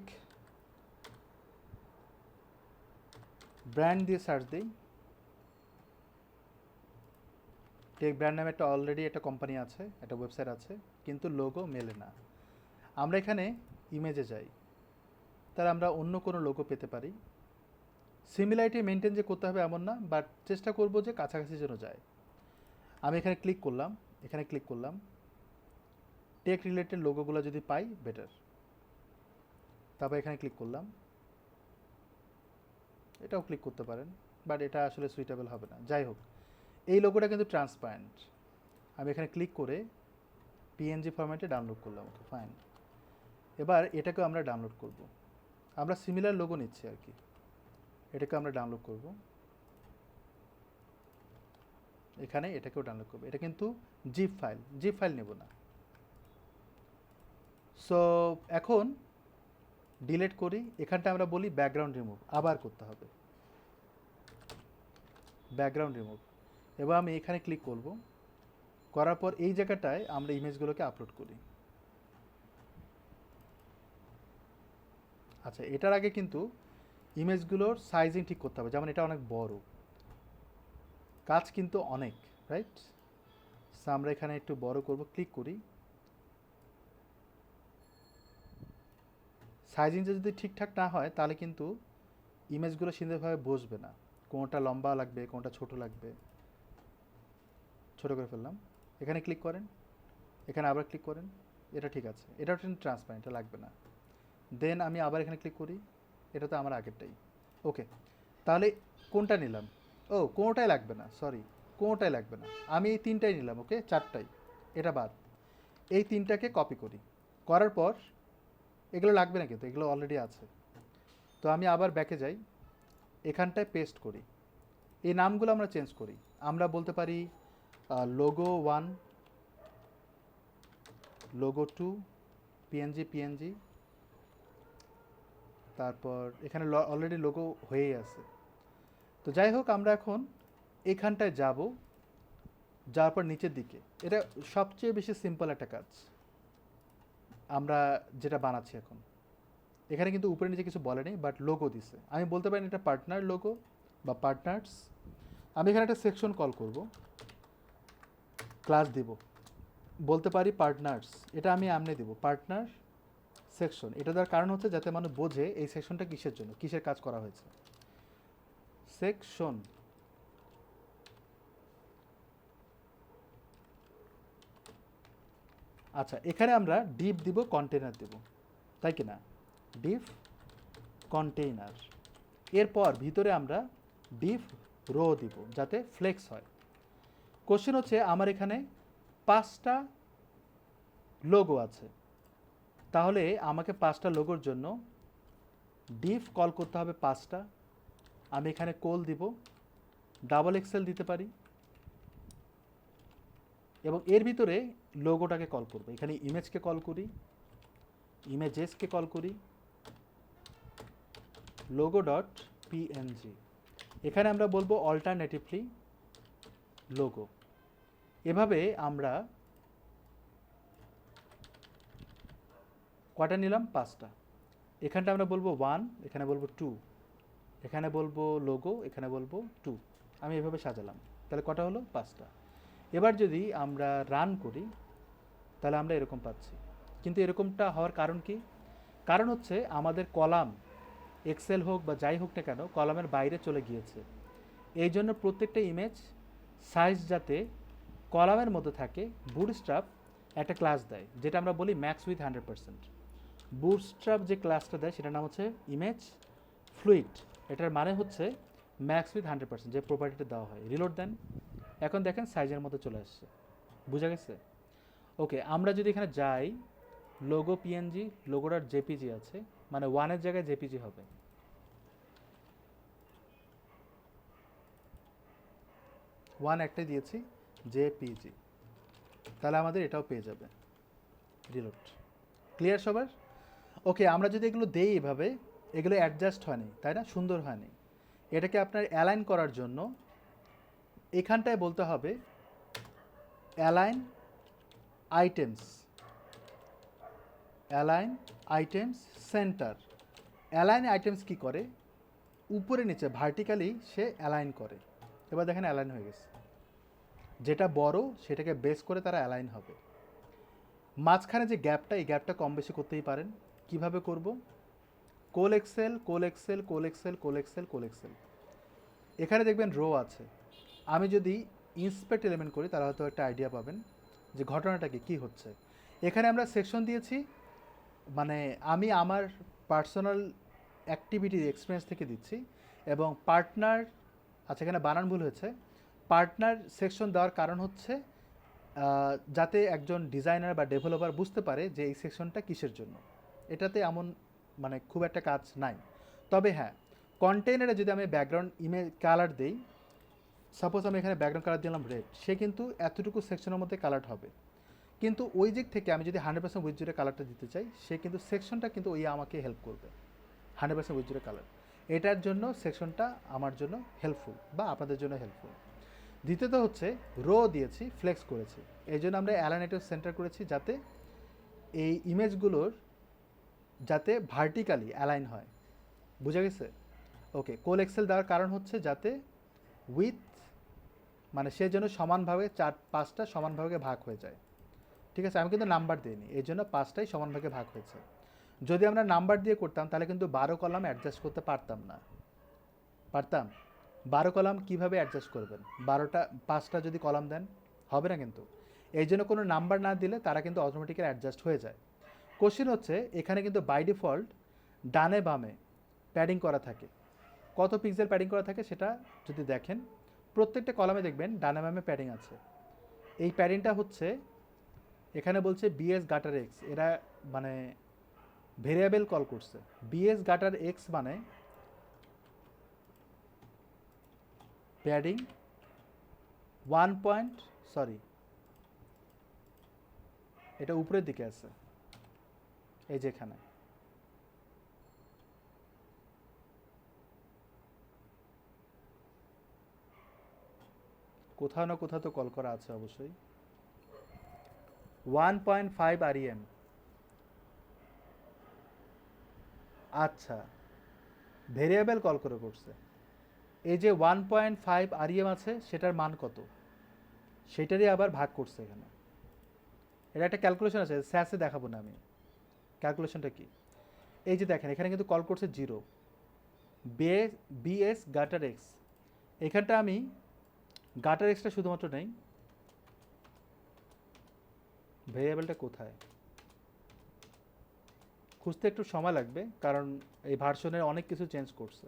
ব্র্যান্ড দিয়ে সার্চ দিই। টেক ব্র্যান্ড নামে একটা অলরেডি একটা কোম্পানি আছে, একটা ওয়েবসাইট আছে, কিন্তু লোগো মেলে না। আমরা এখানে ইমেজে যাই, তাহলে আমরা অন্য কোনো লোগো পেতে পারি। সিমিলারিটি মেনটেন যে করতে হবে এমন না, বাট চেষ্টা করব যে কাছাকাছি যেন যায়। আমি এখানে ক্লিক করলাম, এখানে ক্লিক করলাম, টেক রিলেটেড লোগোগুলো যদি পাই বেটার। তারপর এখানে ক্লিক করলাম, এটাও ক্লিক করতে পারেন, বাট এটা আসলে সুইটেবল হবে না। যাই হোক, এই লোগোটা কিন্তু ট্রান্সপারেন্ট। আমি এখানে ক্লিক করে পিএনজি ফরম্যাটে ডাউনলোড করলাম, ওকে ফাইন। এবার এটাকেও আমরা ডাউনলোড করব। আমরা সিমিলার লোগো নিচ্ছি আর কি, এটাকে আমরা ডাউনলোড করব, এখানে এটাকেও ডাউনলোড করব। এটা কিন্তু জিপ ফাইল নেব না। সো এখন ডিলিট করি, এখানটা আমরা বলি ব্যাকগ্রাউন্ড রিমুভ, আবার করতে হবে ব্যাকগ্রাউন্ড রিমুভ। এবার আমি এখানে ক্লিক করব, করার পর এই জায়গাটায় আমরা ইমেজগুলোকে আপলোড করি। আচ্ছা, এটার আগে কিন্তু ইমেজগুলোর সাইজিং ঠিক করতে হবে, যেমন এটা অনেক বড়, কাজ কিন্তু অনেক, রাইট? সো আমরা এখানে একটু বড় করব, ক্লিক করি। সাইজিংটা যদি ঠিকঠাক না হয় তাহলে কিন্তু ইমেজগুলো সুন্দরভাবে বসবে না, কোনটা লম্বা লাগবে, কোনটা ছোট লাগবে। ছোট করে ফেললাম, এখানে ক্লিক করেন, এখানে আবার ক্লিক করেন, এটা ঠিক আছে, এটাও ট্রান্সপারেন্ট, এটা লাগবে না। দেন আমি আবার এখানে ক্লিক করি, এটা তো আমার আগেরটাই, ওকে। তাহলে কোনটা নিলাম? ও, কোনোটাই লাগবে না, সরি, কোনোটাই লাগবে না। আমি এই তিনটাই নিলাম, ওকে, চারটাই, এটা বাদ। এই তিনটাকে কপি করি, করার পর এগুলো লাগবে না, কিন্তু এগুলো অলরেডি আছে। তো আমি আবার ব্যাকে যাই, এখানটায় পেস্ট করি, এই নামগুলো আমরা চেঞ্জ করি। আমরা বলতে পারি লোগো 1, লোগো 2, পিএনজি, তারপর এখানে অলরেডি লোগো হয়েই আছে। তো যাই হোক, আমরা এখন এখানটায় যাব, যাওয়ার পর নিচের দিকে, এটা সবচেয়ে বেশি সিম্পল একটা কাজ আমরা যেটা বানাচ্ছি এখন। এখানে কিন্তু উপরে নিচে কিছু বলে নেই, বাট লোগো দিছে। আমি বলতে পারি এটা পার্টনার লোগো বা পার্টনার্স। আমি এখানে একটা সেকশন কল করব, ক্লাস দিব, বলতে পারি পার্টনার্স। এটা আমি আমনে দিব পার্টনার সেকশন। এটা দেওয়ার কারণ হচ্ছে যাতে মানুষ বোঝে এই সেকশনটা কিসের জন্য, কিসের কাজ করা হয়েছে। সেকশন আচ্ছা, এখানে আমরা ডিপ দিব, কন্টেনার দিব, তাই কি না? Deep container. এরপর ভিতরে আমরা ডিপ রো দিব যাতে ফ্লেক্স হয়। কোশ্চেন হচ্ছে আমার এখানে 5টা লোগো আছে, তাহলে আমাকে 5টা লোগোর জন্য ডিপ কল করতে হবে 5টা। আমি এখানে কোল দিব, ডাবল এক্সেল দিতে পারি এবং এর ভিতরে লোগোটাকে কল করব। এখানে ইমেজকে কল করি, ইমেজেসকে কল করি, লোগো ডট পিএনজি। এখানে আমরা বলবো অল্টারনেটিভলি লোগো। এভাবে আমরা কয়টা নিলাম? 5টা। এখানটা আমরা বলবো 1, এখানে বলবো 2, এখানে বলবো লোগো, এখানে বলবো 2। আমি এভাবে সাজালাম, তাহলে কটা হলো? 5টা। এবার যদি আমরা রান করি তাহলে আমরা এরকম পাচ্ছি। কিন্তু এরকমটা হওয়ার কারণ কি? কারণ হচ্ছে আমাদের কলাম এক্সেল হোক বা যাই হোক না কেন কলামের বাইরে চলে গিয়েছে। এই জন্য প্রত্যেকটা ইমেজ সাইজ যাতে কলামের মধ্যে থাকে, বুটস্ট্র্যাপ একটা ক্লাস দেয় যেটা আমরা বলি ম্যাক্স উইথ 100%। বুটস্ট্র্যাপ যে ক্লাসটা দেয় সেটার নাম হচ্ছে ইমেজ ফ্লুইড। এটার মানে হচ্ছে ম্যাক্স উইথ 100%, যে প্রপার্টিটা দেওয়া হয়। রিলোড দেন, এখন দেখেন সাইজের মধ্যে চলে আসছে। বুঝা গেছে? ওকে, আমরা যদি এখানে যাই লোগো পিএনজি, লোগোটার জেপিজি আছে, মানে 1-এর জায়গায় জেপিজি হবে। ওয়ান একটাই দিয়েছি, জেপিজি, তাহলে আমাদের এটাও পেয়ে যাবে। রিলোড। ক্লিয়ার সবার? ওকে, আমরা যদি এগুলো দেই এভাবে, এগুলো অ্যাডজাস্ট হয়নি, তাই না? সুন্দর হয়নি। এটাকে আপনার অ্যালাইন করার জন্য এখানটায় বলতে হবে align items, align items centre. Align items কি করে? উপরে নিচে ভার্টিক্যালি সে অ্যালাইন করে। এবার দেখেন অ্যালাইন হয়ে গেছে। যেটা বড় সেটাকে বেস করে তারা অ্যালাইন হবে। মাঝখানে যে গ্যাপটা, এই গ্যাপটা কম বেশি করতেই পারেন। কিভাবে করব? কোল এক্সেল, কোল এক্সেল, কোল এক্সেল, কোল এক্সেল, কোল এক্সেল। এখানে দেখবেন রো আছে। আমি যদি ইন্সপেক্ট এলিমেন্ট করি তাহলে হয়তো একটা আইডিয়া পাবেন যে ঘটনাটা কি হচ্ছে। এখানে আমরা সেকশন দিয়েছি, মানে আমি আমার পার্সোনাল অ্যাক্টিভিটি এক্সপিরিয়েন্স থেকে দিচ্ছি, এবং পার্টনার, আচ্ছা এখানে বানান ভুল হয়েছে। পার্টনার সেকশন দেওয়ার কারণ হচ্ছে যাতে একজন ডিজাইনার বা ডেভেলপার বুঝতে পারে যে এই সেকশনটা কিসের জন্য। এটাতে এমন মানে খুব একটা কাজ নাই। তবে হ্যাঁ, কন্টেইনারে যদি আমি ব্যাকগ্রাউন্ড ইমেজ কালার দেই, সাপোজ আমি এখানে ব্যাকগ্রাউন্ড কালার দিলাম রেড, সে কিন্তু এতটুকু সেকশনের মধ্যে কালার হবে। কিন্তু ওই দিক থেকে আমি যদি 100% উইথ জিরো কালারটা দিতে চাই, সে কিন্তু সেকশনটা কিন্তু ওই আমাকে হেল্প করবে 100% উইথ জিরো কালার। এটার জন্য সেকশনটা আমার জন্য হেল্পফুল বা আপনাদের জন্য হেল্পফুল। দ্বিতীয়ত হচ্ছে রো দিয়েছি, ফ্লেক্স করেছি, এই জন্য আমরা অ্যালাইনেটিভ সেন্টার করেছি যাতে এই ইমেজগুলোর যাতে ভার্টিক্যালি অ্যালাইন হয়। বুঝা গেছে? ওকে, কোল এক্সেল দেওয়ার কারণ হচ্ছে যাতে উইথ মানে সে যেন সমানভাবে 4-5টা সমানভাবে ভাগ হয়ে যায়। ঠিক আছে, আমি কিন্তু নাম্বার দিইনি, এই জন্য 5টাই সমানভাগে ভাগ হয়েছে। যদি আমরা নাম্বার দিয়ে করতাম তাহলে কিন্তু 12 কলাম অ্যাডজাস্ট করতে পারতাম না। পারতাম? 12 কলাম কীভাবে অ্যাডজাস্ট করবেন? 5টা যদি কলাম দেন হবে না কিন্তু। এই জন্য কোনো নাম্বার না দিলে তারা কিন্তু অটোমেটিক্যালি অ্যাডজাস্ট হয়ে যায়। কোশ্চেন হচ্ছে এখানে কিন্তু বাই ডিফল্ট ডানে বামে প্যাডিং করা থাকে। কত পিক্সেল প্যাডিং করা থাকে সেটা যদি দেখেন, প্রত্যেকটা কলামে দেখবেন ডানে বামে প্যাডিং আছে। এই প্যাডিংটা হচ্ছে এখানে বলছে বিএস গাটার এক্স, এরা মানে ভেরিয়েবল কল করছে। বিএস গাটার এক্স মানে প্যাডিং 1 সরি, এটা উপরের দিকে আছে, এই যেখানে। কোথাও না কোথাও তো কল করা আছে অবশ্যই। 1.5 REM। আচ্ছা, ভেরিয়েবল কল করে করছে। এই যে 1.5 আরইএম আছে সেটার মান কত, সেটারই আবার ভাগ করছে এখানে। এটা একটা ক্যালকুলেশন আছে, স্যাসে দেখাবো না আমি ক্যালকুলেশনটা কি। এই যে দেখেন এখানে কিন্তু কল করছে 0 বিএস গাটার এক্স। এখানটা আমি গাটার এক্সটা শুধুমাত্র নেই, ভেরিয়েবলটা কোথায় খুঁজতে একটু সময় লাগবে, কারণ এই ভার্সনের অনেক কিছু চেঞ্জ করছে।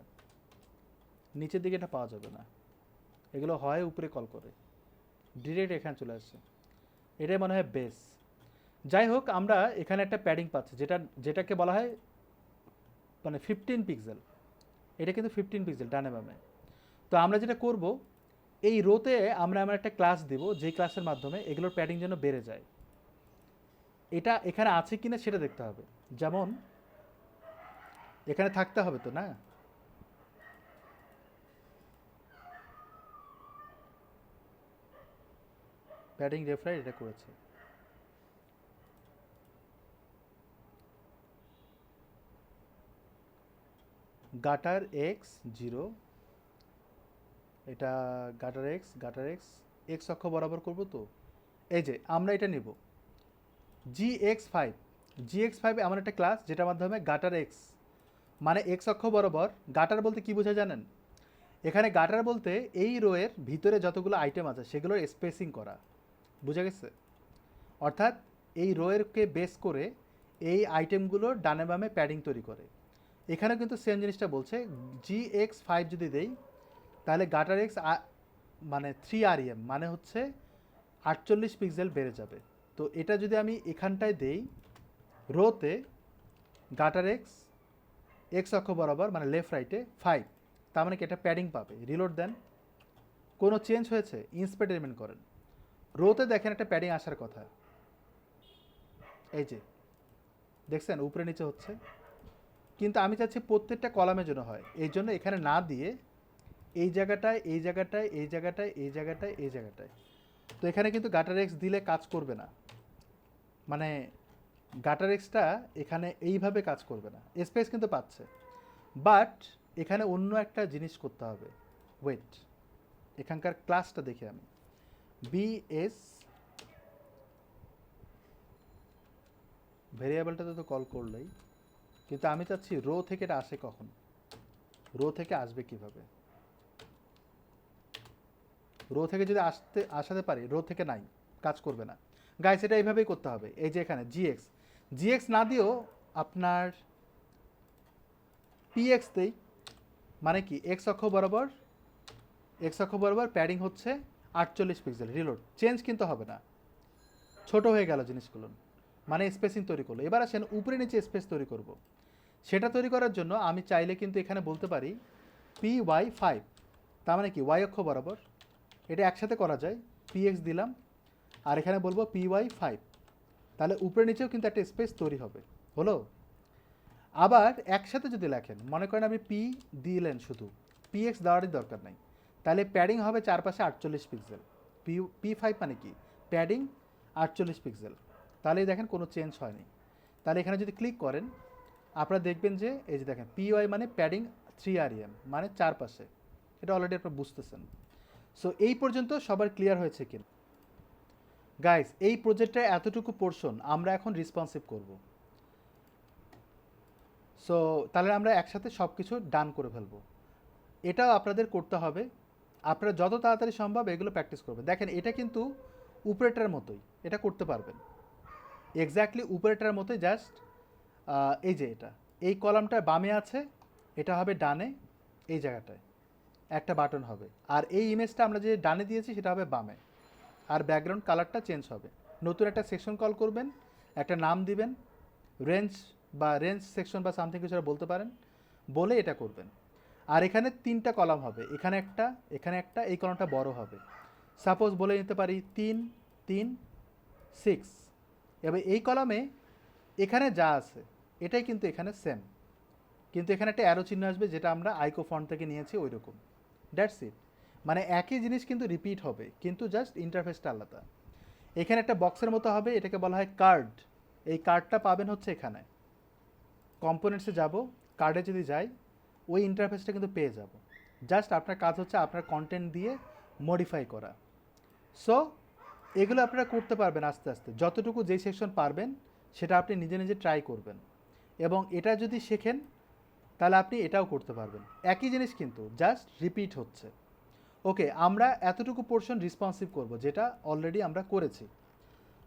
নিচের দিকে এটা পাওয়া যাবে না, এগুলো হয় উপরে কল করে, ডিরেক্ট এখানে চলে আসছে। এটাই মনে হয় বেস। যাই হোক, আমরা এখানে একটা প্যাডিং পাচ্ছি, যেটাকে বলা হয় মানে 15 পিক্সেল। এটা কিন্তু 15 পিক্সেল ডানে বামে। তো আমরা যেটা করব, এই রোতে আমরা আমার একটা ক্লাস দিব, যে ক্লাসের মাধ্যমে এগুলোর প্যাডিং যেন বেড়ে যায়। এটা এখানে আছে কিনা সেটা দেখতে হবে, যেমন এখানে থাকতে হবে তো না। প্যাডিং রেফারেন্স এটা করেছে। গাটার এক্স 0, এটা গাটার এক্স এক্স অক্ষ বরাবর করব। তো এই যে আমরা এটা নেব GX5। GX5 এমন একটা ক্লাস যেটার মাধ্যমে গাটার এক্স মানে এক্স অক্ষ বরাবর, গাটার বলতে কি বোঝায় জানেন? এখানে গাটার বলতে এই রোয়ের ভিতরে যতগুলো আইটেম আছে সেগুলোর স্পেসিং করা, বুঝা গেছে? অর্থাৎ এই রোয়েরকে বেস করে এই আইটেমগুলোর ডানে বামে প্যাডিং তৈরি করে। এখানেও কিন্তু সেম জিনিসটা বলছে। GX5 যদি দেই তাহলে গাটার এক্স মানে 3 REM মানে হচ্ছে 48 পিক্সেল বেড়ে যাবে। তো এটা যদি আমি এখানটায় দেই রোতে গাটার এক্স এক্স অক্ষ বরাবর মানে লেফট রাইটে 5, তার মানে কি এটা প্যাডিং পাবে। রিলোড দেন, কোনো চেঞ্জ হয়েছে ইন্সপেক্টমেন্ট করেন, রোতে দেখেন একটা প্যাডিং আসার কথা। এই যে দেখছেন উপরে নিচে হচ্ছে, কিন্তু আমি চাচ্ছি প্রত্যেকটা কলামের জন্য হয়, এই জন্য এখানে না দিয়ে এই জায়গাটায় এই জায়গাটায় এই জায়গাটায় এই জায়গাটায় এই জায়গাটায়। তো এখানে কিন্তু গাটার এক্স দিলে কাজ করবে না, মানে গাটার এক্সটা এখানে এইভাবে কাজ করবে না, স্পেস কিন্তু পাচ্ছে। বাট এখানে অন্য একটা জিনিস করতে হবে। ওয়েট, এখানকার ক্লাসটা দেখি আমি। বিএস ভেরিয়েবলটাতে তো কল করলেই, কিন্তু আমি চাচ্ছি রো থেকে এটা আসে কখন, রো থেকে আসবে কিভাবে? রো থেকে যদি আসাতে পারি, রো থেকে নাই, কাজ করবে না। গাইস এটা এইভাবেই করতে হবে। এই যে এখানে জিএক্স না দিয়েও আপনার পিএক্স দেই, মানে কি এক্স অক্ষ বরাবর প্যাডিং হচ্ছে 48 পিক্সেল। রিলোড, চেঞ্জ কিন্তু হবে না, ছোট হয়ে গেল জিনিসগুলো, মানে স্পেসিং তৈরি করলো। এবার আসেন উপরে নিচে স্পেস তৈরি করব। সেটা তৈরি করার জন্য আমি চাইলে কিন্তু এখানে বলতে পারি PY5, তার মানে কি ওয়াই অক্ষ বরাবর, এটা একসাথে করা যায়। পিএক্স দিলাম আর এখানে বলবো PY5, তাহলে উপরে নিচেও কিন্তু একটা স্পেস তৈরি হবে। হলো? আবার একসাথে যদি লেখেন, মনে করেন আপনি পি দিলেন, শুধু পিএক্স দেওয়ারই দরকার নাই, তাহলে প্যাডিং হবে চারপাশে 48 পিক্সেল। P5 মানে কি প্যাডিং 48 পিক্সেল। তাহলেই দেখেন কোনো চেঞ্জ হয়নি। তাহলে এখানে যদি ক্লিক করেন আপনারা দেখবেন যে এই যে দেখেন PY মানে প্যাডিং 3 REM মানে চারপাশে, এটা অলরেডি আপনারা বুঝতেছেন। সো এই পর্যন্ত সবার ক্লিয়ার হয়েছে কিনা গাইস? এই প্রজেক্টটা এতটুকু পোর্শন আমরা এখন রেসপন্সিভ করব। সো তাহলে আমরা একসাথে সব কিছু ডান করে ফেলবো। এটাও আপনাদের করতে হবে, আপনারা যত তাড়াতাড়ি সম্ভব এগুলো প্র্যাকটিস করবেন। দেখেন এটা কিন্তু উপরেটার মতোই, এটা করতে পারবেন এক্স্যাক্টলি উপরেটার মতোই। জাস্ট এই যে এটা এই কলামটা বামে আছে, এটা হবে ডানে, এই জায়গাটায় একটা বাটন হবে। আর এই ইমেজটা আমরা যে ডানে দিয়েছি সেটা হবে বামে, আর ব্যাকগ্রাউন্ড কালারটা চেঞ্জ হবে। নতুন একটা সেকশন কল করবেন, একটা নাম দিবেন, রেঞ্জ সেকশন বা সামথিং কিছু বলতে পারেন, বলে এটা করবেন। আর এখানে 3টা কলাম হবে, এখানে একটা, এই কলামটা বড় হবে। সাপোজ বলে নিতে পারি 3 3 6। এবার এই কলামে এখানে যা আছে এটাই কিন্তু এখানে সেম, কিন্তু এখানে একটা অ্যারো চিহ্ন আসবে যেটা আমরা আইকো ফন্ট থেকে নিয়েছি ওই রকম। দ্যাটস ইট, মানে একই জিনিস কিন্তু রিপিট হবে, কিন্তু জাস্ট ইন্টারফেসটা আলাদা। এখানে একটা বক্সের মতো হবে, এটাকে বলা হয় কার্ড। এই কার্ডটা পাবেন হচ্ছে এখানে কম্পোনেন্টসে যাব, কার্ডে যদি যাই ওই ইন্টারফেসটা কিন্তু পেয়ে যাব। জাস্ট আপনার কাজ হচ্ছে আপনার কন্টেন্ট দিয়ে মডিফাই করা। সো এগুলো আপনারা করতে পারবেন আস্তে আস্তে, যতটুকু যেই সেকশন পারবেন সেটা আপনি নিজে নিজে ট্রাই করবেন, এবং এটা যদি শেখেন তাহলে আপনি এটাও করতে পারবেন। একই জিনিস কিন্তু জাস্ট রিপিট হচ্ছে। ওকে, আমরা এতটুকু পোর্শন রেসপন্সিভ করব যেটা অলরেডি আমরা করেছি,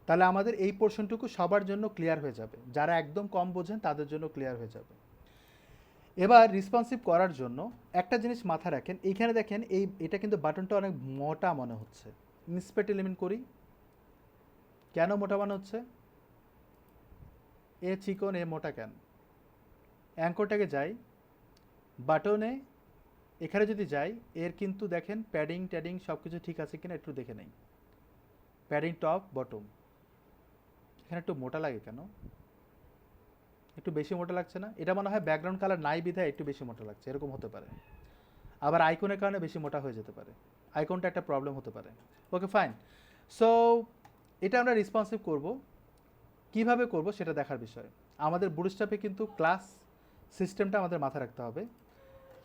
তাহলে আমাদের এই পোর্শনটুকু সবার জন্য ক্লিয়ার হয়ে যাবে, যারা একদম কম বোঝেন তাদের জন্য ক্লিয়ার হয়ে যাবে। এবার রেসপন্সিভ করার জন্য একটা জিনিস মাথা রাখেন, এইখানে দেখেন এটা কিন্তু বাটনটা অনেক মোটা মনে হচ্ছে। ইন্সপেক্ট এলিমেন্ট করি, কেন মোটা মনে হচ্ছে? এ চিকন এ মোটা কেন? অ্যাঙ্করটাকে যাই, বাটনে এখানে যদি যাই, এর কিন্তু দেখেন প্যাডিং ট্যাডিং সব কিছু ঠিক আছে কিনা একটু দেখে নেই। প্যাডিং টপ বটম, এখানে একটু মোটা লাগে কেন? একটু বেশি মোটা লাগছে না? এটা মনে হয় ব্যাকগ্রাউন্ড কালার নাই বিধায় একটু বেশি মোটা লাগছে, এরকম হতে পারে। আবার আইকনের কারণে বেশি মোটা হয়ে যেতে পারে, আইকনটা একটা প্রবলেম হতে পারে। Okay fine. সো এটা আমরা রেসপন্সিভ করব, কিভাবে করব সেটা দেখার বিষয়। আমাদের বুটস্ট্র্যাপে কিন্তু ক্লাস সিস্টেমটা আমাদের মাথায় রাখতে হবে,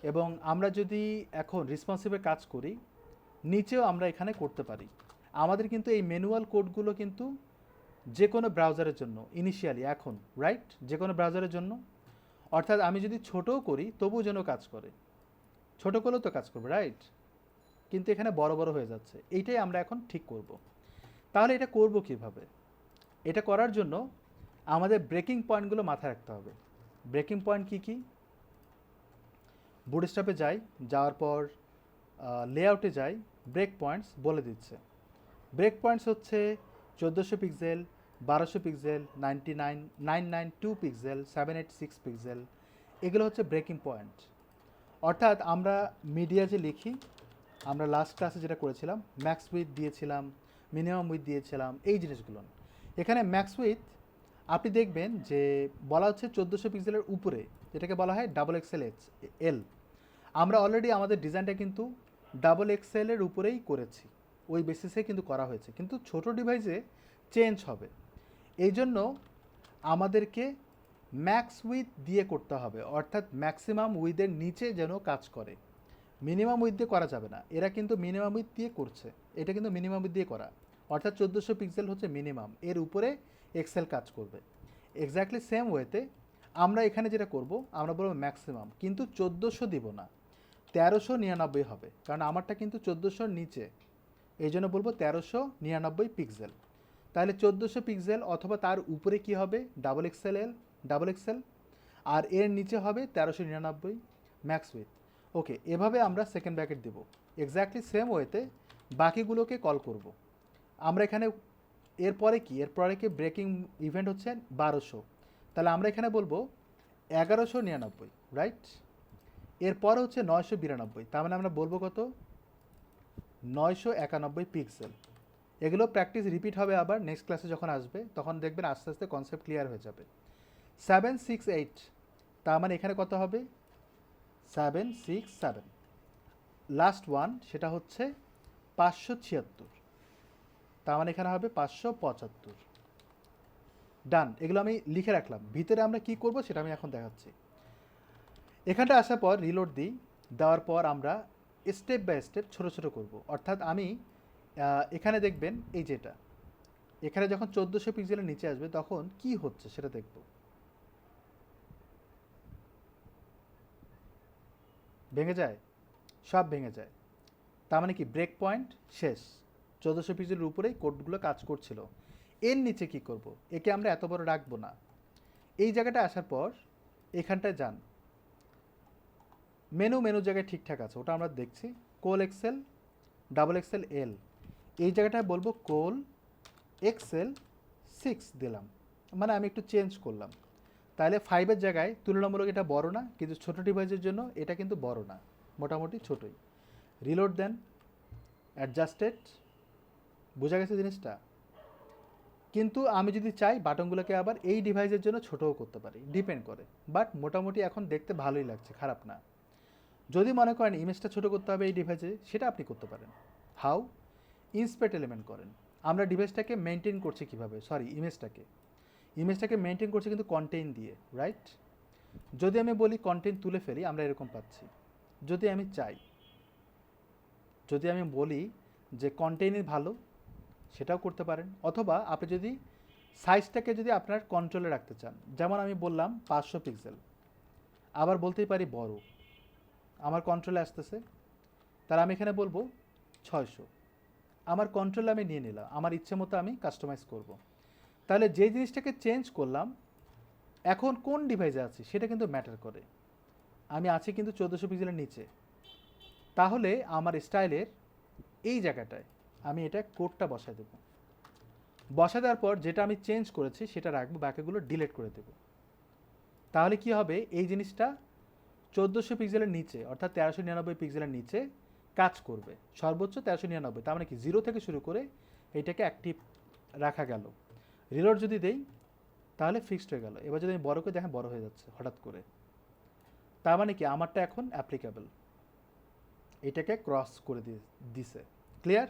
এবং আমরা যদি এখন রেসপন্সিভের কাজ করি নিচেও আমরা এখানে করতে পারি। আমাদের কিন্তু এই ম্যানুয়াল কোডগুলো কিন্তু যে কোনো ব্রাউজারের জন্য ইনিশিয়ালি এখন, রাইট, যে কোনো ব্রাউজারের জন্য, অর্থাৎ আমি যদি ছোটও করি তবুও যেন কাজ করে, ছোটো করলেও তো কাজ করবে, রাইট, কিন্তু এখানে বড় বড় হয়ে যাচ্ছে। এইটাই আমরা এখন ঠিক করব। তাহলে এটা করব কিভাবে? এটা করার জন্য আমাদের ব্রেকিং পয়েন্টগুলো মাথায় রাখতে হবে। ব্রেকিং পয়েন্ট কী কী? বুটস্ট্র্যাপে যাই, যাওয়ার পর লেআউটে যাই, ব্রেক পয়েন্টস বলে দিচ্ছে। ব্রেক পয়েন্টস হচ্ছে 1400 পিক্সেল, 1200 পিক্সেল, 992 পিক্সেল, 786 পিক্সেল, এগুলো হচ্ছে ব্রেকিং পয়েন্ট। অর্থাৎ আমরা মিডিয়া যে লিখি, আমরা লাস্ট ক্লাসে যেটা করেছিলাম ম্যাক্স উইথ দিয়েছিলাম, মিনিমাম উইথ দিয়েছিলাম, এই জিনিসগুলো। এখানে ম্যাক্স উইথ আপনি দেখবেন যে বলা হচ্ছে 1400 পিক্সেলের উপরে, যেটাকে বলা হয় ডাবল এক্সেল এল। আমরা অলরেডি আমাদের ডিজাইনটা কিন্তু ডাবল এক্সেলের উপরেই করেছি, ওই বেসিসে কিন্তু করা হয়েছে, কিন্তু ছোট ডিভাইসে চেঞ্জ হবে। এই জন্য আমাদেরকে ম্যাক্স উইথ দিয়ে করতে হবে, অর্থাৎ ম্যাক্সিমাম উইথের নিচে যেন কাজ করে। মিনিমাম উইথ দিয়ে করা যাবে না, এরা কিন্তু মিনিমাম উইথ দিয়ে করছে, এটা কিন্তু মিনিমাম উইথ দিয়ে করা, অর্থাৎ 1400 পিক্সেল হচ্ছে মিনিমাম, এর উপরে এক্সেল কাজ করবে। এক্স্যাক্টলি সেম ওয়েতে আমরা এখানে যেটা করব, আমরা বলবো ম্যাক্সিমাম, কিন্তু 1400 দিব না, 1399 হবে, কারণ আমারটা কিন্তু 1400-র নিচে, এই জন্য বলবো 1399 পিক্সেল। তাহলে 1400 পিক্সেল অথবা তার উপরে কি হবে? ডাবল এক্সেল, আর এর নিচে হবে 1399 ম্যাক্স উইথ। ওকে, এভাবে আমরা সেকেন্ড ব্র্যাকেট দেব। এক্স্যাক্টলি সেম ওয়েতে বাকিগুলোকে কল করব। আমরা এখানে এরপরে কি ব্রেকিং ইভেন্ট হচ্ছে 1200, তাহলে আমরা এখানে বলবো 1199, রাইট। এরপর হচ্ছে 992, তার মানে আমরা বলবো কত? 991 পিক্সেল। এগুলো প্র্যাকটিস রিপিট হবে, আবার নেক্সট ক্লাসে যখন আসবে তখন দেখবেন আস্তে আস্তে কনসেপ্ট ক্লিয়ার হয়ে যাবে। 768, তার মানে এখানে কত হবে? 767। লাস্ট ওয়ান সেটা হচ্ছে 576, তার মানে এখানে হবে 575। ডান, এগুলো আমি লিখে রাখলাম। ভিতরে আমরা কি করব সেটা আমি এখন দেখাচ্ছি। এখানটা আসার পর রিলোড দিই, দেওয়ার পর আমরা স্টেপ বাই স্টেপ ছোটো ছোটো করব। অর্থাৎ আমি এখানে দেখবেন এই যেটা এখানে যখন 1400 পিক্সেলের নিচে আসবে তখন কি হচ্ছে সেটা দেখব। ভেঙে যায়, সব ভেঙে যায়, তার মানে কি ব্রেক পয়েন্ট শেষ। 1400 পিক্সেলের উপরেই কোডগুলো কাজ করছিল। এর নিচে কি করব? একে আমরা এত বড় রাখবো না। এই জায়গাটা আসার পর এখানটায় যান, মেনু জায়গায় ঠিকঠাক আছে, ওটা আমরা দেখছি। কোল এক্সেল, ডাবল এক্সেল এল, এই জায়গাটায় বলবো কোল এক্সেল 6 দিলাম, মানে আমি একটু চেঞ্জ করলাম। তাহলে 5-এর জায়গায় তুলনামূলক এটা বড় না, কিন্তু ছোটো ডিভাইসের জন্য এটা কিন্তু বড় না, মোটামুটি ছোটোই। রিলোড দেন, অ্যাডজাস্টেড, বোঝা গেছে জিনিসটা? কিন্তু আমি যদি চাই বাটনগুলোকে আবার এই ডিভাইসের জন্য ছোটও করতে পারি, ডিপেন্ড করে, বাট মোটামুটি এখন দেখতে ভালোই লাগছে, খারাপ না। যদি মনে করেন ইমেজটা ছোটো করতে হবে এই ডিভাইসে, সেটা আপনি করতে পারেন। হাউ? ইন্সপেক্ট এলিমেন্ট করেন। আমরা ডিভাইসটাকে মেনটেন করছি কীভাবে, ইমেজটাকে মেনটেন করছি কিন্তু কন্টেইন দিয়ে, রাইট। যদি আমি বলি কন্টেন্ট তুলে ফেলি, আমরা এরকম পাচ্ছি। যদি আমি চাই, যদি আমি বলি যে কন্টেন্টই ভালো, সেটাও করতে পারেন। অথবা আপনি যদি সাইজটাকে যদি আপনার কন্ট্রোলে রাখতে চান, যেমন আমি বললাম 500 পিক্সেল, আবার বলতেই পারি বড়, আমার কন্ট্রোলে আসতেছে, তাহলে আমি এখানে বলবো 600, আমার কন্ট্রোলে আমি নিয়ে নিলাম, আমার ইচ্ছে মতো আমি কাস্টমাইজ করব। তাহলে যে জিনিসটাকে চেঞ্জ করলাম, এখন কোন ডিভাইসে আছি সেটা কিন্তু ম্যাটার করে। আমি আছি কিন্তু 1400 পিক্সেলের নিচে, তাহলে আমার স্টাইলের এই জায়গাটায় আমি এটা কোডটা বসায় দেবো। বসা দেওয়ার পর যেটা আমি চেঞ্জ করেছি সেটা রাখবো, বাকিগুলো ডিলিট করে দেবো। তাহলে কি হবে, এই জিনিসটা 1400 পিক্সেলের নিচে অর্থাৎ 1399 পিক্সেলের নিচে কাজ করবে, সর্বোচ্চ 1399। তার মানে কি 0 থেকে শুরু করে এইটাকে অ্যাক্টিভ রাখা গেল। রিলোড যদি দেই তাহলে ফিক্সড হয়ে গেল। এবার যদি আমি বড় করে দেখেন বড় হয়ে যাচ্ছে হঠাৎ করে, তার মানে কি আমারটা এখন অ্যাপ্লিকেবল, এটাকে ক্রস করে দিছে। ক্লিয়ার?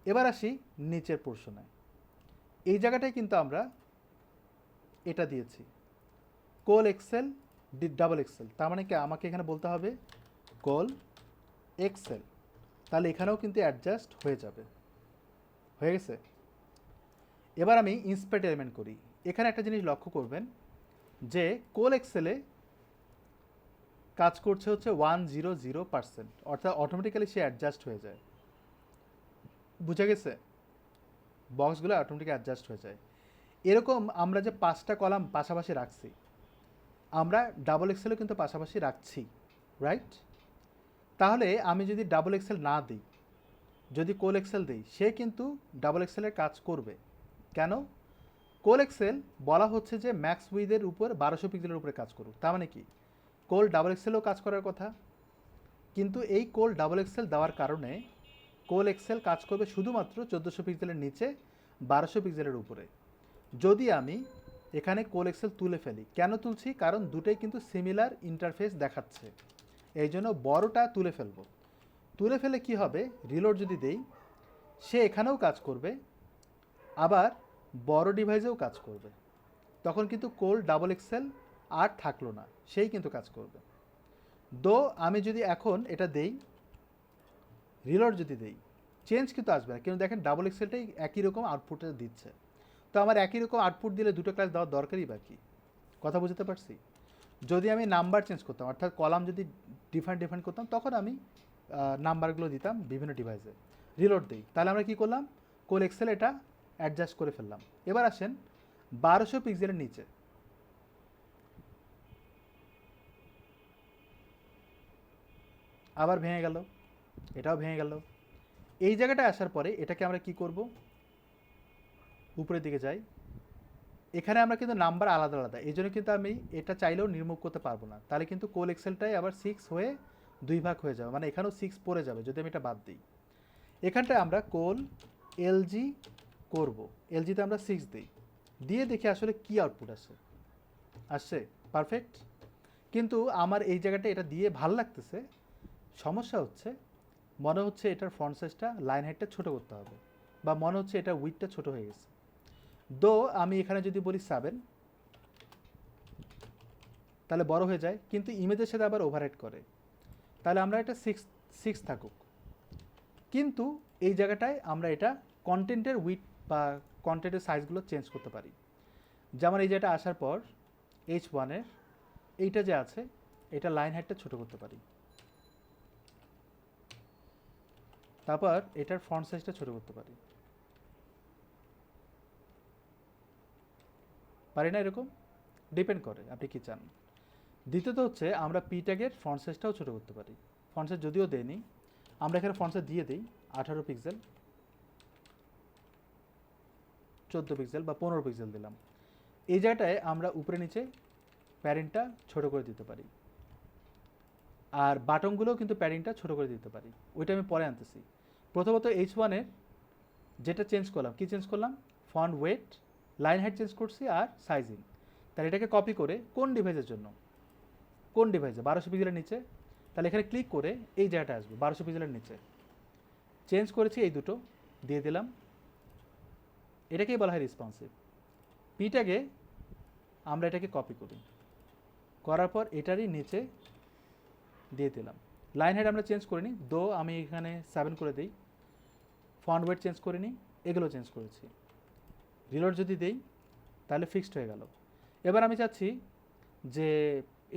এবার আসি নিচের পোর্শনে। এই জায়গাটায় কিন্তু আমরা এটা দিয়েছি কোল এক্সেল ডাবল এক্সেল, তার মানে কি আমাকে এখানে বলতে হবে কোল এক্সেল, তাহলে এখানেও কিন্তু অ্যাডজাস্ট হয়ে যাবে। হয়ে গেছে? এবার আমি ইন্সপেক্ট এলিমেন্ট করি। এখানে একটা জিনিস লক্ষ্য করবেন যে কোল এক্সেলে কাজ করছে হচ্ছে 100%, অর্থাৎ অটোমেটিক্যালি সে অ্যাডজাস্ট হয়ে যায়। বুঝা গেছে? বক্সগুলো অটোমেটিক অ্যাডজাস্ট হয়ে যায়। এরকম আমরা যে 5টা কলাম পাশাপাশি রাখছি, আমরা ডাবল এক্সেলও কিন্তু পাশাপাশি রাখছি, রাইট? তাহলে আমি যদি ডাবল এক্সেল না দিই, যদি কোল এক্সেল দিই, সে কিন্তু ডাবল এক্সেলের কাজ করবে। কেন? কোল এক্সেল বলা হচ্ছে যে ম্যাক্স উইথের উপর 1200 পিক্সেলের উপরে কাজ করুক, তার মানে কি কোল ডাবল এক্সেলও কাজ করার কথা। কিন্তু এই কোল ডাবল এক্সেল দেওয়ার কারণে কোল এক্সেল কাজ করবে শুধুমাত্র 1400 পিক্সেলের নিচে, 1200 পিক্সেলের উপরে। যদি আমি এখানে কোল এক্সেল তুলে ফেলি, কেন তুলছি? কারণ দুটোই কিন্তু সিমিলার ইন্টারফেস দেখাচ্ছে, এই জন্য বড়টা তুলে ফেলবো। তুলে ফেলে কি হবে, রিলোড যদি দেই, সে এখানেও কাজ করবে, আবার বড় ডিভাইসেও কাজ করবে। তখন কিন্তু কোল ডাবল এক্সেল আর থাকলো না, সেই কিন্তু কাজ করবে। দো আমি যদি এখন এটা দেই, রিলোড যদি দেই, চেঞ্জ কিন্তু আসবে না, কিন্তু দেখেন ডাবল এক্সেলটাই একই রকম আউটপুটে দিচ্ছে। তো আমার একই রকম আউটপুট দিলে দুটো ক্লাস দেওয়ার দরকারই বা কি? কথা বুঝতে পারছি? যদি আমি নাম্বার চেঞ্জ করতাম, অর্থাৎ কলাম যদি ডিফারেন্ট করতাম, তখন আমি নাম্বারগুলো দিতাম বিভিন্ন ডিভাইসে। রিলোড দিই, তাহলে আমরা কী করলাম, কোল এক্সেল এটা অ্যাডজাস্ট করে ফেললাম। এবার আসেন 1200 পিক্সেলের নিচে, আবার ভেঙে গেল, এটাও ভেঙে গেল। এই জায়গাটায় আসার পরে এটাকে আমরা কি করব, উপরের দিকে যাই। এখানে আমরা কিন্তু নাম্বার আলাদা আলাদা, এই জন্য কিন্তু আমি এটা চাইলেও রিমুভ করতে পারবো না, তাহলে কিন্তু কোল এক্সেলটাই আবার 6 হয়ে 2 ভাগ হয়ে যাবে, মানে এখানেও 6 পড়ে যাবে যদি আমি এটা বাদ দিই। এখানটায় আমরা কোল এলজি করব, এলজিতে আমরা 6 দিই, দিয়ে দেখি আসলে কি আউটপুট আসে। আসছে পারফেক্ট। কিন্তু আমার এই জায়গাটা এটা দিয়ে ভাল লাগতেছে, সমস্যা হচ্ছে মনে হচ্ছে এটার ফ্রন্ট সাইজটা লাইন হাইটটা ছোটো করতে হবে, বা মনে হচ্ছে এটা উইথটা ছোট হয়ে গেছে। দো আমি এখানে যদি বলি 7, তাহলে বড় হয়ে যায়, কিন্তু ইমেজের সাথে আবার ওভারহেড করে, তাহলে আমরা এটা 6 থাকুক। কিন্তু এই জায়গাটায় আমরা এটা কন্টেন্টের উইথ বা কন্টেন্টের সাইজগুলো চেঞ্জ করতে পারি। যেমন এই জায়গাটা আসার পর H1-এর এইটা যে আছে, এটা লাইন হাইটটা ছোট করতে পারি, তারপর এটার ফন্ট সাইজটা ছোট করতে পারি, পারি না? এরকম ডিপেন্ড করে আপনি কি চান। দ্বিতীয়ত হচ্ছে আমরা পি ট্যাগের ফন্ট সাইজটাও ছোটো করতে পারি। ফন্ট সাইজ যদিও দেয়নি, আমরা এখানে ফন্ট সাইজ দিয়ে দিই 18 পিক্সেল, 14 পিক্সেল বা 15 পিক্সেল দিলাম। এই জায়গাটায় আমরা উপরে নিচে প্যারেন্টটা ছোট করে দিতে পারি, আর বাটনগুলোও কিন্তু প্যাডিংটা ছোটো করে দিতে পারি, ওইটা আমি পরে আনতেছি। প্রথমত H1-এর যেটা চেঞ্জ করলাম, কি চেঞ্জ করলাম, font wait, line height change করছি আর সাইজিং। তাহলে এটাকে কপি করে কোন ডিভাইসের জন্য, কোন ডিভাইসে 1200 পিক্সেলের নিচে, তাহলে এখানে ক্লিক করে এই জায়গাটা আসবে 1200 পিক্সেলের নিচে, চেঞ্জ করেছি এই দুটো দিয়ে দিলাম। এটাকেই বলা হয় রেসপন্সিভ। পিটাকে আমরা এটাকে কপি করি, করার পর এটারই নিচে দিয়ে দিলাম। লাইন হেড আমরা চেঞ্জ করিনি, দো আমি এখানে 7 করে দিই। ফন্ট ওয়েট চেঞ্জ করিনি, এগুলো চেঞ্জ করেছি। রিলোড যদি দেই তাহলে ফিক্সড হয়ে গেল। এবার আমি চাচ্ছি যে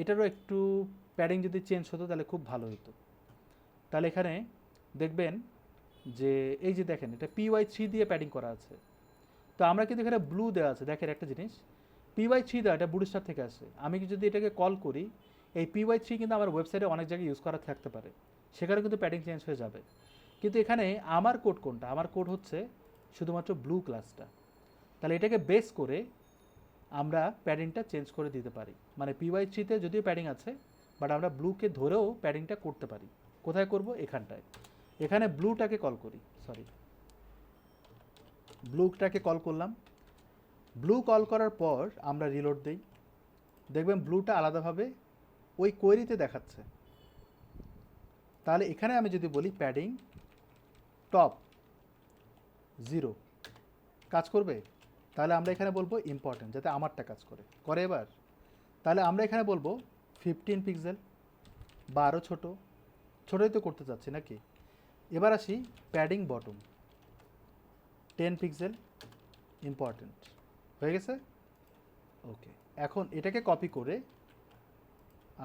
এটারও একটু প্যাডিং যদি চেঞ্জ হতো তাহলে খুব ভালো হতো। তাহলে এখানে দেখবেন যে এই যে দেখেন এটা PY3 দিয়ে প্যাডিং করা আছে। তো আমরা কিন্তু এখানে ব্লু দেওয়া আছে, দেখেন একটা জিনিস, PY3 দেওয়া, এটা বুটস্ট্র্যাপ থেকে আসে। আমি যদি এটাকে কল করি, এই PY3 কিন্তু আমার ওয়েবসাইটে অনেক জায়গায় ইউজ করা থাকতে পারে, সেখানে কিন্তু প্যাডিং চেঞ্জ হয়ে যাবে। কিন্তু এখানে আমার কোড কোনটা? আমার কোড হচ্ছে শুধুমাত্র ব্লু ক্লাসটা। তাহলে এটাকে বেস করে আমরা প্যাডিংটা চেঞ্জ করে দিতে পারি। মানে PY3-তে যদিও প্যাডিং আছে, বাট আমরা ব্লুকে ধরেও প্যাডিংটা করতে পারি। কোথায় করব? এখানটায়। এখানে ব্লুটাকে কল করি, সরি, ব্লুটাকে কল করলাম। ব্লু কল করার পর আমরা রিলোড দিই, দেখবেন ব্লুটা আলাদাভাবে ওই কোয়েরিতে দেখাচ্ছে। তাহলে এখানে আমি যদি বলি প্যাডিং টপ 0, কাজ করবে? তাহলে আমরা এখানে বলবো ইম্পর্টেন্ট, যাতে আমারটা কাজ করে। এবার তাহলে আমরা এখানে বলবো 15 পিক্সেল, বা আরও ছোটো, ছোটোই তো করতে চাচ্ছি নাকি। এবার আসি প্যাডিং বটম 10 পিক্সেল, ইম্পর্টেন্ট, হয়ে গেছে। ওকে, এখন এটাকে কপি করে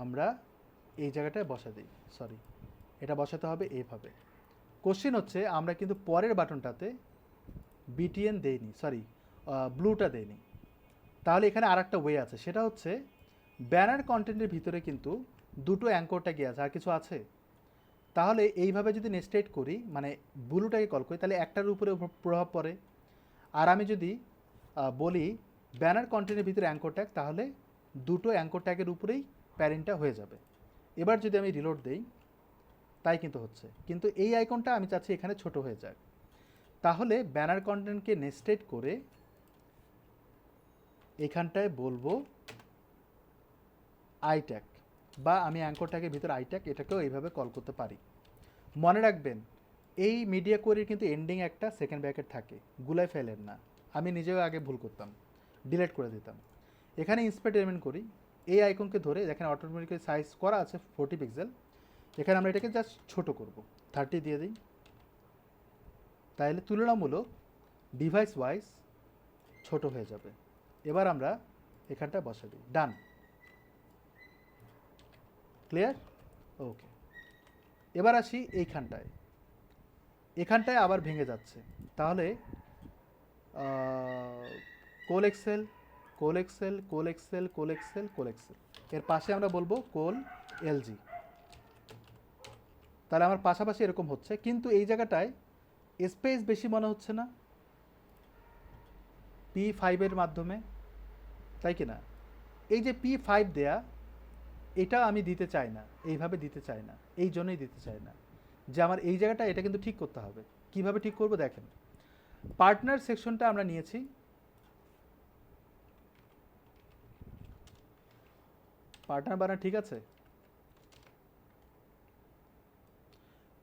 আমরা এই জায়গাটায় বসা দিই, সরি, এটা বসাতে হবে এইভাবে। কোশ্চেন হচ্ছে আমরা কিন্তু পরের বাটনটাতে BTN দেইনি, সরি, ব্লুটা দেইনি। তাহলে এখানে আর একটা ওয়ে আছে, সেটা হচ্ছে ব্যানার কন্টেন্টের ভিতরে কিন্তু দুটো অ্যাঙ্করটা গিয়ে আছে, আর কিছু আছে। তাহলে এইভাবে যদি নেস্টেড করি, মানে ব্লুটাকে কল করি, তাহলে একটার উপরে প্রভাব পড়ে। আর আমি যদি বলি ব্যানার কন্টেন্টের ভিতরে অ্যাঙ্কর ট্যাগ, তাহলে দুটো অ্যাঙ্কর ট্যাগের উপরেই প্যারেন্টটা হয়ে যাবে। এবার যদি আমি রিলোড দেই, তাই কিন্তু হচ্ছে, কিন্তু এই আইকনটা আমি চাচ্ছি এখানে ছোট হয়ে যাক। তাহলে ব্যানার কন্টেন্টকে নেস্টেড করে এখানটায় বলবো আই ট্যাগ, বা আমি অ্যাঙ্কর ট্যাগের ভিতরে আই ট্যাগ, এটাকেও এইভাবে কল করতে পারি। মনে রাখবেন এই মিডিয়া কোয়েরির কিন্তু এন্ডিং একটা সেকেন্ড ব্র্যাকেট থাকে, গুলাই ফেলেন না। আমি নিজেও আগে ভুল করতাম, ডিলিট করে দিতাম। এখানে ইন্সপেক্ট এলিমেন্ট করি, এই আইকনকে ধরে দেখেন অটোমেটিক্যালি সাইজ করা আছে 40 পিক্সেল। এখানে আমরা এটাকে জাস্ট ছোট করব, 30 দিয়ে দিই। তাহলে তুলনামূলক ডিভাইস ওয়াইজ ছোট হয়ে যাবে। এবার আমরা এখানটা বসা দিই, ডান, ক্লিয়ার, ওকে। এবার আসি এইখানটায়, এখানটায় আবার ভেঙে যাচ্ছে। তাহলে কোল এক্সেল, কোল এক্সেল, কোল এক্সেল, কোল এক্সেল, কোল এক্সেল, এর পাশে আমরা বলবো কোল LG। তাহলে আমার পাশাপাশি এরকম হচ্ছে, কিন্তু এই জায়গাটায় স্পেস বেশি মনে হচ্ছে না P5-এর মাধ্যমে, তাই কি না? এই যে P5 দেয়া, এটা আমি দিতে চাই না, এইভাবে দিতে চাই না, এই জন্যই দিতে চাই না যে আমার এই জায়গাটা এটা কিন্তু ঠিক করতে হবে। কিভাবে ঠিক করব দেখেন, পার্টনার সেকশনটা আমরা নিয়েছি, পার্টনার বানা ঠিক আছে।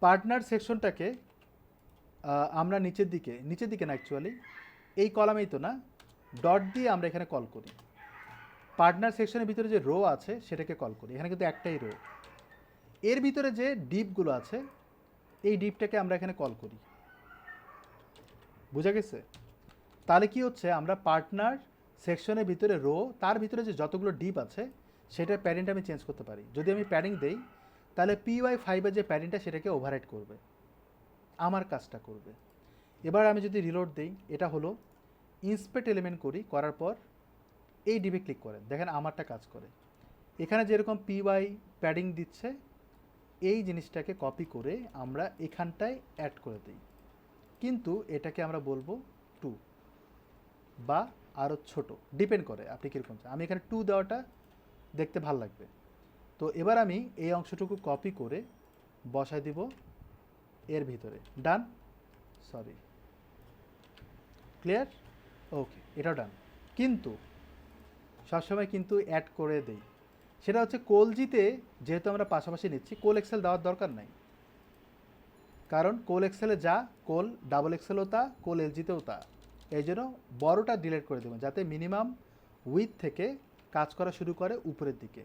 পার্টনার সেকশনটাকে আমরা নিচের দিকে না, অ্যাকচুয়ালি এই কলামেই তো না, ডট দিয়ে আমরা এখানে কল করি। পার্টনার সেকশনের ভিতরে যে রো আছে সেটাকে কল করি, এখানে কিন্তু একটাই রো। এর ভিতরে যে ডিপগুলো আছে, এই ডিপটাকে আমরা এখানে কল করি, বুঝা গেছে? তাহলে কি হচ্ছে, আমরা পার্টনার সেকশনের ভিতরে রো, তার ভিতরে যে যতগুলো ডিপ আছে সেটার প্যারেন্ট আমি চেঞ্জ করতে পারি। যদি আমি প্যাডিং দেই, তাহলে PY5-এর যে প্যাডিংটা সেটাকে ওভাররাইড করবে, আমার কাজটা করবে। এবার আমি যদি রিলোড দেই, এটা হলো ইন্সপেক্ট এলিমেন্ট করি, করার পর এই ডিপে ক্লিক করেন, দেখেন আমারটা কাজ করে। এখানে যেরকম PY প্যাডিং দিচ্ছে, এই জিনিসটাকে কপি করে আমরা এখানটায় অ্যাড করে দিই, কিন্তু এটাকে আমরা বলবো 2 বা আরও ছোট, ডিপেন্ড করে আপনি কীরকম চান। আমি এখানে 2 দেওয়াটা দেখতে ভাল লাগবে। তো এবার আমি এই অংশটুকু কপি করে বসায় দিব এর ভিতরে, ডান, সরি, ক্লিয়ার, ওকে, এটাও ডান। কিন্তু সবসময় কিন্তু অ্যাড করে দেই, সেটা হচ্ছে কোলজিতে যেহেতু আমরা পাশাপাশি নিচ্ছি, কোল এক্সেল দেওয়ার দরকার নাই, কারণ কোল এক্সেলে যা, কোল ডাবল এক্সেলও তা, কোল LG-তেও তা। এই জন্য বড়টা ডিলিট করে দেবেন, যাতে মিনিমাম উইথ থেকে কাজ করা শুরু করে উপরের দিকে।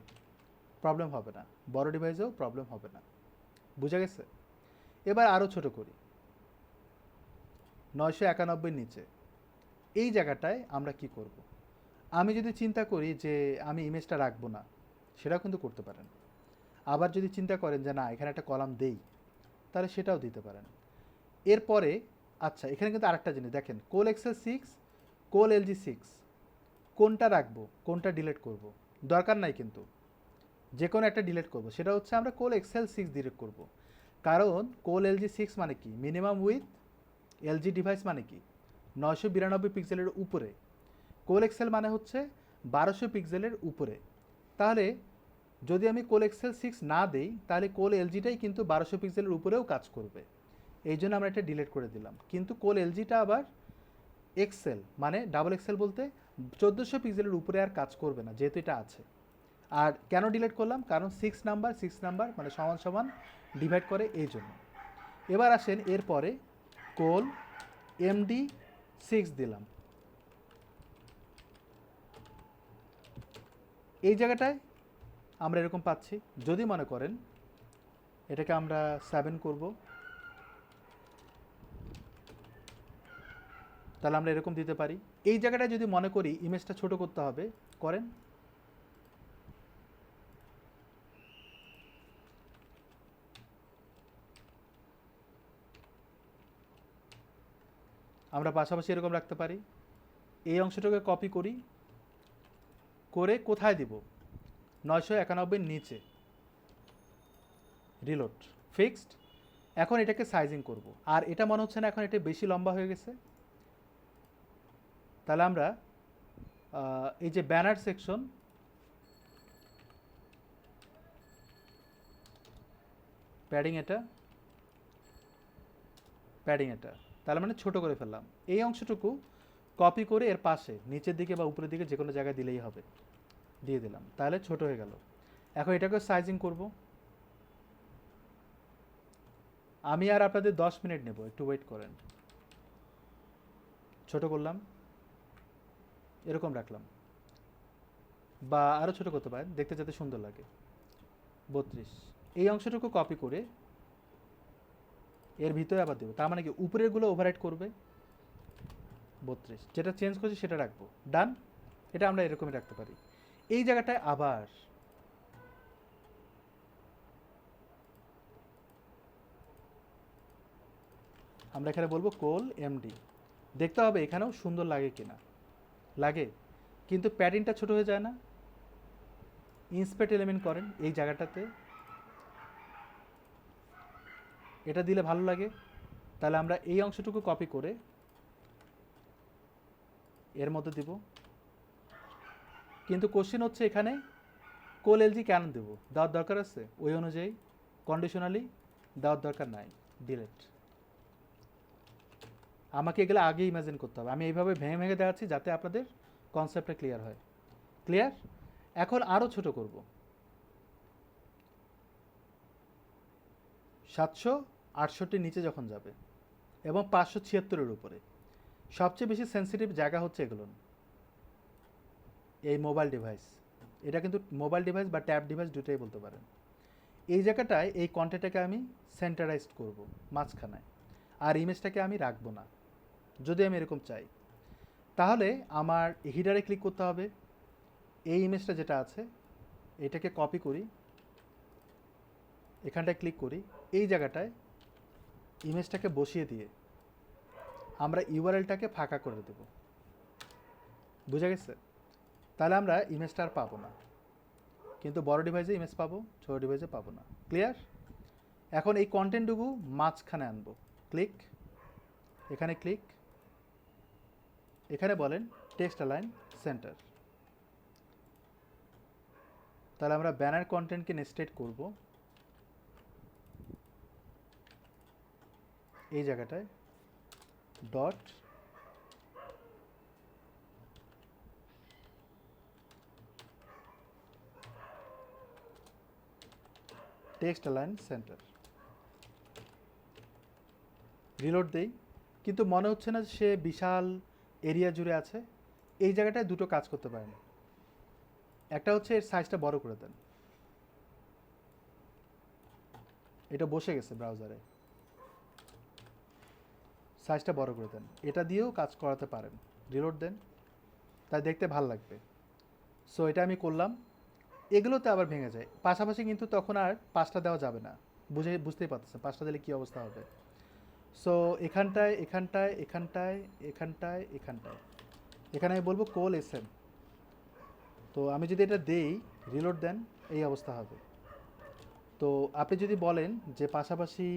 প্রবলেম হবে না, বড় ডিভাইসেও প্রবলেম হবে না। বুঝা গেছে? এবার আরও ছোট করি, 991 নিচে এই জায়গাটায় আমরা কি করব? আমি যদি চিন্তা করি যে আমি ইমেজটা রাখবো না, সেটাও কিন্তু করতে পারেন। আবার যদি চিন্তা করেন যে না এখানে একটা কলাম দেই, তাহলে সেটাও দিতে পারেন। এরপরে আচ্ছা, এখানে কিন্তু আরেকটা জিনিস দেখেন, কোল এক্সেল 6, কোল এলজি 6, কোনটা রাখবো কোনটা ডিলিট করব দরকার নাই, কিন্তু যে কোনো একটা ডিলিট করব, সেটা হচ্ছে আমরা কোল এক্সেল 6 ডিলিট করব। কারণ কোল এলজি 6 মানে কি, মিনিমাম উইথ এলজি ডিভাইস মানে কি 992 পিক্সেলের উপরে, কোল এক্সেল মানে হচ্ছে 1200 পিক্সেলের উপরে। তাহলে যদি আমি কোল এক্সেল 6 না দেই, তাহলে কোল এলজিটাই কিন্তু 1200 পিক্সেলের উপরেও কাজ করবে। এই জন্য আমরা এটা ডিলিট করে দিলাম। কিন্তু কোল এলজিটা আবার এক্সেল মানে ডাবল এক্সেল বলতে 1400 পিক্সেলের উপরে আর কাজ করবে না, যেহেতু এটা আছে। আর কেন ডিলিট করলাম, কারণ 6 নাম্বার মানে সমান সমান ডিভাইড করে, এই জন্য। এবার আসেন এরপরে কোল এমডি 6 দিলাম, এই জায়গাটায় আমরা এরকম পাচ্ছি। যদি মনে করেন এটাকে আমরা 7 করব, তাহলে আমরা এরকম দিতে পারি। এই জায়গাটায় যদি মনে করি ইমেজটা ছোট করতে হবে, করেন। আমরা পাশাপাশি এরকম রাখতে পারি। এই অংশটাকে কপি করি, করে কোথায় দিব, 991 নিচে, রিলোড, ফিক্সড। এখন এটাকে সাইজিং করব, আর এটা মনে হচ্ছে না এখন এটা বেশি লম্বা হয়ে গেছে। তাহলে আমরা এই যে ব্যানার সেকশন, প্যাডিং এটা, তাহলে মানে ছোট করে ফেললাম। এই অংশটুকু কপি করে এর পাশে নিচের দিকে বা উপরের দিকে যে কোনো জায়গায় দিলেই হবে, দিয়ে দিলাম, তাহলে ছোট হয়ে গেল। এখন এটাকে সাইজিং করব। আমি আর আপনাদের 10 মিনিট নেব, একটু ওয়েট করেন। ছোট করলাম, এরকম রাখলাম, বা আরও ছোট করতে পারেন দেখতে যাতে সুন্দর লাগে, 32। এই অংশটুকু কপি করে এর ভিতরে আবার দেবো, তার মানে কি উপরেরগুলো ওভাররাইট করবে, 32। যেটা চেঞ্জ করছি সেটা রাখবো, ডান। এটা আমরা এরকমই রাখতে পারি। এই জায়গাটায় আবার আমরা এখানে বলবো কোল এমডি, দেখতে হবে এখানেও সুন্দর লাগে কিনা, লাগে, কিন্তু প্যাডিংটা ছোট হয়ে যায় না। ইন্সপেক্ট এলিমেন্ট করেন এই জায়গাটাতে, এটা দিলে ভালো লাগে। তাহলে আমরা এই অংশটুকু কপি করে এর মধ্যে দিব। কিন্তু কোশ্চেন হচ্ছে এখানে কোল এলজি কেন দেবো, দেওয়ার দরকার আছে ওই অনুযায়ী, কন্ডিশনালি দেওয়ার দরকার নাই, ডিলেট। আমাকে এগুলো আগে ইমাজিন করতে হবে, আমি এইভাবে ভেঙে ভেঙে দেখাচ্ছি যাতে আপনাদের কনসেপ্টটা ক্লিয়ার হয়। ক্লিয়ার? এখন আরও ছোট করব, 768 নিচে যখন যাবে এবং 576-এর উপরে, সবচেয়ে বেশি সেন্সিটিভ জায়গা হচ্ছে এগুলো, এই মোবাইল ডিভাইস। এটা কিন্তু মোবাইল ডিভাইস বা ট্যাব ডিভাইস দুটোই বলতে পারেন। এই জায়গাটায় এই কন্টেন্টটাকে আমি সেন্টারাইজড করব মাঝখানায়, আর ইমেজটাকে আমি রাখবো না। যদি আমি এরকম চাই, তাহলে আমার হিডারে ক্লিক করতে হবে। এই ইমেজটা যেটা আছে এটাকে কপি করি, এখানটায় ক্লিক করি, এই জায়গাটায় ইমেজটাকে বসিয়ে দিয়ে আমরা ইউআরএলটাকে ফাঁকা করে দেব। বুঝা গেছে? তাহলে আমরা ইমেজটা আর পাবো না, কিন্তু বড় ডিভাইসে ইমেজ পাবো, ছোট ডিভাইসে পাবো না। ক্লিয়ার? এখন এই কন্টেন্টটুকু মাঝখানে আনবো, ক্লিক, এখানে ক্লিক, এখানে বলেন টেক্সট অ্যালাইন সেন্টার। তাহলে আমরা ব্যানার কন্টেন্টকে নেস্টেড করব এই জায়গাটায়, dot text align centre, reload দেই, কিন্তু মনে হচ্ছে না সে বিশাল এরিয়া জুড়ে আছে। এই জায়গাটায় দুটো কাজ করতে পারেন, একটা হচ্ছে এর সাইজটা বড় করে দেন, এটা বসে গেছে ব্রাউজারে, সাইজটা বড় করে দেন, এটা দিয়েও কাজ করাতে পারেন, রিলোড দেন, তাই দেখতে ভাল লাগবে। সো এটা আমি করলাম, এগুলোতে আবার ভেঙে যায় পাশাপাশি, কিন্তু তখন আর 5টা দেওয়া যাবে না, বুঝতেই পারতেছেন 5টা দিলে কী অবস্থা হবে। সো এখানটায় এখানটায় এখানটায় এখানটায় এখানটায় এখানে আমি বলবো কোল এসএম। তো আমি যদি এটা দেই, রিলোড দেন, এই অবস্থা হবে। তো আপনি যদি বলেন যে পাশাপাশি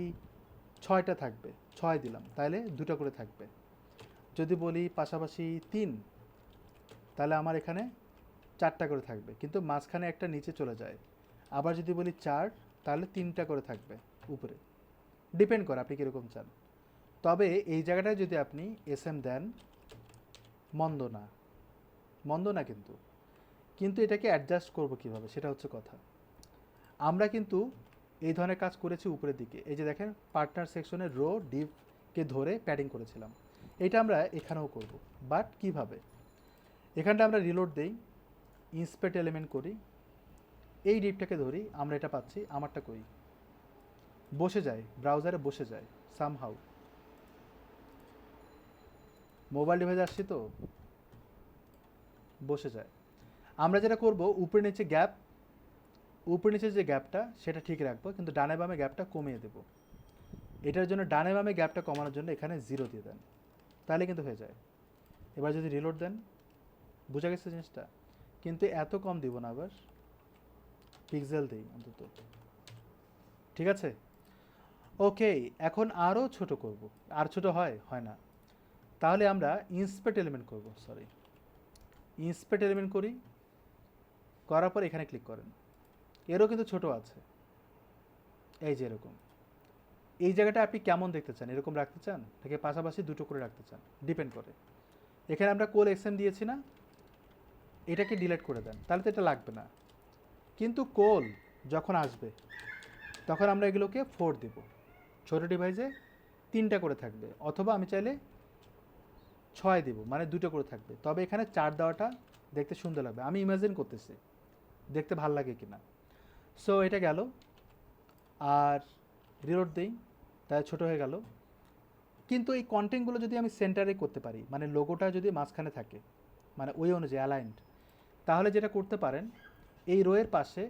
6টা থাকবে, 6 দিলাম, তাহলে 2টা করে থাকবে। যদি বলি পাশাপাশি 3, তাহলে আমার এখানে 4টা করে থাকবে, কিন্তু মাঝখানে একটা নিচে চলে যায়। আবার যদি বলি 4, তাহলে 3টা করে থাকবে উপরে। ডিপেন্ড করে আপনি কীরকম চান। তবে এই জায়গাটায় যদি আপনি এসএম দেন, মন্দ না, মন্দ না, কিন্তু কিন্তু এটাকে অ্যাডজাস্ট করব কিভাবে, সেটা হচ্ছে কথা। আমরা কিন্তু এই ধরনের কাজ করেছি উপরের দিকে, এই যে দেখেন পার্টনার সেকশনের রো ডিপকে ধরে প্যাডিং করেছিলাম, এটা আমরা এখানেও করব। বাট কিভাবে, এখানটা আমরা রিলোড দেই, ইন্সপেক্ট এলিমেন্ট করি, এই ডিপটাকে ধরি, আমরা এটা পাচ্ছি, আমারটা করি বসে যায়, ব্রাউজারে বসে যায় সামহাউ। মোবাইল ডিভাইস আসছি তো বসে যায়। আমরা যেটা করব, উপরে নিচে গ্যাপ, উপরে নিচে যে গ্যাপটা সেটা ঠিক রাখবো, কিন্তু ডানে বামে গ্যাপটা কমিয়ে দেবো। এটার জন্য ডানে বামে গ্যাপটা কমানোর জন্য এখানে 0 দিয়ে দেন, তাহলে কিন্তু হয়ে যায়। এবার যদি রিলোড দেন, বোঝা গেছে জিনিসটা, কিন্তু এত কম দিব না, আবার পিক্সেল দিই অন্তত, ঠিক আছে। ওকে, এখন আরও ছোট করব, আর ছোট হয় না, তাহলে আমরা ইন্সপেক্ট এলিমেন্ট করব, সরি, ইন্সপেক্ট এলিমেন্ট করি, করার পর এখানে ক্লিক করেন। এরও কিন্তু ছোট আছে, এই যে এরকম। এই জায়গাটা আপনি কেমন দেখতে চান, এরকম রাখতে চান নাকি পাশাপাশি 2টো করে রাখতে চান, ডিপেন্ড করে। এখানে আমরা কোল এক্সএম দিয়েছি না, এটাকে ডিলিট করে দেন, তাহলে তো এটা লাগবে না। কিন্তু কোল যখন আসবে তখন আমরা এগুলোকে 4 দেব, ছোটো ডিভাইসে 3টা করে থাকবে, অথবা আমি চাইলে 6 দেব, মানে 2টো করে থাকবে। তবে এখানে 4 দেওয়াটা দেখতে সুন্দর লাগবে, আমি ইমাজিন করতেছি দেখতে ভাল লাগে কিনা। সো এটা গেল, আর রিলোড দিই, তাই ছোটো হয়ে গেল। কিন্তু এই কন্টেন্টগুলো যদি আমি সেন্টারে করতে পারি, মানে লোগোটা যদি মাঝখানে থাকে, মানে ওই অনুযায়ী অ্যালাইন্ড, তাহলে যেটা করতে পারেন, এই রোয়ের পাশে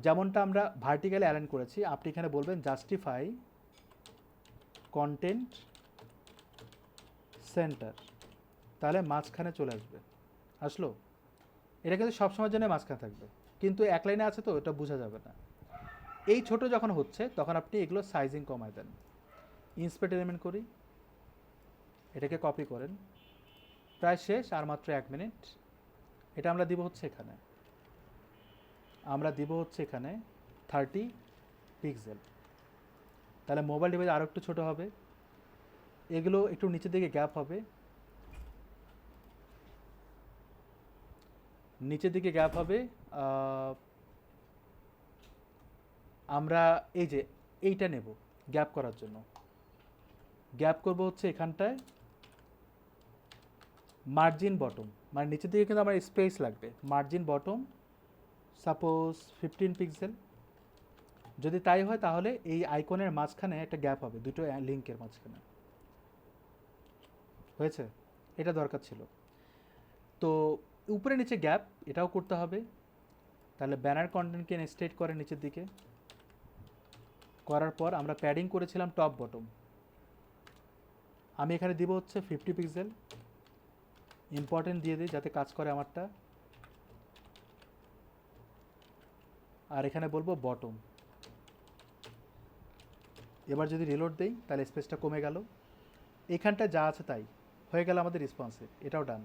যেমনটা আমরা ভার্টিক্যালি অ্যালাইন করেছি, আপনি এখানে বলবেন জাস্টিফাই কন্টেন্ট সেন্টার, তাহলে মাঝখানে চলে আসবে। আসলো, এটা কিন্তু সবসময়ের জন্য মাঝখানে থাকবে, কিন্তু এক লাইনে আছে তো এটা বোঝা যাবে না। এই ছোট যখন হচ্ছে তখন আপনি এগুলো সাইজিং কমায় দেন। ইন্সপেক্ট এলিমেন্ট করি, এটাকে কপি করেন, প্রায় শেষ, আর মাত্র 1 মিনিট। এটা আমরা দিব হচ্ছে এখানে, আমরা দিব হচ্ছে এখানে 30 পিক্সেল, তাহলে মোবাইল ডিভাইস আরও একটু ছোটো হবে। এগুলো একটু নিচের দিকে গ্যাপ হবে, নিচের দিকে গ্যাপ হবে। আমরা এই যে এইটা নেব গ্যাপ করার জন্য, গ্যাপ করব হচ্ছে এখানটায় মার্জিন বটম, মানে নিচের দিকে কিন্তু আমার স্পেস লাগবে, মার্জিন বটম সাপোজ 15 পিক্সেল। যদি তাই হয় তাহলে এই আইকনের মাঝখানে একটা গ্যাপ হবে, দুটো লিঙ্কের মাঝখানে। হয়েছে, এটা দরকার ছিল। তো উপরে নিচে গ্যাপ, এটাও করতে হবে। তাহলে ব্যানার কন্টেন্টকে স্ট্রেট করে নিচের দিকে করার পর আমরা প্যাডিং করেছিলাম টপ বটম, আমি এখানে দিব হচ্ছে 50 পিক্সেল, ইম্পর্টেন্ট দিয়ে দিই যাতে কাজ করে আমারটা। আর এখানে বলবো বটম। এবার যদি রিলোড দেই তাহলে স্পেসটা কমে গেল, এখানটা যা আছে তাই হয়ে গেল আমাদের রেসপন্সিভ, এটাও ডান।